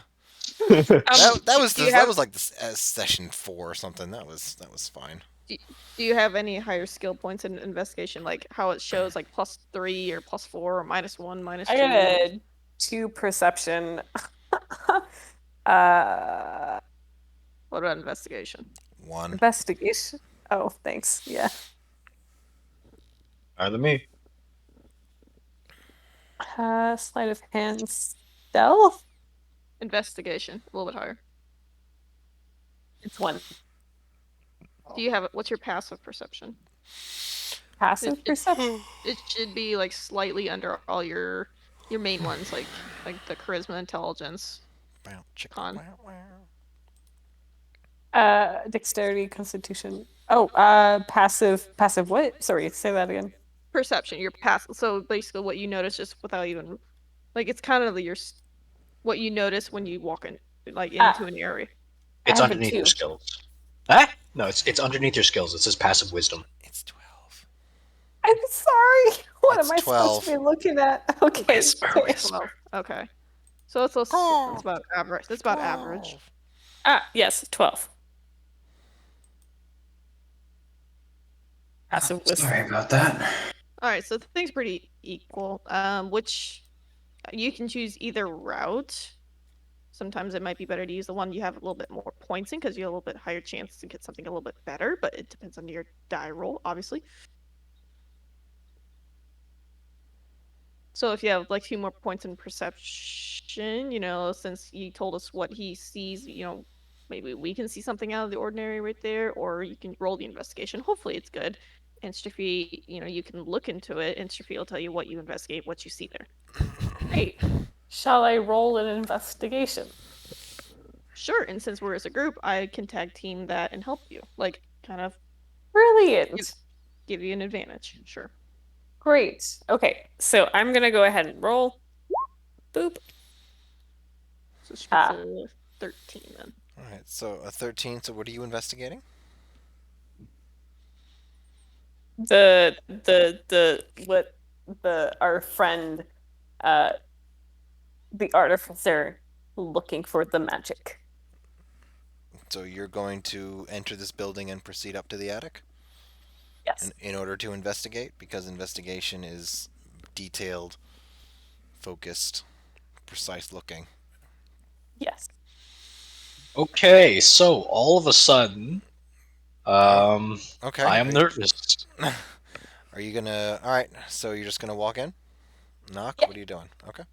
That was like session 4 or something. That was fine. Do you have any higher skill points in investigation, like how it shows, like +3 or +4 or -1, -2? I got a 2 perception. What about investigation? 1. Investigation. Oh, thanks. Yeah. Higher than me. Sleight of hand, stealth. Investigation, a little bit higher. It's 1. Do you have what's your passive perception? Passive perception. It should be like slightly under all your main ones, like the charisma, intelligence, con. Dexterity, constitution. Oh, passive what? Sorry, say that again. Perception, your passive. So basically, what you notice just without even, like, it's kind of what you notice when you walk in, like, into an area. It's I have a underneath 2. your skills. Huh? No, it's underneath your skills. It says passive wisdom. It's 12. I'm sorry. What It's am I supposed to be looking at? Okay. Whisper, whisper. Well, okay. So it's about average. That's about average. Yes, 12. Passive wisdom. Sorry about that. All right, so the thing's pretty equal. Which you can choose either route. Sometimes it might be better to use the one you have a little bit more points in because you have a little bit higher chance to get something a little bit better, but it depends on your die roll, obviously. So if you have like 2 more points in perception, since he told us what he sees, maybe we can see something out of the ordinary right there, or you can roll the investigation. Hopefully it's good. And Striffy, you can look into it, and Striffy will tell you what you investigate, what you see there. Great. Shall I roll an investigation? Sure, and since we're as a group, I can tag team that and help you. Like, kind of Brilliant. give you an advantage. Sure. Great. Okay, so I'm gonna go ahead and roll. Boop. So she gets Ah, a 13 then. All right, so a 13. So what are you investigating? what our friend, uh, the artificer, looking for the magic. So you're going to enter this building and proceed up to the attic Yes. in order to investigate, because investigation is detailed, focused, precise looking. Yes. Okay, so all of a sudden, Okay. I am nervous. Are you gonna? All right. So you're just gonna walk in, knock. Yeah. What are you doing? Okay.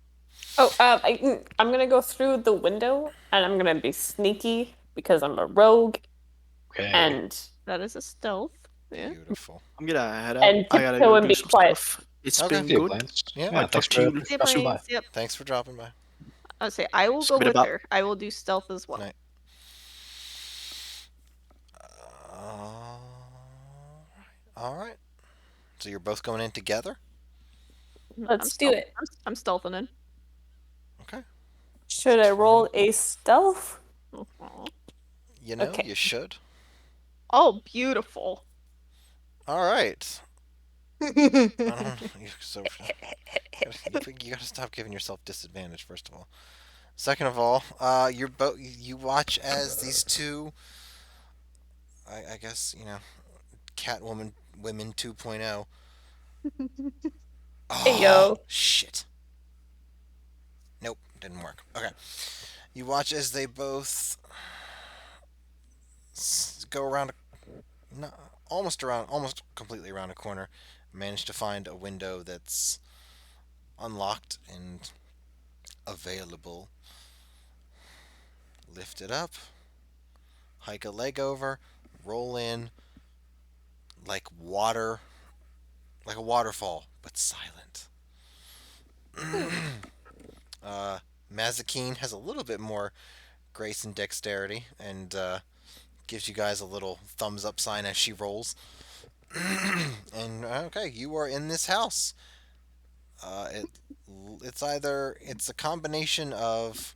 Oh, I'm gonna go through the window, and I'm gonna be sneaky because I'm a rogue, Okay. and That is a stealth. Yeah. Beautiful. I'm gonna head out. I gotta tiptoe go and do be some quiet. stuff. It's Okay. been See you, good. Plains. Yeah. Might Thanks talk to you. for Yeah, passing by. Plains. Yep. Thanks for dropping by. I'll say I will go Spit with about. her. I will do stealth as well. Night. All right. So you're both going in together. Let's do it. I'm stealthing in. Okay. Should I roll a stealth? Aw. You know, Okay. you should. Oh, beautiful. All right. I don't. You gotta stop giving yourself disadvantage. First of all. Second of all, you watch as these two. I guess Catwoman women 2.0. Hey Oh yo. shit. Nope, didn't work. Okay. You watch as they both go around, no, almost completely around a corner, manage to find a window that's unlocked and available. Lift it up, hike a leg over, roll in like water, like a waterfall, but silent. Mazakine has a little bit more grace and dexterity and gives you guys a little thumbs up sign as she rolls. And okay, you are in this house. Uh, it it's a combination of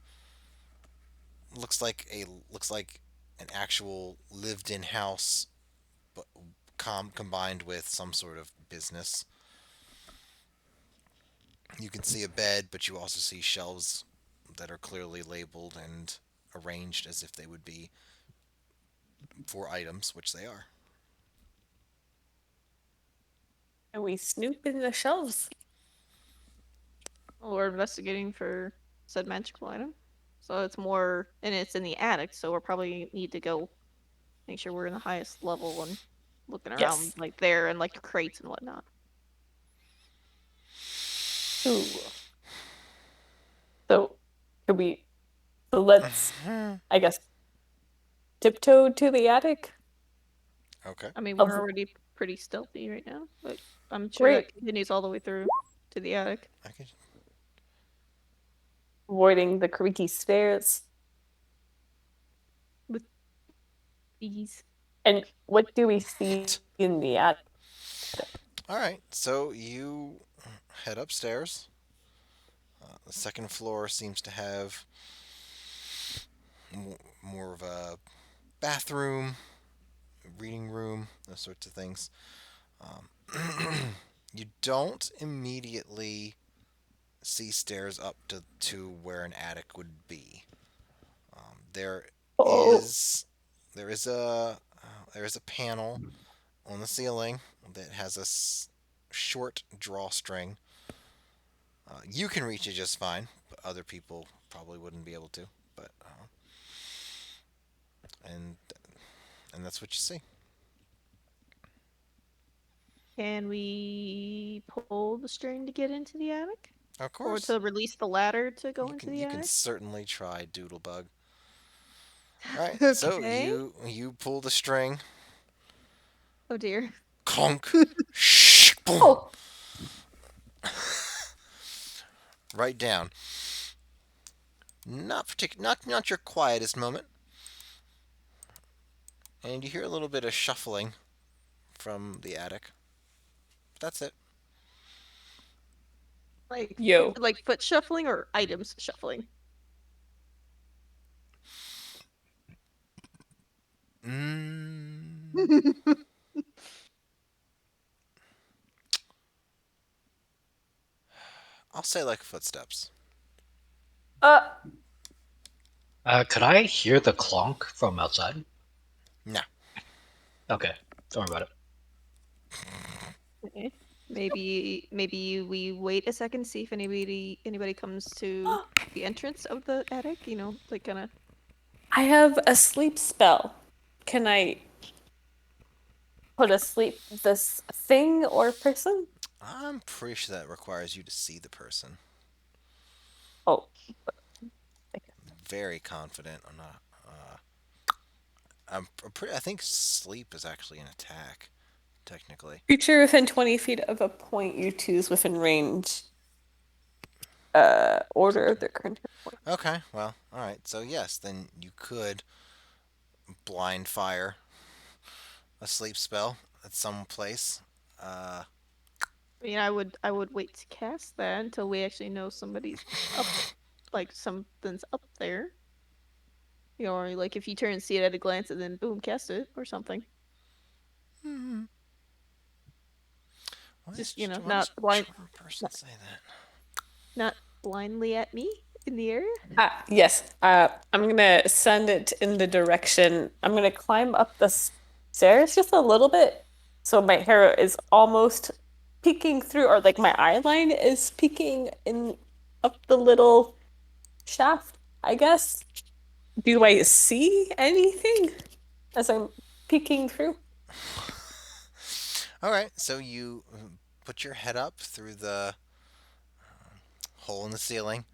looks like an actual lived-in house, but combined with some sort of business. You can see a bed, but you also see shelves that are clearly labeled and arranged as if they would be for items, which they are. And we snoop in the shelves. Well, we're investigating for said magical item. So it's more, and it's in the attic, so we'll probably need to go make sure we're in the highest level and looking around Yes. like there and like crates and whatnot. Ooh. So could we so let's I guess tiptoe to the attic? Okay. I mean, Of we're already pretty stealthy right now, but I'm sure Great. that continues all the way through to the attic. I could. Avoiding the creaky stairs. With these. And what do we see in the attic? All right. So you head upstairs. The second floor seems to have more of a bathroom, reading room, those sorts of things. You don't immediately see stairs up to where an attic would be. There Oh, is there is a there is a panel on the ceiling that has a short drawstring. You can reach it just fine, but other people probably wouldn't be able to. but and and that's what you see. Can we pull the string to get into the attic? Of Or course, to release the ladder to go into the you can attic? certainly try, Doodlebug. All right, so Okay. you pull the string, Oh dear. clunk, shh, boom, Oh, right down. Not your quietest moment, and you hear a little bit of shuffling from the attic. That's it. Like yo. like foot shuffling or items shuffling? Mm, I'll say like footsteps. Uh, Could I hear the clonk from outside? No. Okay, don't worry about it. Okay. Maybe we wait a second, see if anybody comes to the entrance of the attic, like kind of. I have a sleep spell. Can I put asleep this thing or person? I'm pretty sure that requires you to see the person. Oh, Very confident. I'm not. I think sleep is actually an attack, technically. creature within 20 feet of a point you choose within range. Order their current hit point. Okay, well, all right. So yes, then you could blind fire a sleep spell at some place. Uh, I mean, I would wait to cast that until we actually know somebody's up, like something's up there. Or like if you turn and see it at a glance and then boom, cast it or something. Just why does not blind, charm person not, say that? not blindly at me in the area. Ah, yes. I'm gonna send it in the direction. I'm gonna climb up the stairs just a little bit, so my hair is almost peeking through, or like my eye line is peeking in up the little shaft, I guess. Do I see anything as I'm peeking through? All right, so you put your head up through the hole in the ceiling.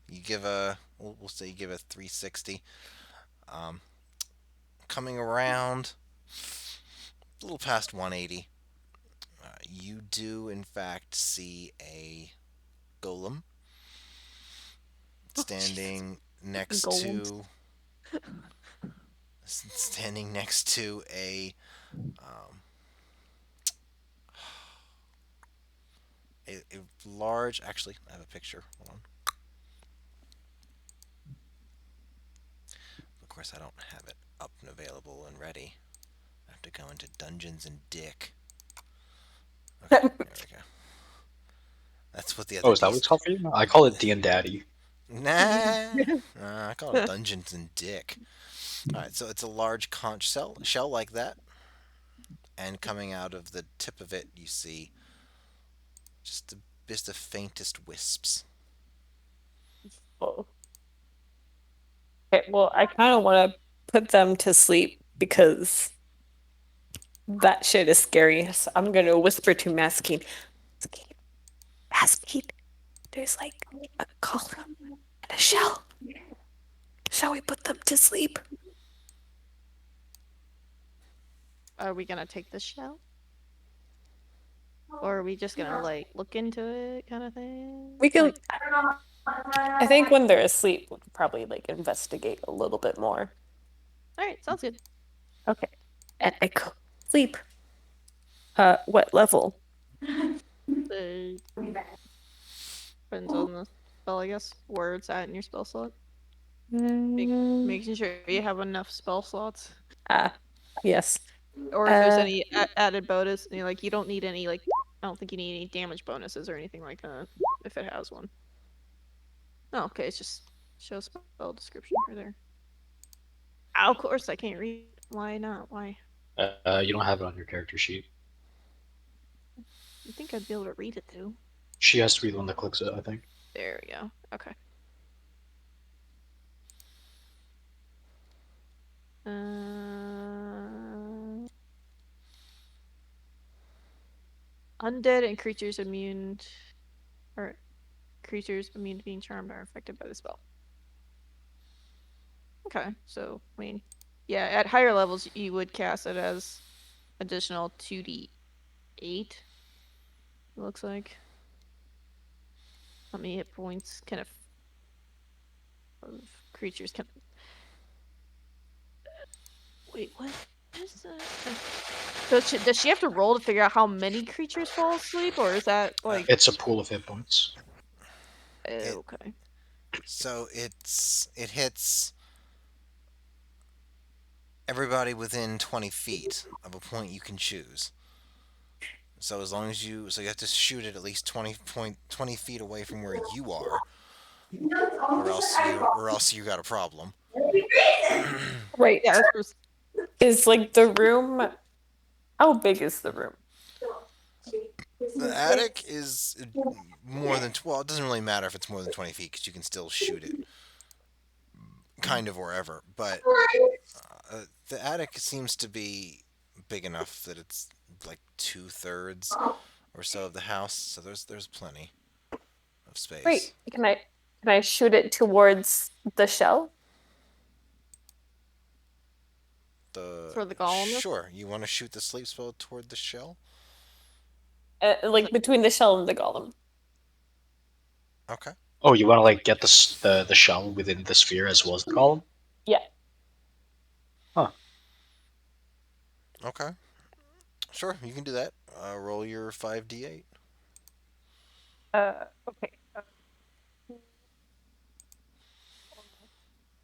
You give we'll say you give a 360. Um, Coming around a little past 180, you do in fact see a golem Oh, jeez. standing next Golems. to standing next to um, a large. Actually, I have a picture. Hold on. Of course, I don't have it up and available and ready. I have to go into Dungeons and Dick. Okay, there we go. That's what the Oh, other is that what D's. it's called for you? I call it D and Daddy. Nah, I call it Dungeons and Dick. All right, so it's a large conch shell like that, and coming out of the tip of it, you see just the faintest wisps. Oh. Okay, well, I kind of want to put them to sleep because that shit is scary. So I'm gonna whisper to Masking. Masking, Masking, there's like a column and a shell. Shall we put them to sleep? Are we gonna take the shell? Or are we just gonna like look into it kind of thing? We can. Like, I think when they're asleep, we could probably like investigate a little bit more. all right, sounds good. Okay. And I could sleep. What level? The depends on the spell, I guess. Where it's at in your spell slot. Making sure you have enough spell slots. Ah, yes. Or if there's any added bonus, you don't need any I don't think you need any damage bonuses or anything like that if it has one. Oh, okay, it's just show spell description right there. Oh, of course I can't read. Why not? Why? You don't have it on your character sheet. You think I'd be able to read it though? She has to be the one that clicks it, I think. There we go. Okay. Undead and creatures immune, or creatures immune to being charmed are affected by the spell. Okay, so I mean, yeah, at higher levels you would cast it as additional 2d8. It looks like. How many hit points can of creatures can? Wait, what is that? Does she have to roll to figure out how many creatures fall asleep, or is that like It's a pool of hit points. okay? So it hits everybody within 20 feet of a point you can choose. So as long as you have to shoot it at least 20 feet away from where you are, or else you got a problem. Right. Yeah, Is like the room. How big is the room? The attic is more than well. It doesn't really matter if it's more than 20 feet because you can still shoot it kind of wherever. But the attic seems to be big enough that it's like 2/3 or so of the house. So there's plenty of space. Great. Can I shoot it towards the shell? for the golem. Sure, you want to shoot the sleep spell toward the shell? Like between the shell and the golem. Okay. Oh, you want to like get the shell within the sphere as well as the column? Yeah. Huh. Okay. Sure, you can do that. Roll your 5d8. Okay.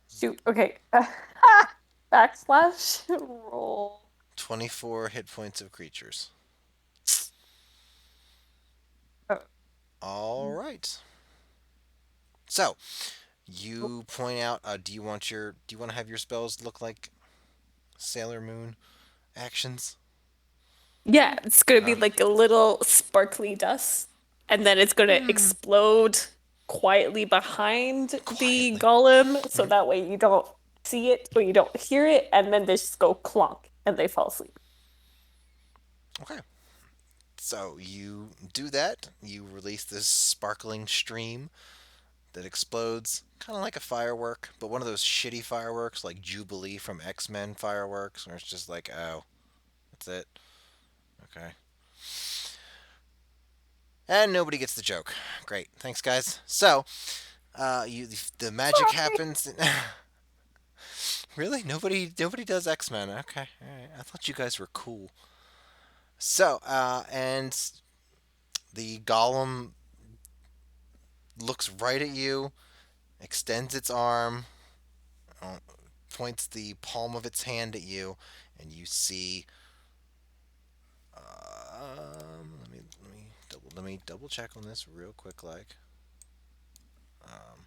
Shoot. Okay. Backslash roll. 24 hit points of creatures. Oh. All right. So, you point out. Do you want to have your spells look like Sailor Moon actions? Yeah, it's gonna be Uh, like a little sparkly dust, and then it's gonna explode quietly behind the Quietly. golem, so that way you don't see it or you don't hear it, and then they just go clonk and they fall asleep. Okay. So you do that. You release this sparkling stream that explodes, kind of like a firework, but one of those shitty fireworks like Jubilee from X-Men fireworks, where it's just like, oh, that's it. Okay. And nobody gets the joke. Great. Thanks, guys. So, the magic happens. Really? Nobody does X-Men. Okay. All right. I thought you guys were cool. So, and the golem looks right at you, extends its arm, uh, points the palm of its hand at you, and you see. Let me double check on this real quick, like. Um,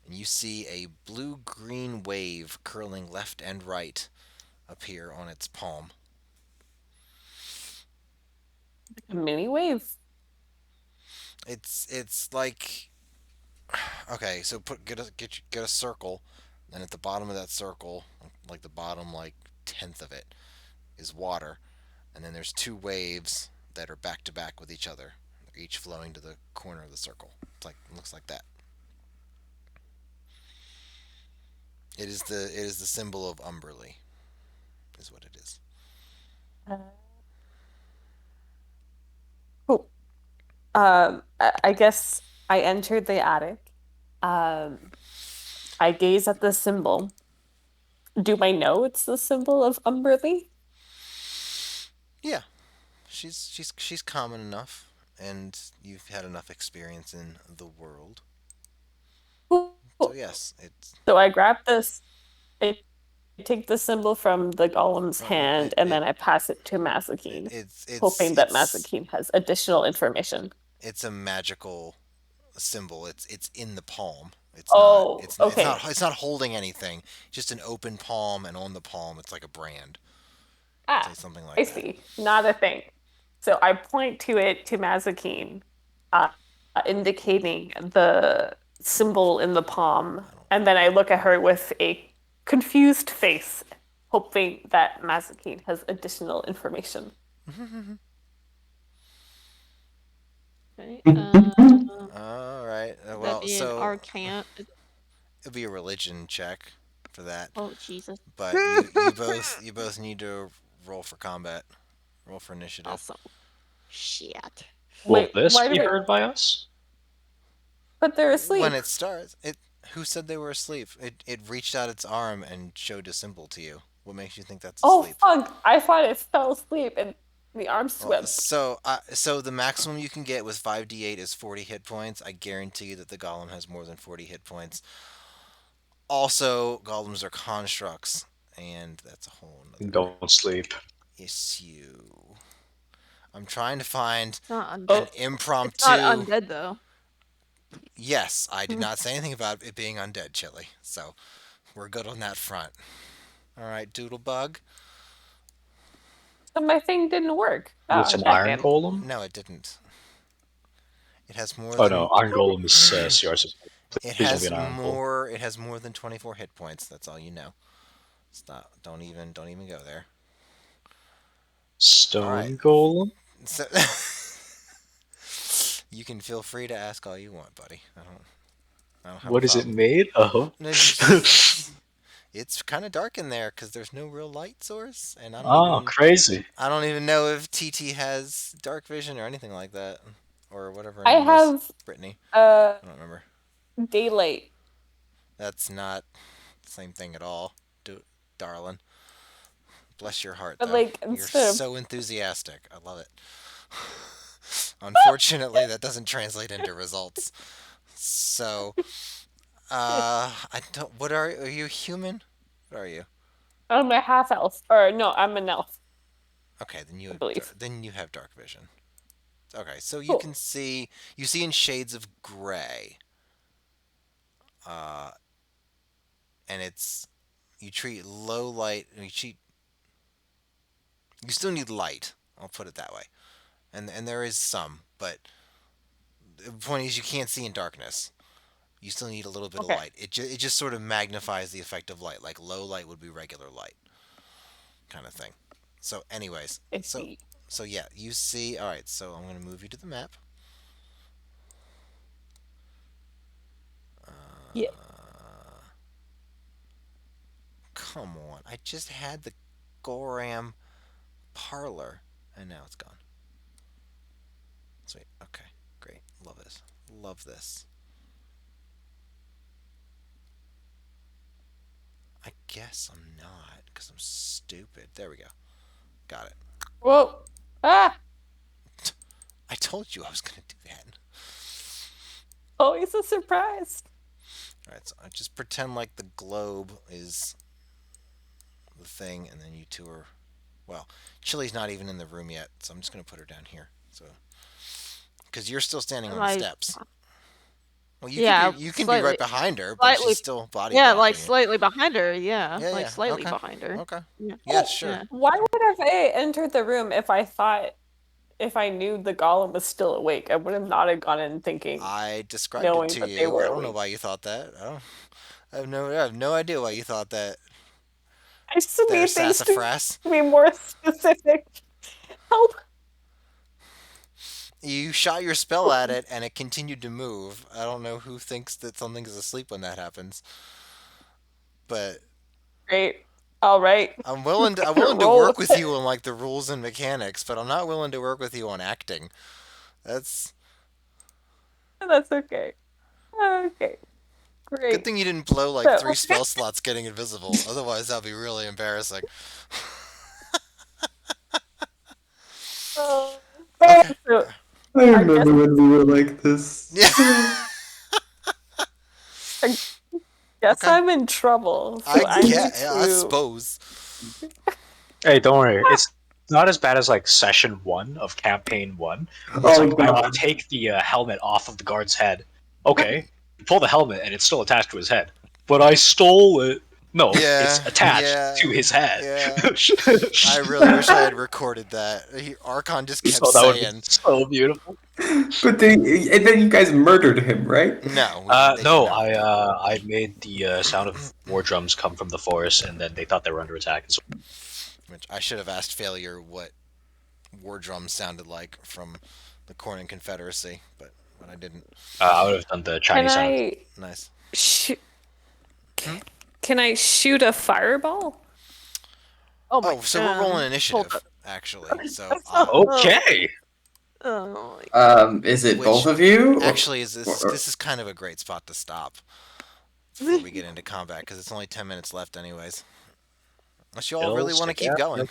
and you see a blue-green wave curling left and right appear on its palm. A mini wave. It's like, okay, so get a circle, and at the bottom of that circle, like the bottom like tenth of it, is water, and then there's two waves that are back to back with each other, each flowing to the corner of the circle. It looks like that. It is the symbol of Umberlee, is what it is. Uh, cool. I guess I entered the attic. I gaze at the symbol. Do I know it's the symbol of Umberlee? Yeah, she's common enough, and you've had enough experience in the world. Cool. So yes, it's So I grab this. I take the symbol from the golem's hand, and then I pass it to Masakine, hoping that Masakine has additional information. it's a magical symbol. It's in the palm. It's Oh, It's okay. It's not holding anything. Just an open palm, and on the palm, it's like a brand. Ah, Say something I like that. see. Not a thing. So I point to it to Mazakine, uh, indicating the symbol in the palm, and then I look at her with a confused face, hoping that Mazakine has additional information. Okay. All right. That'd Well, be an so arcane. it'll be a religion check for that. Oh Jesus. But you both need to roll for combat. Roll for initiative. Awesome. Shit. Will Wait, this why do be we? heard by us? But they're When asleep. it starts, it who said they were asleep? It reached out its arm and showed a symbol to you. What makes you think that's Oh asleep? fuck! I thought it fell asleep and the arm Well, swept. so the maximum you can get with 5d8 is 40 hit points. I guarantee you that the golem has more than 40 hit points. Also, golems are constructs, and that's a whole nother Don't sleep. issue. I'm trying to find It's not undead. Oh, an It's not impromptu. undead though. Yes, I did not say anything about it being undead, Chili. So we're good on that front. All right, Doodlebug. so my thing didn't work. It's Oh, an that iron damn. golem? No, it didn't. It has more Oh than no, iron golem is CR's. Please don't be an iron golem. It has more than 24 hit points. That's all you know. Stop. Don't even go there. All right. Stone golem? So you can feel free to ask all you want, buddy. I don't have a What is it problem. made of? No, it's kind of dark in there because there's no real light source, and Oh, crazy. I don't even know if TT has dark vision or anything like that, or whatever her I name is. have Brittany. uh I don't remember. daylight. That's not the same thing at all, darling. Bless your heart, But though. like You're instead of so enthusiastic. I love it. Unfortunately, that doesn't translate into results. So, I don't. What are you human? What are you? I'm a half elf, or no, I'm an elf. Okay, I believe. then you have dark vision. Okay, so you Cool. can see in shades of gray. Uh, and it's you treat low light. You still need light. I'll put it that way. And there is some, but the point is you can't see in darkness. You still need a little bit of Okay. light. It just sort of magnifies the effect of light. Like low light would be regular light, kind of thing. So, anyways, I see. so yeah, you see. All right, so I'm gonna move you to the map. Yeah. Come on, I just had the Goram parlor, and now it's gone. Sweet. Okay, great. Love this. Love this. I guess I'm not, because I'm stupid. There we go. Got it. Whoa. Ah. I told you I was going to do that. Always a surprise. Alright, so I just pretend like the globe is the thing, and then you two are... Well, Chili's not even in the room yet, so I'm just going to put her down here. So, because you're still standing on the steps. Well, you can be right behind her, but she's still body Yeah, blocking like you. slightly behind her. Yeah, Yeah, like yeah, slightly okay. behind her. Okay. Yeah. Yeah, Oh, sure. Yeah. Why would have I entered the room if I knew the golem was still awake? I would have not have gone in thinking, I described knowing it to that they you. were I don't know awake. why you thought that. I have no idea why you thought that. I just There, need things to sassafras. be more specific. Help. You shot your spell at it, and it continued to move. I don't know who thinks that something is asleep when that happens, but Great. All right. I'm willing to Roll work with with it. you on like the rules and mechanics, but I'm not willing to work with you on acting. That's That's okay. Okay. Great. good thing you didn't blow like So- 3 spell slots getting invisible. Otherwise, that'd be really embarrassing. Okay. So, I remember when we were like this. Yeah. guess Okay. I'm in trouble. So I need I to. suppose. Hey, don't worry. It's not as bad as like session 1 of campaign 1. It's Oh like, I will god. take the helmet off of the guard's head. Okay. You pull the helmet, and it's still attached to his head. But I stole it. No, Yeah, it's attached yeah, to his head. yeah. I really wish I had recorded that. Archon just kept So that would be saying, so beautiful. But then you guys murdered him, right? "No, they did No, not." I made the sound of war drums come from the forest, and then they thought they were under attack. And so, Which I should have asked Failure what war drums sounded like from the Cornin Confederacy, but I didn't. I would have done the Can Chinese sound. I Nice. shoot? Hmm? Can I shoot a fireball? Oh my. Oh, so we're rolling hold initiative, up. actually. So, Okay. Oh, Is it Which- both of you? actually, is this Or- this is kind of a great spot to stop before we get into combat because it's only 10 minutes left, anyways. Unless you all really want to Stick keep out. going.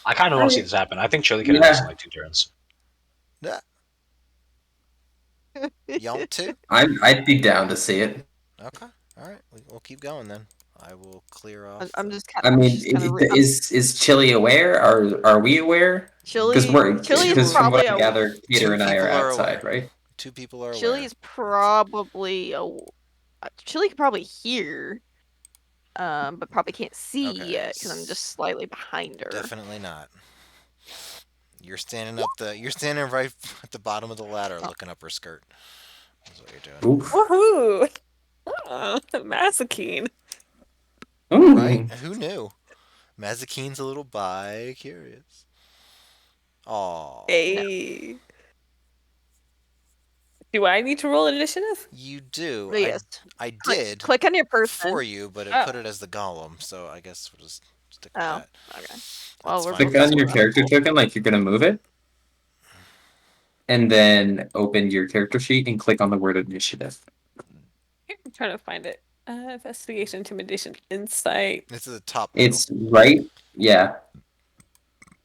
I kind of want to see this happen. I think Chili can do this in like 2 turns. Yeah. You want to? I'd be down to see it. Okay. All right. We'll keep going then. I will clear off. I'm the- just kind I of. mean, is Chili aware? Are we aware? Because Chili is from what probably I gather, Peter Two and I are people are outside, aware. right? 2 people are aware. Chili is probably Chili can probably hear, but probably can't see Okay. yet because I'm just slightly behind her. Definitely not. You're standing up the. You're standing right at the bottom of the ladder, looking up her skirt. That's what you're doing. Oof. Woohoo! Oh, Mazikeen. Ooh. Right? Who knew? Mazikeen's a little bi-curious. Aw. Hey. Do I need to roll initiative? You do. But yes, I did click on your person. for you, but it Oh. put it as the golem, so I guess we'll just stick with Oh, that. okay. Well, That's we're fine. Click both on your sword. character token like you're gonna move it, and then open your character sheet and click on the word initiative. I'm trying to find it. Investigation, intimidation, insight. This is the top. middle. It's right, yeah.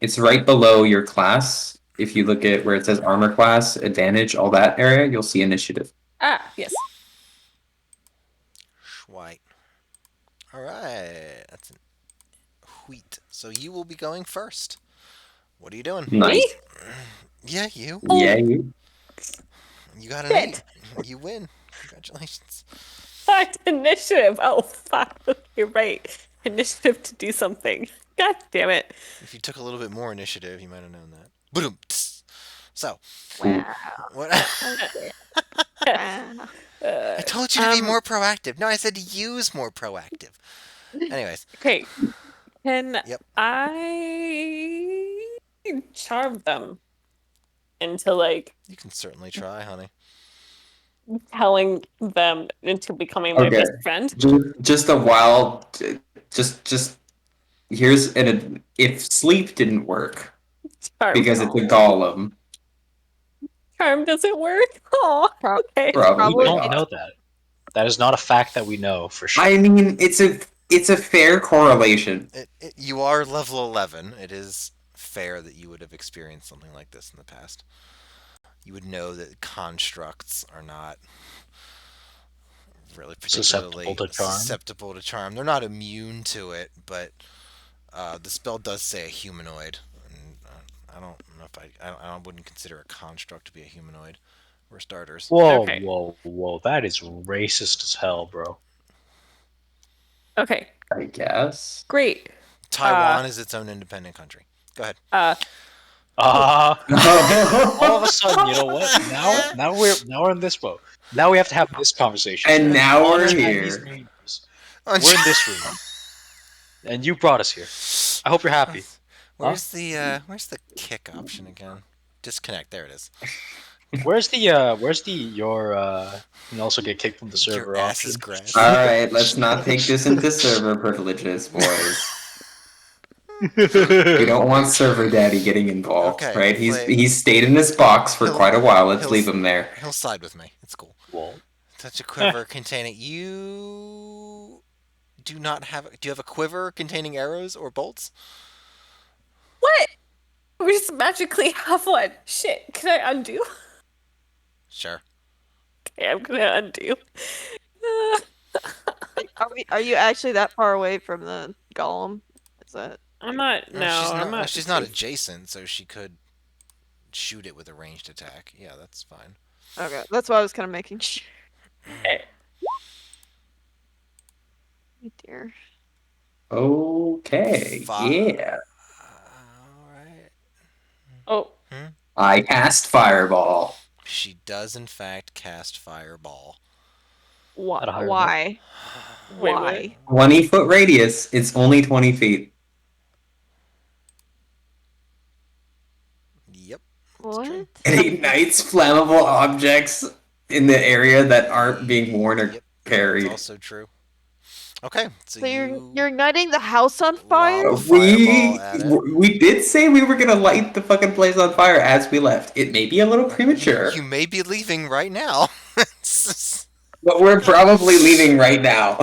It's right below your class. If you look at where it says armor class, advantage, all that area, you'll see initiative. Ah, yes. White. All right. That's an wheat. So you will be going first. What are you doing? Nice. Yeah, you. Yeah, you. You got an Shit. 8. You win. Congratulations. Fuck, initiative. Oh, fuck. You're right. Initiative to do something. God damn it. If you took a little bit more initiative, you might have known that. Boom. So, Wow. what? Wow. I told you to be more proactive. No, I said to use more proactive. Anyways, Okay. Can Yep. I charm them into like you can certainly try, honey. telling them into becoming my Okay. best friend? Just a wild. Just here's if sleep didn't work Charm. because it's a golem. Charm doesn't work? Oh, Pro- okay. Probably We Probably don't not. know that. That is not a fact that we know for sure. I mean, it's a fair correlation. You are level 11. It is fair that you would have experienced something like this in the past. You would know that constructs are not really particularly Susceptible to charm? susceptible to charm. They're not immune to it, but the spell does say a humanoid. And, I don't know if I wouldn't consider a construct to be a humanoid. We're starters. Whoa, Okay. whoa. That is racist as hell, bro. Okay, I guess. great. Taiwan is its own independent country. Go ahead. All of a sudden, you know what? Now we're in this boat. Now we have to have this conversation. And now On we're Chinese here. names. We're in this room, and you brought us here. I hope you're happy. Where's the kick option again? Disconnect. There it is. Where's the your you can also get kicked from the server Your ass option? is grass. All right, let's not take this into server privileges, boys. We don't want server daddy getting involved, Okay, right? play- He's stayed in this box for He'll- quite a while. Let's he'll- leave him there. He'll side with me. It's cool. Well, Touch a quiver containing. You do not have. Do you have a quiver containing arrows or bolts? What? We just magically have one. Shit, can I undo? Sure. Okay, I'm gonna undo. Are you actually that far away from the golem? Is that? I'm not. No, I'm not. She's not adjacent, so she could shoot it with a ranged attack. Yeah, that's fine. Okay, that's why I was kind of making sure. Okay. Oh dear. Okay, yeah. All right. Oh, I cast Fireball. She does, in fact, cast Fireball. Why? At a higher level. Why? wait, what? Why? 20-foot radius. It's only 20 feet. Yep. What? It ignites flammable objects in the area that aren't being worn or Yep. It's carried. also true. Okay, so So you you're igniting the house on lob fire? a fireball We at it. we did say we were gonna light the fucking place on fire as we left. It may be a little premature, You may be leaving right now. but we're probably leaving right now.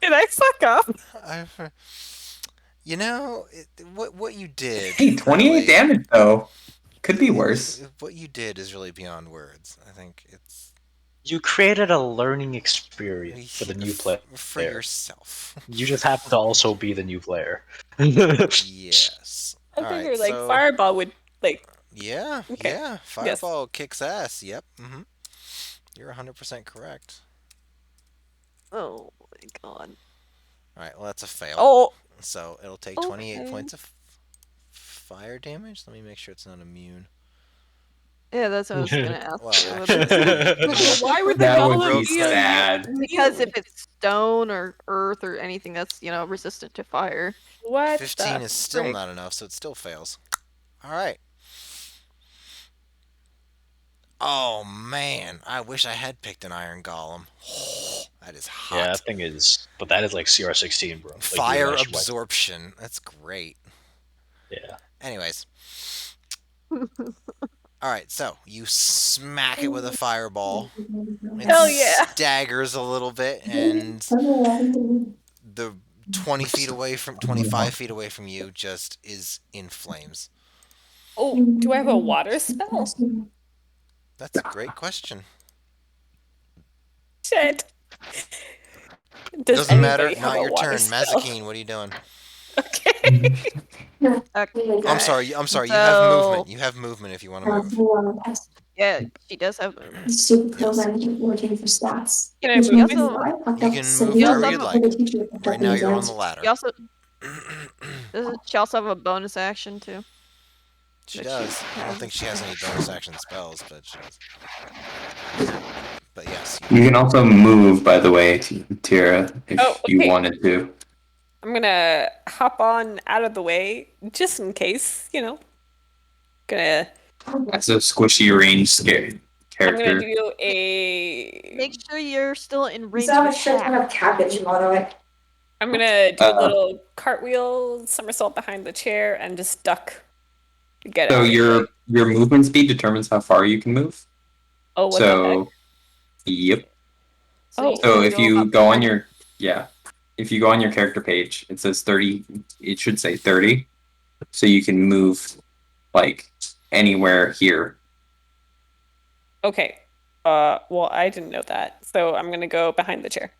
Did I fuck up? I've, you know, what you did. Hey, 28 really, damage though. Could be worse. What you did is really beyond words. I think it's You created a learning experience for the new player. for yourself. You just happen to also be the new player. Yes. I All right. figured like So fireball would like. yeah, Okay. yeah. Fireball kicks ass. Yep. You're 100% correct. Oh my god. All right. Well, that's a fail. Oh. So it'll take 28 Okay. points of fire damage. Let me make sure it's not immune. Yeah, that's what I was gonna ask. Well, you. actually, Why would the That golem would be be sad. Because if it's stone or earth or anything that's, resistant to fire. What 15 the is still frick? not enough, so it still fails. All right. Oh man, I wish I had picked an iron golem. That is hot. Yeah, that thing is, but that is like CR16, bro. Like, you Fire actually wipe- absorption. That's great. Yeah. Anyways. Alright, so you smack it with a fireball. It Hell yeah. staggers a little bit, and the 25 feet away from you just is in flames. Oh, do I have a water spell? That's a great question. Shit. Does Doesn't matter. anybody have Not a your water turn. spell? Mazikeen, what are you doing? Okay. Okay. I'm sorry. You have So- movement. You have movement if you want to move. Yeah, she does have movement. Super Yes. program working for stats. Can I move? You also- You can move You wherever also you'd have like. Right now you're on the ladder. She also she also have a bonus action too. She that does. she I don't has. think she has any bonus action spells, but she does. But yes. You can also move, by the way, Tira, if Oh, you okay. wanted to. I'm gonna hop on out of the way just in case, Gonna. That's a squishy range scare I'm gonna character. do a. Make sure you're still in range Is that of a shit ton attack. of cabbage, by the way? I'm gonna do a Uh, little cartwheel, somersault behind the chair, and just duck. Get So out of the way. your movement speed determines how far you can move. Oh, what the heck? So, yep. Oh. you So can if you about go on 30. your if you go on your character page, it says 30. It should say 30. So you can move like anywhere here. Okay. Well, I didn't know that, so I'm gonna go behind the chair.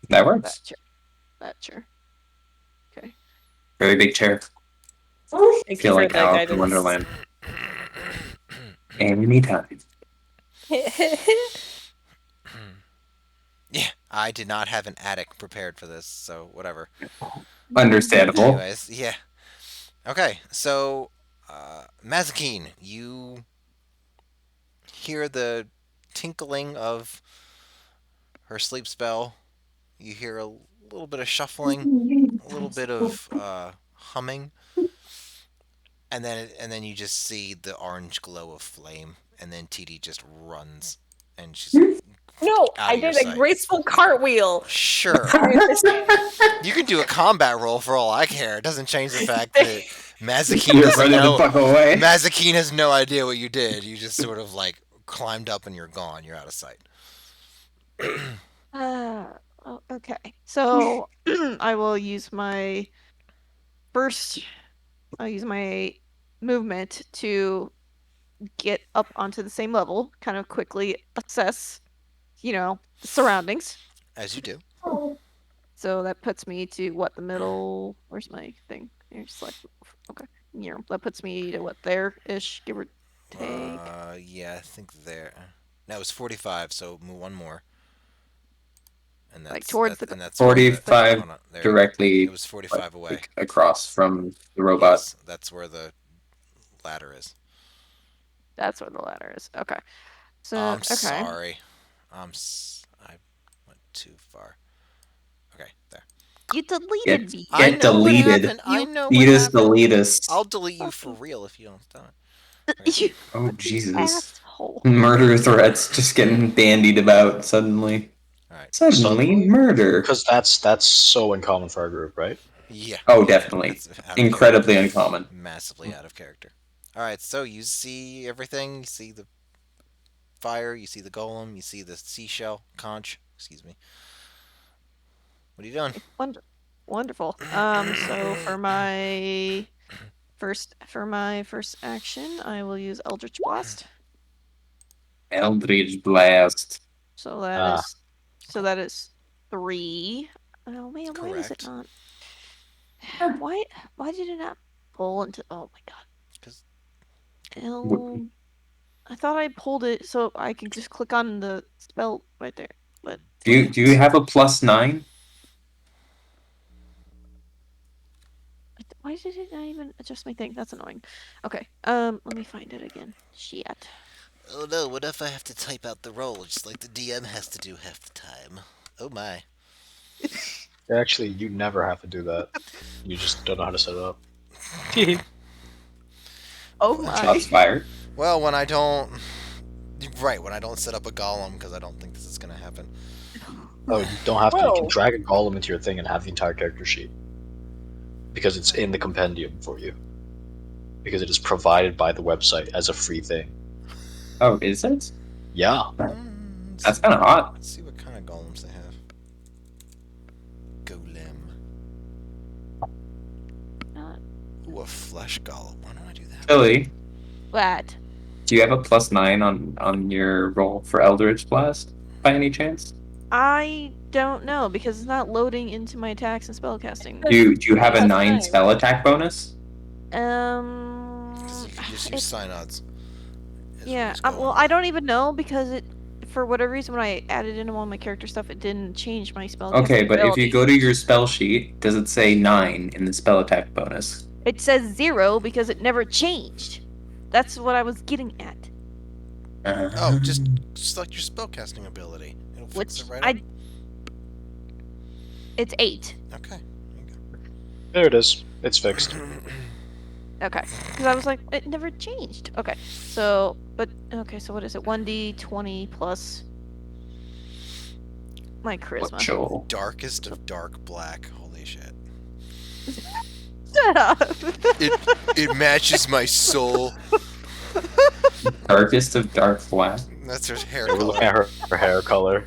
That works. That chair. That chair. Okay. Very big chair. Thank Feel you for like the Alice in guidance. Wonderland. Anytime. Yeah, I did not have an attic prepared for this, so whatever. Understandable. Anyways, yeah. Okay, so Mazikeen, you hear the tinkling of her sleep spell. You hear a little bit of shuffling, a little bit of humming, and then you just see the orange glow of flame, and then TD just runs, and she's No, out I of your did a sight. graceful cartwheel. Sure. You can do a combat roll for all I care. It doesn't change the fact that Mazikeen You're doesn't running the know. fuck away. Mazikeen has no idea what you did. You just sort of like climbed up and you're gone. You're out of sight. Okay. So I will use my I'll use my movement to get up onto the same level, kind of quickly assess, the surroundings. As you do. So that puts me to what, the middle? Where's my thing? Here, select. Okay. That puts me to what, there-ish, give or take. Yeah, I think there. Now it's 45, so move one more. And Like that's towards the and that's where 45 hold on, there you go. It directly was 45 away. like, across from the robot. Yes, that's where the ladder is. That's where the ladder is. Okay. So I'm okay. sorry. I went too far. Okay, there. You deleted Get, me. I get know what deleted. happened. I know what Fetus happened. deletus. I'll delete you for real if you don't stop. Okay. You Oh, Jesus. asshole. Murder threats just getting bandied about suddenly. All right. Suddenly, murder. Because that's so uncommon for our group, right? Yeah. Oh, yeah, definitely. that's out of Incredibly character. uncommon. Massively out of character. All right. So you see everything. You see the fire. You see the golem. You see the seashell conch. Excuse me. What are you doing? Wonderful. So for my first action, I will use Eldritch Blast. Eldritch Blast. So Ah. that is 3. Oh man, why does it Correct. not? Why did it not pull into? Oh my god. 'Cause- I thought I pulled it so I could just click on the spell right there. But Do you have a +9? why did it not even adjust my thing? That's annoying. Okay. Let me find it again. Shit. Oh no! What if I have to type out the roll, just like the DM has to do half the time? Oh my. Actually, you never have to do that. You just don't know how to set it up. Oh my. Shots fired. Well, when I don't. Right, when I don't set up a golem, because I don't think this is gonna happen. Oh, you don't have to. You can Whoa. drag a golem into your thing and have the entire character sheet. Because it's in the compendium for you. Because it is provided by the website as a free thing. Oh, is it? Yeah. That's kind of hot. Let's see what kind of golems they have. Golem. Ooh, a flesh golem. Why don't I do that? Billy, What? do you have a +9 on your roll for Eldritch Blast by any chance? I don't know because it's not loading into my attacks and spellcasting. Do you have a Plus 9 9. spell attack bonus? Because you can just use it's- sign odds. is what yeah. it's going Well, with. I don't even know because it, for whatever reason, when I added in all my character stuff, it didn't change my spellcasting. Okay, but if you ability. go to your spell sheet, does it say 9 in the spell attack bonus? It says 0 because it never changed. That's what I was getting at. Oh, just select your spellcasting ability. It'll fix Which it right I. up. It's 8. Okay. There it is. It's fixed. Okay. Because I was like, it never changed. Okay. So, okay, so what is it? 1d20 plus my charisma. Joel. Darkest of dark black. Holy shit. Shut up! It matches my soul. Darkest of dark black. That's her hair We're looking color. at her hair color.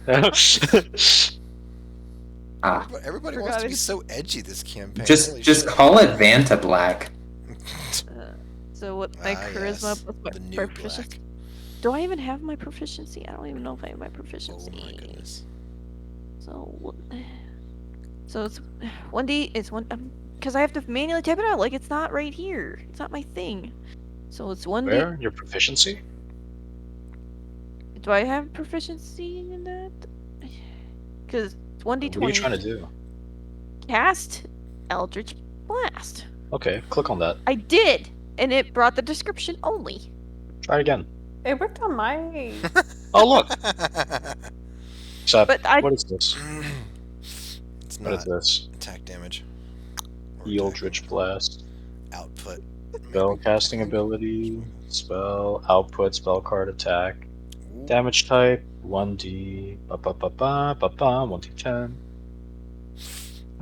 Ah, Everybody Forgot wants to it. be so edgy this campaign. just Holy just shit. call it Vanta Black. So what, my charisma yes, plus my the new proficiency? black. Do I even have my proficiency? I don't even know if I have my Oh proficiency. my goodness. So it's 1d. It's one because I have to manually type it out. Like it's not right here. It's not my thing. So it's 1d. Where? Your proficiency? Do I have proficiency in that? Because it's 1d20. What are you trying to do? Cast Eldritch Blast. Okay, click on that. I did, and it brought the description only. Try it again. It worked on my. Oh, look! Except, But I- what is this? It's What is not this? attack damage. Or The attack Eldritch damage. Blast. Output. Spell maybe? casting Attack? ability. Spell output. Spell card attack. Ooh. Damage type 1d. 1d10.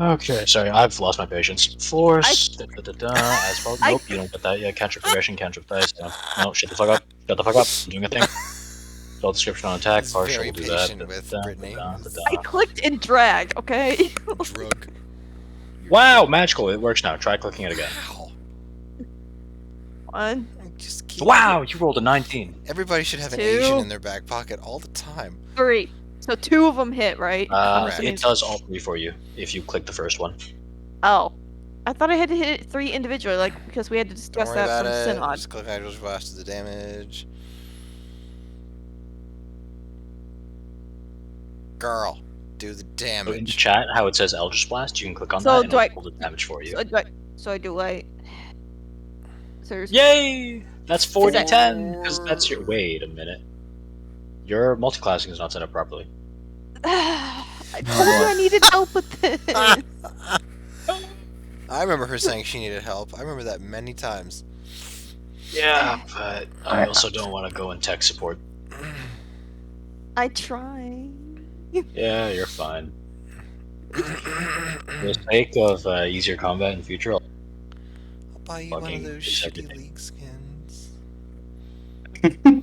Okay, sorry, I've lost my patience. Force. As well. Nope, you don't get that. Yeah, cantrip progression, cantrip dice. No, shut the fuck up. Shut the fuck up. I'm doing a thing. Spell description on attack. He's Partial very will do that. patient with Brittany. I clicked and drag. Okay. Drug. Wow, magical. It works now. Try clicking it again. Wow. 1, Just keep Wow, you rolled a 19. Everybody should have an 2. Asian in their back pocket all the time. 3. So 2 of them hit, right? I'm assuming It does all 3 for you if you click the first one. Oh. I thought I had to hit 3 individually, like, because we had to Don't discuss worry that about from it. Synod. Just click Eldritch Blast to the damage. Girl, do the So in the damage. chat, how it says Eldritch Blast, you can click on So that and do it'll I- pull the damage for you. So do I. So Yay! That's Is that- 40-10, because that's your... Wait a minute. Your multiclassing is not set up properly. I told you I needed help with this. I remember her saying she needed help. I remember that many times. Yeah, but I also don't want to go in tech support. I try. Yeah, you're fine. For the sake of easier combat in the future, I'll I'll buy you one of fucking those fix shitty everything. League skins.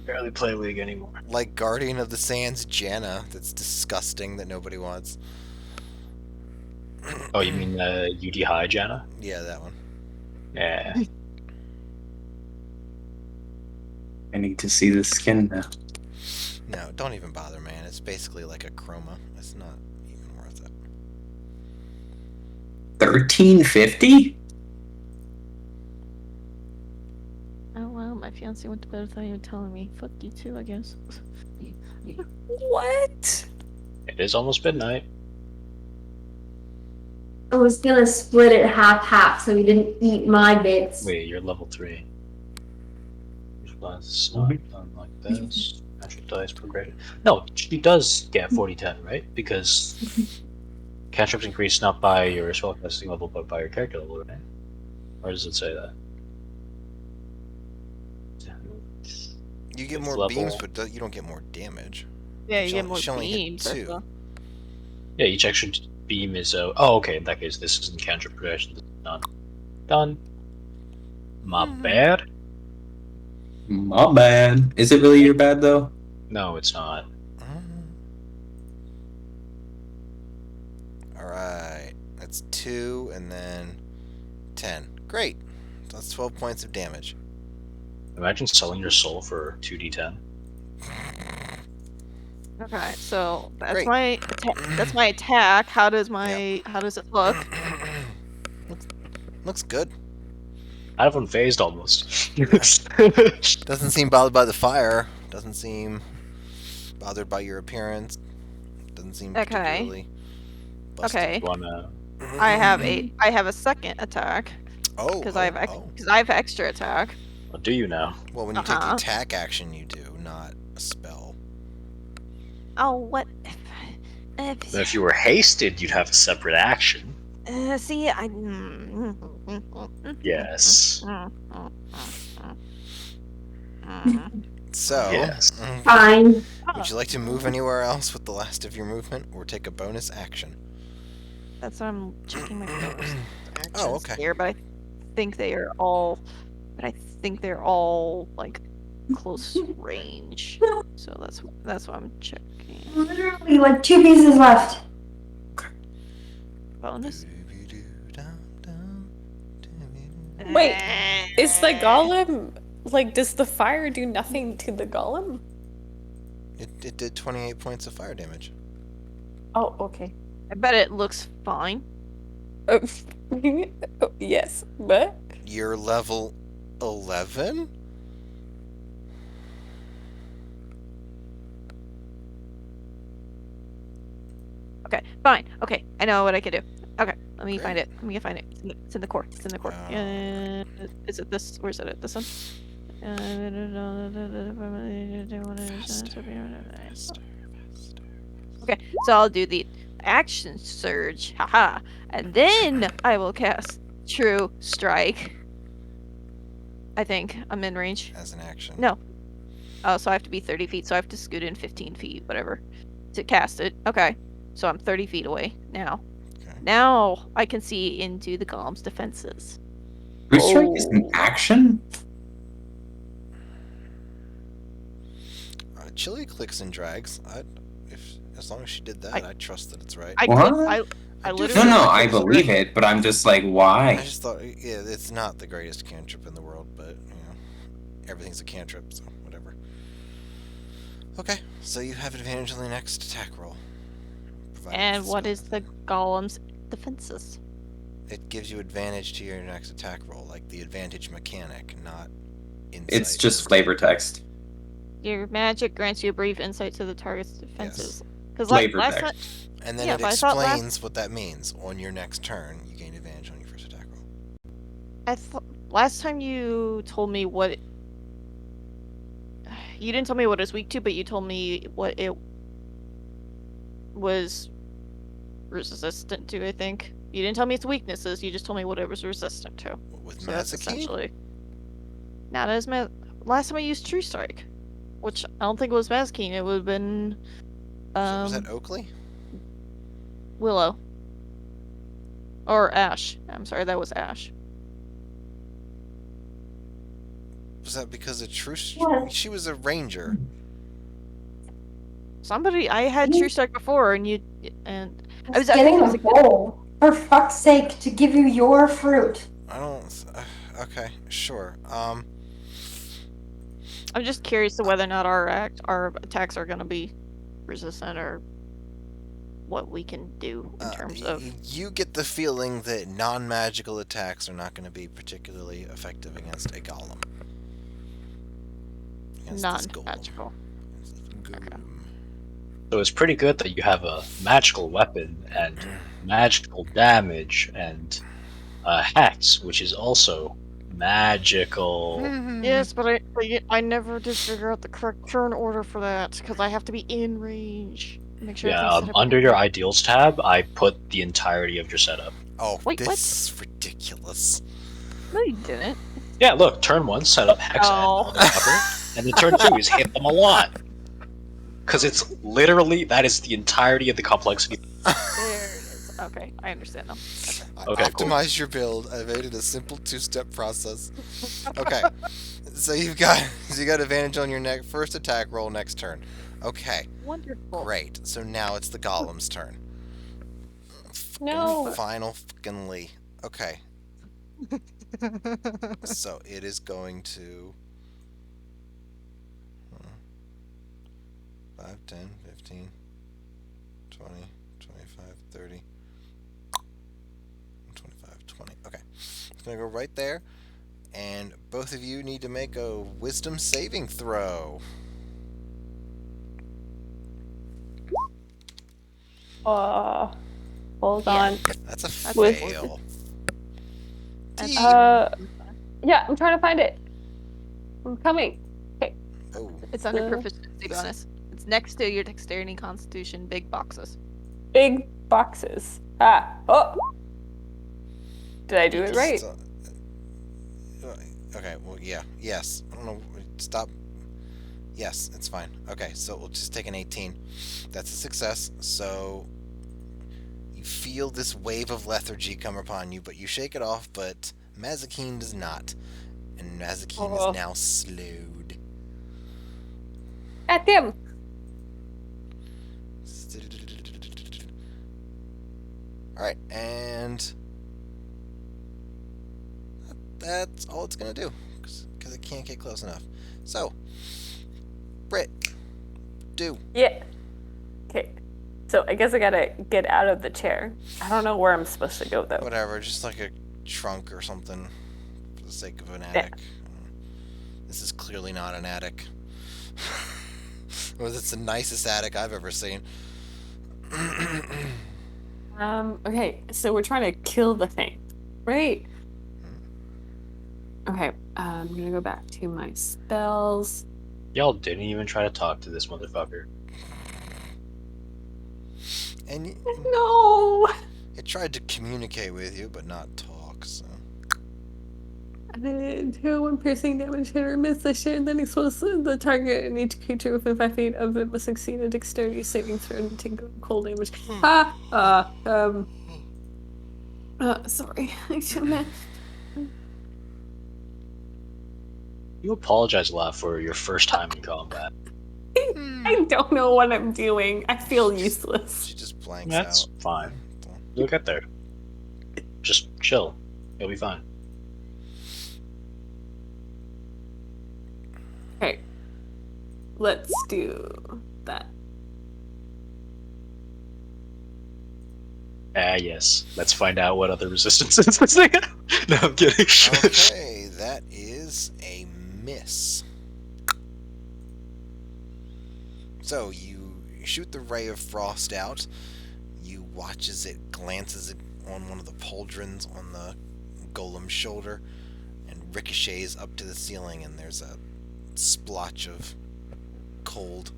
barely play League anymore. Like Guardian of the Sands Janna, that's disgusting that nobody wants. Oh, you mean UD High, Janna? Yeah, that one. Yeah. I need to see the skin now. No, don't even bother, man. It's basically like a chroma. It's not even worth it. 1350? Oh wow, my fiance went to bed without even telling me. Fuck you too, I guess. What? It is almost midnight. I was gonna split it half so he didn't eat my bits. Wait, you're level 3. It's not done like this. Natural dice per grade. No, she does get 40-10, right? Because cantrips increase not by your spellcasting level, but by your character level, right? Or does it say that? You get It's more level- beams, but you don't get more damage. Yeah, you She get only- more she only hit beams. that's 2. all. Yeah, each extra beam is. Oh, okay. In that case, this isn't cantrip protection. This is not done. My bad. My bad. Is it really your bad though? No, it's not. Alright. That's 2 and then 10. Great. That's 12 points of damage. Imagine selling your soul for 2d10. Okay, so that's Great. that's my attack. How does it look? Looks good. Kind of unfazed almost. Doesn't seem bothered by the fire. Doesn't seem bothered by your appearance. Doesn't seem Okay. particularly busted. Okay. Wanna? I have a second attack Oh, because oh, I have because I have extra attack. Well, do you now? Well, when you take the Uh-huh. attack action, you do, not a spell. Oh, what? But if you were hasted, you'd have a separate action. See, I. Yes. So, Yes. Fine. would you like to move anywhere else with the last of your movement, or take a bonus action? That's why I'm checking my bonus Oh, actions okay. here, but I think they are all. But I think they're all like close range. So that's what I'm checking. Literally, like 2 pieces left. Bonus. Wait, is the golem like? Does the fire do nothing to the golem? It did 28 points of fire damage. Oh, okay. I bet it looks fine. Yes, but You're level 11? Okay, fine. Okay, I know what I can do. Okay, let me Great. find it. Let me find it. It's in the core. It's in the core. Is it this? Where's it at? This one? Okay, so I'll do the action surge, haha, and then I will cast True Strike. I think I'm in range. As an action. No. Oh, so I have to be 30 feet, so I have to scoot in 15 feet, whatever, to cast it. Okay, so I'm 30 feet away now. Okay. Now I can see into the golem's defenses. True strike is an action? Chili clicks and drags. As long as she did that, I trust that it's right. I What? click, I No, literally. No, click I and believe strike. it, but I'm just like, I why? just thought, yeah, it's not the greatest cantrip in the world, but, everything's a cantrip, so whatever. Okay, so you have advantage on the next attack roll. provided And it's what not- is the golem's defenses? It gives you advantage to your next attack roll, like the advantage mechanic, not insight. It's just flavor text. Your magic grants you a brief insight to the target's defenses. Because flavor last text. time, And then Yeah, it but I thought explains what that means. On your next turn, you gain advantage on your first attack roll. last time you told me what you didn't tell me what it was weak to, but you told me what it was resistant to. I think you didn't tell me its weaknesses. You just told me what it was resistant to. With So that's Mazikeen? essentially not as last time I used True Strike, which I don't think it was Mazkeen. It would have been Was that Oakley? Willow or Ash. I'm sorry, that was Ash. Was that because of True What? She was a ranger. I had True Strike before, and I was Getting it was a bowl, for fuck's sake, to give you your fruit. I don't... okay, sure. I'm just curious to whether or not our attacks are going to be resistant or what we can do in terms of You get the feeling that non-magical attacks are not going to be particularly effective against a golem. Against this golem. non-magical. Golem. So it's pretty good that you have a magical weapon and magical damage and hex, which is also magical. Yes, but I never did figure out the correct turn order for that because I have to be in range. Make sure Yeah, everything's set up under your correctly. ideals tab, I put the entirety of your setup. Oh, Wait, this what? is ridiculous. No, you didn't. Yeah, look, turn 1, set up hex Oh. and cover, and then turn 2 is hit them a lot. Because it's literally, that is the entirety of the complexity. There it is. Okay, I understand now. Okay. Okay, cool. Optimize your build. I made it a simple 2-step process. Okay, so you got advantage on your first attack roll next turn. Okay, Wonderful. great. So now it's the golem's turn. No. Final fuckingly. Okay. So it is going to 5, 10, 15, 20, 25, 30, 25, 20. Okay. It's going to go right there. And both of you need to make a wisdom saving throw. Hold on. That's a With- fail. That's- Yeah, I'm trying to find it. I'm coming. Oh. It's under Uh, proficiency bonus. It's next to your dexterity and constitution big boxes. Big boxes. Oh. Did I do it right? Okay, well, yeah. Yes. I don't know. Stop. Yes, it's fine. Okay, so we'll just take an 18. That's a success. So you feel this wave of lethargy come upon you, but you shake it off, but Mazikeen does not. And Mazikeen Oh. is now slowed. At them. Alright, and that's all it's going to do, because it can't get close enough. So, Britt, do. Yeah. Okay. So I guess I gotta get out of the chair. I don't know where I'm supposed to go though. Whatever, just like a trunk or something, for the sake of an attic. This is clearly not an attic. Or it's the nicest attic I've ever seen. Okay, so we're trying to kill the thing, right? Okay, I'm gonna go back to my spells. Y'all didn't even try to talk to this motherfucker. And No! it tried to communicate with you, but not talk, so. And then 2 piercing damage hit or miss the shit, and then expose the target and each creature within 5 feet of it must succeed a dexterity saving throw and take cold damage. Sorry. I shouldn't have. You apologize a lot for your first time in combat. I don't know what I'm doing. I feel useless. She just blanks That's out. fine. You'll get there. Just chill. You'll be fine. Okay. Let's do that. Yes. Let's find out what other resistances this thing. No, I'm kidding. Okay, that is a miss. So shoot the ray of frost out. You watch as it glances on one of the pauldrons on the golem's shoulder and ricochets up to the ceiling, and there's a splotch of cold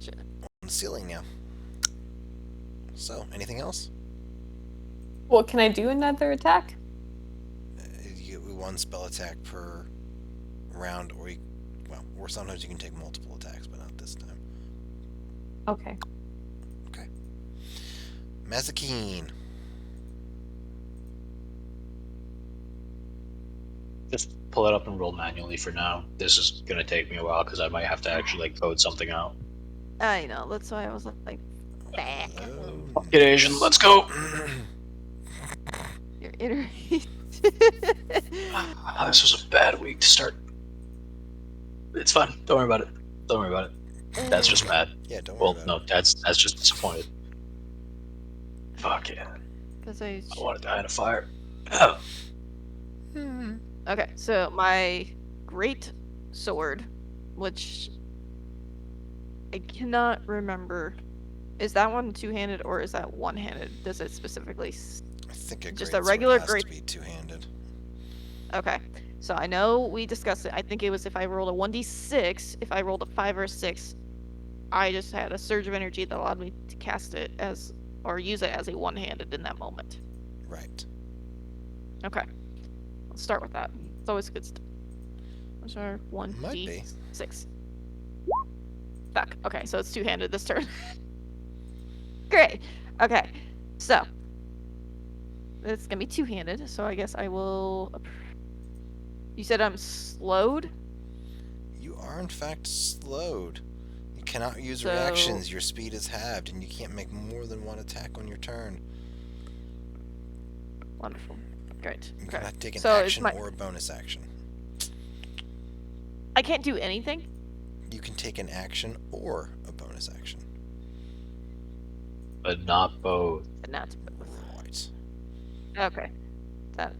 Shit. on the ceiling now. So, anything else? Well, can I do another attack? You get one spell attack per round, or sometimes you can take multiple attacks, but not this time. Okay. Mazakeen. Just pull it up and roll manually for now. This is gonna take me a while because I might have to actually like code something out. I know. That's why I was like, back. Fuck it, Asian. Let's go. Your inner. This was a bad week to start. It's fine. Don't worry about it. Don't worry about it. That's just bad. Yeah, don't worry Well, about no, that's just disappointed. Fuck yeah. Because I want to die in a fire. Oh. Okay, so my great sword, which I cannot remember, is that one two-handed or is that one-handed? Does it specifically? I think a Just great a regular sword has great. to be two-handed. Okay, so I know we discussed it. I think it was if I rolled a 1d6, if I rolled a 5 or a 6, I just had a surge of energy that allowed me to cast it as, or use it as a one-handed in that moment. Right. Okay, let's start with that. It's always good stuff. Those are Might be. 1d6. Fuck. Okay, so it's two-handed this turn. Great. Okay, so it's gonna be two-handed. So I guess I will. You said I'm slowed. You are in fact slowed. You cannot use So- reactions. Your speed is halved, and you can't make more than one attack on your turn. Wonderful. Great. You Okay. cannot take an So it's action my- or a bonus action. I can't do anything. You can take an action or a bonus action. But not both. But not. Right. Okay.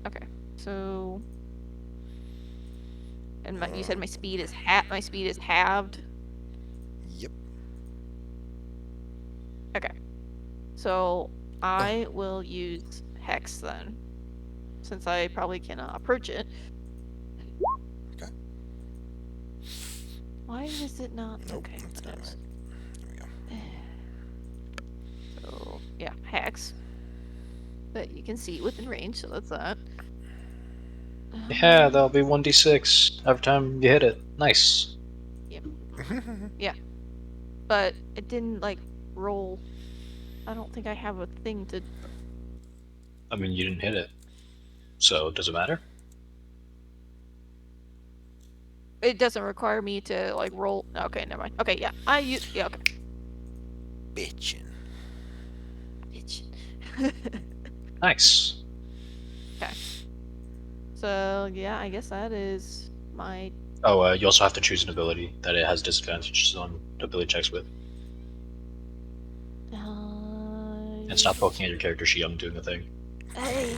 Okay. So. And you said my speed is my speed is halved. Yep. Okay. So I will use Hex then, since I probably cannot approach it. Okay. Why is it not? Nope, Okay. that's not right. There we go. So yeah, Hex. But you can see within range, so that's that. Yeah, that'll be 1d6 every time you hit it. Nice. But it didn't like roll. I don't think I have a thing to. I mean, you didn't hit it. So, does it matter? It doesn't require me to like roll. Okay, never mind. Okay, yeah, yeah, okay. Bitchin'. Bitch. Nice. So yeah, I guess that is my. Oh, you also have to choose an ability that it has disadvantages on ability checks with. And stop poking at your character sheet. I'm doing the thing. Okay.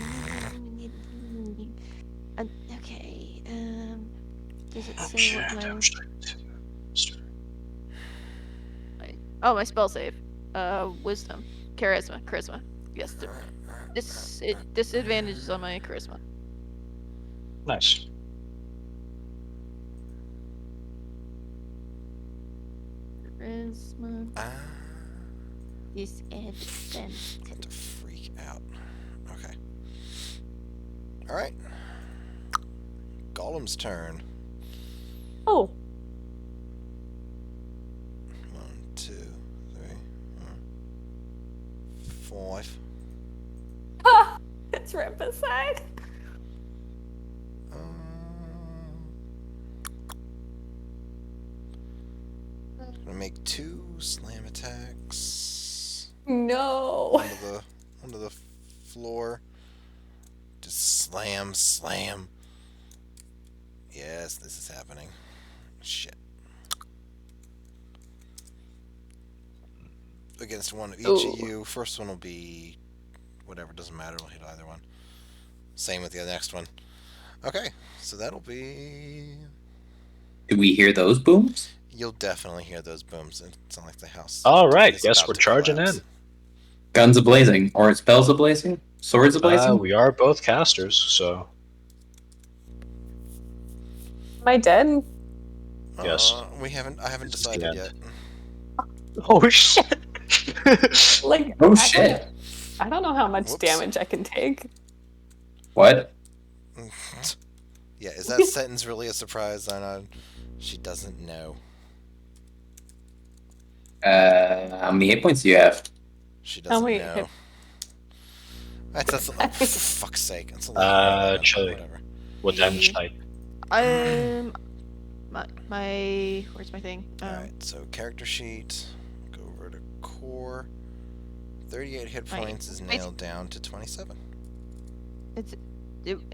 Does it say Shit, what my? I'm straight. Oh, my spell save. Wisdom, charisma. Yes. Disadvantages on my charisma. Nice. Charisma. Ah, Disadvantage. about to freak out. Okay. Alright. Golem's turn. Oh, 1, 2, 3, 4, 5. it's right beside. Gonna make 2 slam attacks No. onto the floor. Just slam. Yes, this is happening. Shit. Against one of each of you. First one will be whatever, doesn't matter, we'll hit either one. Same with the next one. Okay, so that'll be... Do we hear those booms? You'll definitely hear those booms. It's not like the house. All right, is guess about we're to charging collapse. in. Guns a blazing, or spells a blazing, swords a blazing. We are both casters, so Am I dead? yes. I haven't This is the decided end. yet. Oh shit! Like, Oh I don't know. shit! I don't know how much Whoops. damage I can take. What? Yeah, is that sentence really a surprise? I know she doesn't know. How many hit points do you have? She How doesn't many know. hit- That's for fuck's sake. That's a lot. Chili. Whatever. What damage type? My where's my thing? Alright, so character sheet. Go over to core. 38 hit Right. points is nailed down to 27.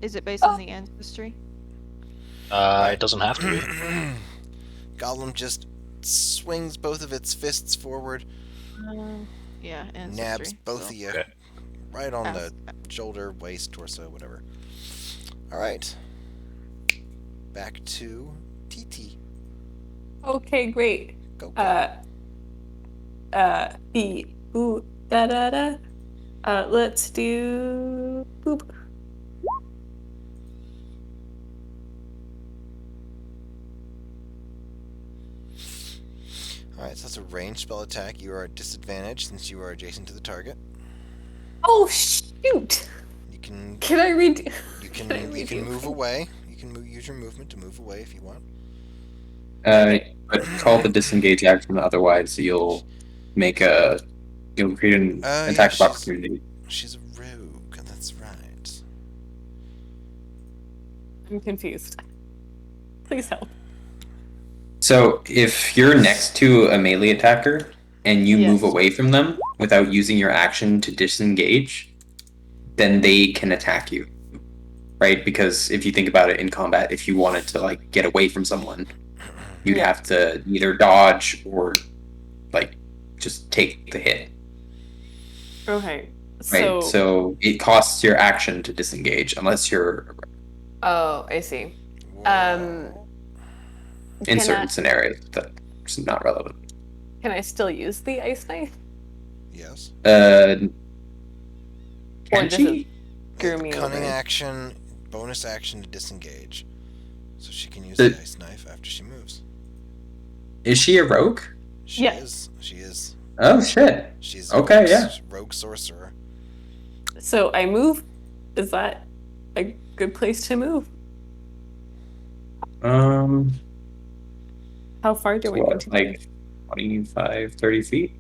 Is it based on the ancestry? It doesn't have to be. Goblin just swings both of its fists forward, Yeah, ancestry. nabs both so. of you Okay. right on the shoulder, waist, torso, whatever. Alright. Back to TT. Okay, great. Go. The ooh da da da. Let's do boop. Alright, so that's a ranged spell attack. You are at disadvantage since you are adjacent to the target. Oh shoot! You can Can I read? you Can I can read you? move away. You can use your movement to move away if you want. But call the disengage action, otherwise you'll create an Yeah, attack of she's- opportunity. She's a rogue, that's right. I'm confused. Please help. So if you're next to a melee attacker and you move Yes. away from them without using your action to disengage, then they can attack you. Right? Because if you think about it in combat, if you wanted to like get away from someone, you'd Yeah. have to either dodge or like just take the hit. Okay. Right? So it costs your action to disengage unless you're Oh, I see. Whoa. in Can certain I, scenarios that's not relevant. can I still use the ice knife? Yes. Or Can does she? it screw me Cunning over? action, bonus action to disengage. So she can use The- the ice knife after she moves. Is she a rogue? She Yeah. is. She is. Oh shit. She's Okay, rogue, yeah. rogue sorcerer. So I move. Is that a good place to move? How far do we need What, to like 25, 30 feet?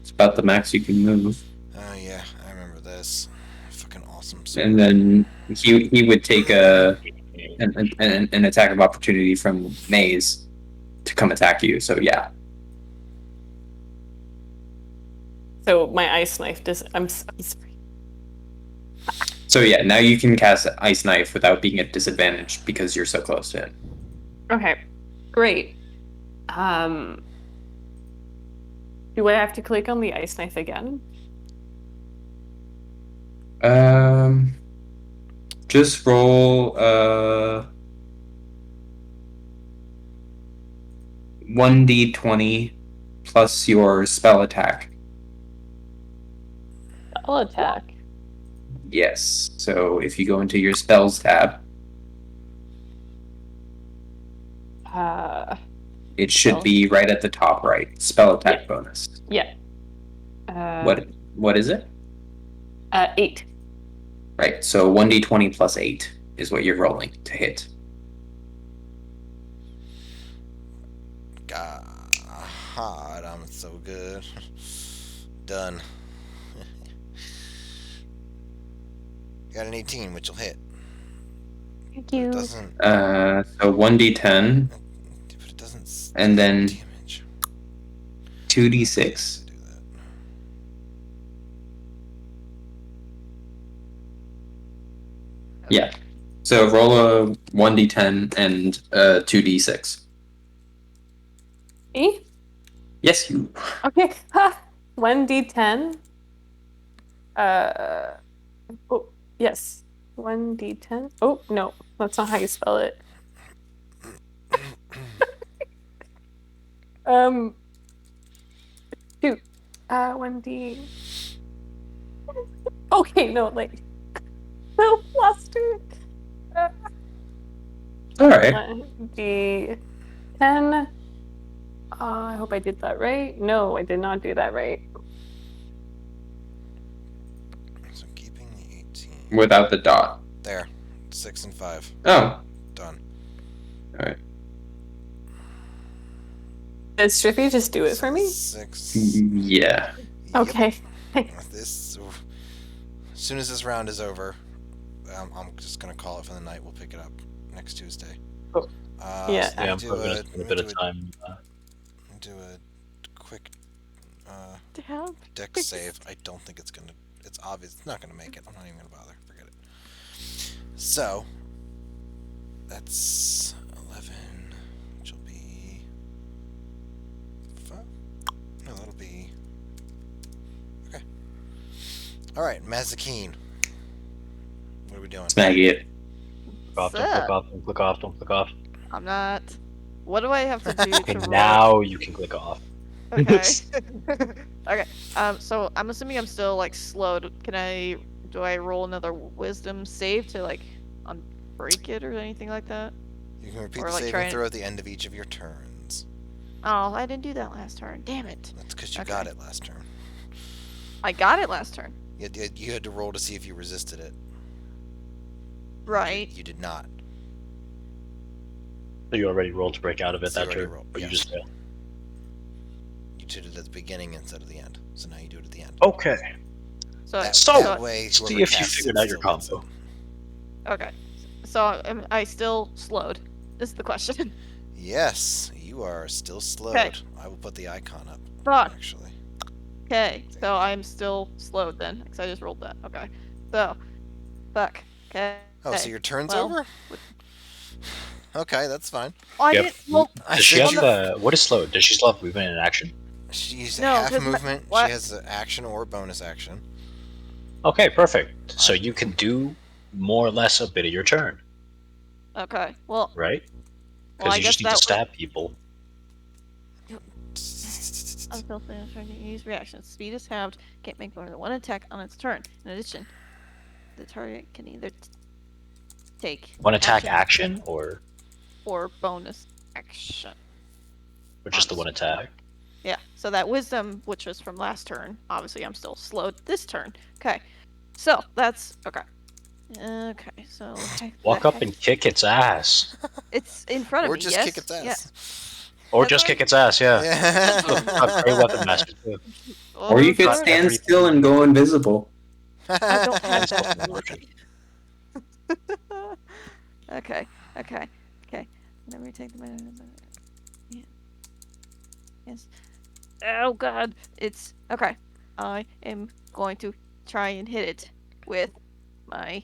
It's about the max you can move. Oh yeah, I remember this. Fucking awesome. And then he would take an attack of opportunity from Maze to come attack you. So yeah. So my ice knife does. I'm sorry. So yeah, now you can cast Ice Knife without being at disadvantage because you're so close to it. Okay, great. Do I have to click on the ice knife again? Just roll 1d20 plus your spell attack. I'll attack. Yes. So if you go into your spells tab, it should spells. be right at the top right. Spell attack bonus. Yeah. What is it? 8. Right. So 1d20 plus 8 is what you're rolling to hit. God, I'm so good. Done. Got an 18, which will hit. Thank It you. doesn't. So 1d10 But it doesn't. and then damage. 2d6. Do that. Yeah. So roll a 1d10 and 2d6. Me? Yes, you. Okay. 1d10. Oh, yes. 1d10. Oh, no. That's not how you spell it. Shoot. 1D. Okay, no, like. No, flustered. All right. 1D10. I hope I did that right. No, I did not do that right. So keeping the 18. Without the dot. There. 6 and 5. Oh. Done. All right. Did Strippy just do it for me? 6. Yeah. Yep. Okay. This. As soon as this round is over, I'm just gonna call it for the night. We'll pick it up next Tuesday. Cool. Yeah. Yeah, I'm probably gonna spend a bit of time. Do a quick Damn. deck save. I don't think it's gonna. It's obvious. It's not gonna make it. I'm not even gonna bother. Forget it. So that's 11, which will be 5. No, that'll be okay. All right, Mazakine. What are we doing? Snag it. Click off, don't click off, don't click off, don't click off. I'm not. What do I have to do Okay, to roll? now you can click off. Okay. Okay. So I'm assuming I'm still like slowed. Do I roll another wisdom save to like unbreak it or anything like that? You can repeat Or, the like, saving throw at the end of each of your turns. Oh, I didn't do that last turn. Damn it. That's because you Okay. got it last turn. I got it last turn. You had to roll to see if you resisted it. Right. You did not. So you already rolled to break out of it So you that already turn, rolled, but yes. you just failed. You did it at the beginning instead of the end. So now you do it at the end. Okay. So That way, see whoever if you casts figured it out your still gets combo. okay. So am I still slowed? Is the question. it. Yes, you are still slowed. Okay. I will put the icon up. Fuck. Actually. Okay. So I'm still slowed then, because I just rolled that. Okay. So, fuck. Okay. Oh, so your turn's well, over? Okay, that's fine. Oh, I Yep. didn't. Well, I Does she said have you- what is slow? Does she still have movement and action? She's No, half 'cause my- movement. what? She has an action or bonus action. Okay, perfect. So you can do more or less a bit of your turn, okay. Well, right? well, Because I you guess just need to that stab people. I'm still trying to use reactions. Speed is halved. Can't make more than one attack on its turn. In addition, the target can either take One attack action or bonus action. just the one attack. Yeah. So that wisdom, which was from last turn, obviously I'm still slowed this turn. Okay. So that's okay. Okay. So Walk up and kick its ass, it's in front of Or me. just yes? kick its ass. Yeah. or That's just what kick its ass. Yeah. Yeah. Great weapon master too. Or you could Got stand every- still and go invisible. I don't have That's also that an option. Okay. Okay. Okay. Let me take the. Yeah. Yes. Oh God! It's okay. I am going to try and hit it with my.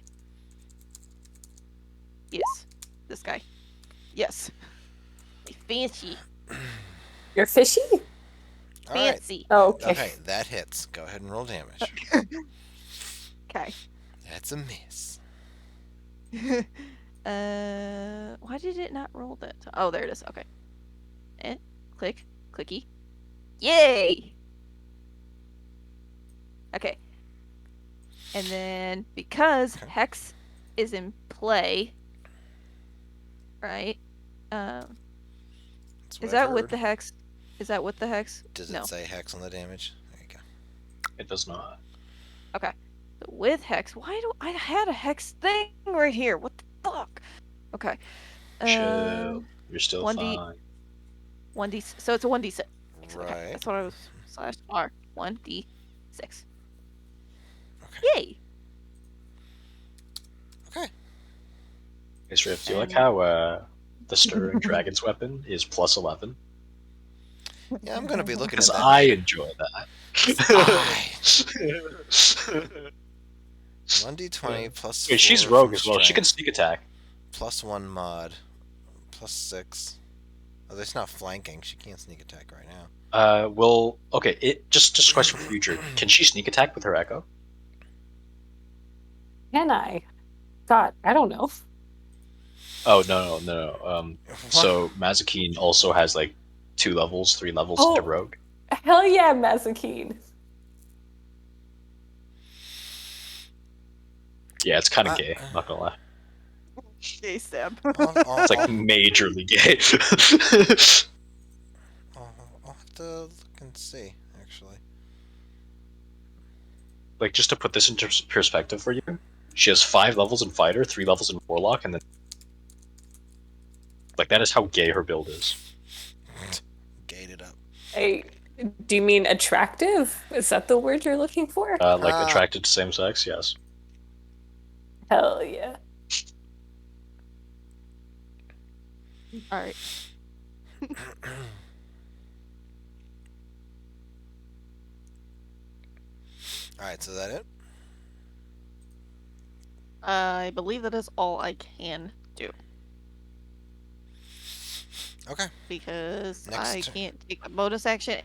Yes, this guy. Yes. Fancy. You're fishy? All right. Fancy. Oh, okay. Okay, that hits. Go ahead and roll damage. Okay. That's a miss. Why did it not roll that? Oh, there it is. Okay. Click. Clicky. Yay! Okay. And then because Okay. Hex is in play, right? That's what Is I've that with heard. the Hex? Is that with the Hex? Does No. it say hex on the damage? There you go. It does not. So with Hex, why do I had a Hex thing right here? What the fuck? Okay. Chill. You're still 1D fine. 1d. So it's a 1d6. Okay, Right. that's what I was /R 1d6. Okay. Yay! Okay. Hey, Srift, do you like how the Stirring Dragon's weapon is plus 11? Yeah, I'm gonna be looking at Because that. I enjoy that. 1d20 plus. Wait, she's 4 rogue from as well. She can strength, sneak attack. plus 1 mod, plus 6. Oh, that's not flanking. She can't sneak attack right now. Well, okay. It just a question for future. Can she sneak attack with her echo? Can I? God, I don't know. Oh no. So Mazakine also has like 2 levels, 3 levels Oh. into rogue. Hell yeah, Mazakine. Yeah, it's kind of gay. Not gonna lie. Gay stab. It's like majorly gay. I'll have to look and see, actually. Like, just to put this into perspective for you, she has 5 levels in fighter, 3 levels in warlock, and then like that is how gay her build is. Gated up. Hey, do you mean attractive? Is that the word you're looking for? Like attracted to same sex, yes. Hell yeah. All right. Alright, so is that it? I believe that is all I can do Okay. because Next I turn. can't take a bonus action.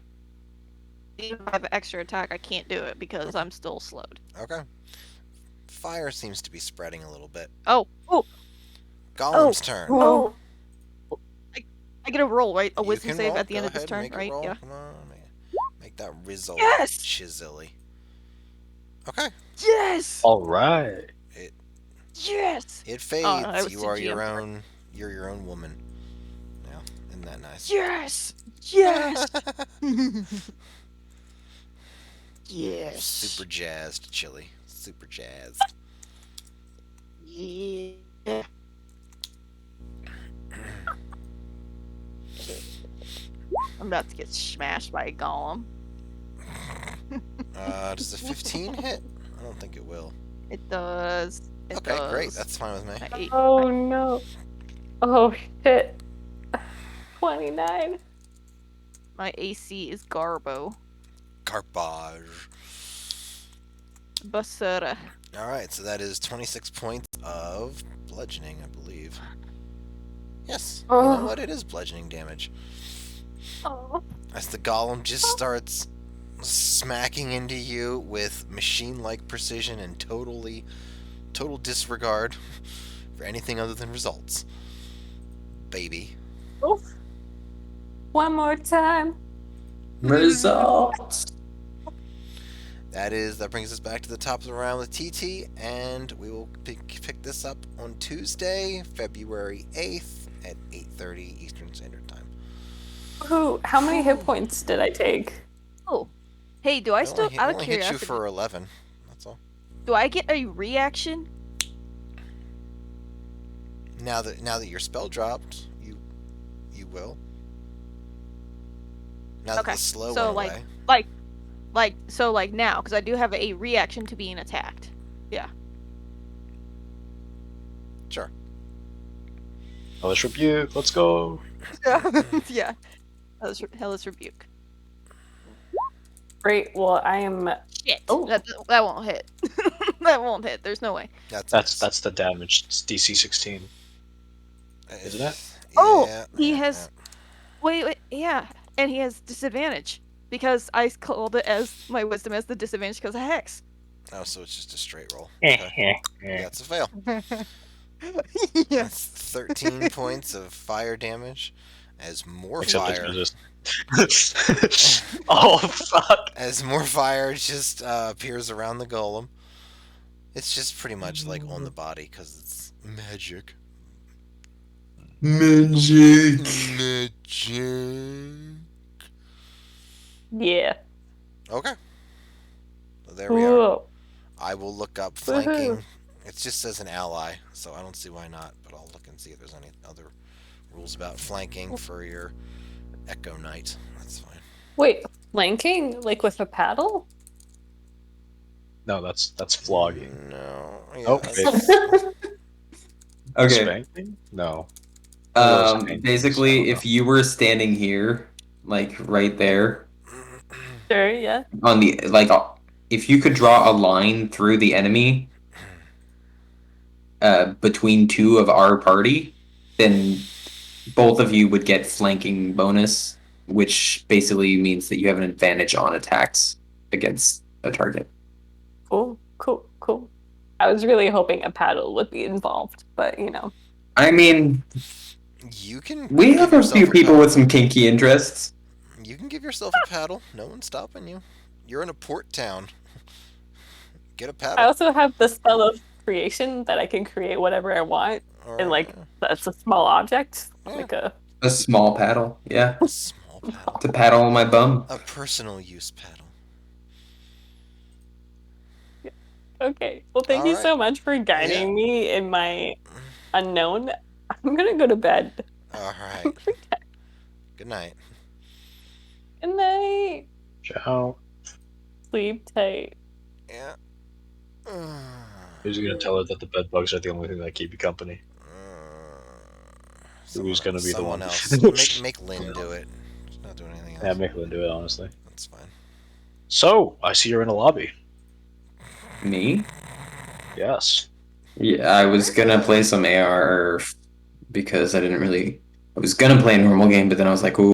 Even if I have an extra attack, I can't do it because I'm still slowed. Okay. Fire seems to be spreading a little bit. Oh, Golem's turn. Oh, I get a roll, right? A You wisdom can save roll. at the end Go of this ahead, turn, make a right? roll. Yeah. Come on, make that result Yes! chiselly. Okay. Yes! All right. Yes! It fades. I was You the are GM your part. own. You're your own woman. Now, isn't that nice? Yes! Yes! Yes! Super jazzed, Chili. Super jazzed. Yeah. I'm about to get smashed by a golem. Does the 15 hit? I don't think it will. It does. It Okay, does. great. That's fine with me. oh no. Oh shit. 29. My AC is Garbo. Garbage. Basura. Alright, so that is 26 points of bludgeoning, I believe. Yes. You know Oh. what? It is bludgeoning damage. Oh. As the golem just starts smacking into you with machine-like precision and total disregard for anything other than results. Baby. Oof. One more time. Results. That brings us back to the top of the round with TT, and we will pick this up on Tuesday, February 8th at 8:30 Eastern Standard Time. Ooh, how many hit points did I take? Oh. Hey, do I It still, only, out of only hit you curiosity, for 11. That's all. do I get a reaction? Now that your spell dropped, you will. Now that Okay, the slow so, went away. So now, because I do have a reaction to being attacked. Sure. Hellish Rebuke, let's go. Yeah. Hellish Rebuke. Great. Well, I am. Shit. Oh. That won't hit. That won't hit. There's no way. That's the damage. It's DC 16. Isn't it? Oh, Yeah, he yeah, has. Wait, yeah, and he has disadvantage because I called it as my wisdom as the disadvantage because of hex. yeah. Oh, so it's just a straight roll. Okay. Yeah, it's a fail. Yeah. That's 13 points of fire damage as more Except fire. it's just. Oh fuck! As more fire just appears around the golem. It's just pretty much like on the body because it's magic. Magic. Magic. Yeah. Okay. So there we are. Whoa. I will look up Woohoo. flanking. It just says an ally, so I don't see why not, but I'll look and see if there's any other rules about flanking for your Echo Knight. That's fine. Wait, flanking? Like with a paddle? No, that's flogging. No. Yeah, Oh, that's- Okay. Spanking? No. Spanking. Basically, if you were standing here, like right there, Sure, yeah. on the if you could draw a line through the enemy, between two of our party, then both of you would get flanking bonus, which basically means that you have an advantage on attacks against a target. Cool. I was really hoping a paddle would be involved, but you know. I mean, You can. We give have a yourself few people paddle. with some kinky interests. You can give yourself a paddle. No one's stopping you. You're in a port town. Get a I paddle. also have the spell of creation that I can create whatever I want, Or and like that's a small object, yeah, like a A small paddle, yeah, a small paddle. to paddle my bum. A personal use paddle. Okay. Well, thank All you right. so much for guiding me in my unknown. I'm gonna go to bed. All right. Good night. Good night. Ciao. Sleep tight. Yeah. Who's gonna tell her that the bed bugs are the only thing that keep you company? Who's gonna be the someone one? else? Make Lynn do it. She's not doing anything else. Yeah, make Lynn do it, honestly. That's fine. So, I see you're in a lobby. Me? Yes. Yeah, I was gonna play some AR because I didn't really. I was gonna play a normal game, but then I was like, ooh.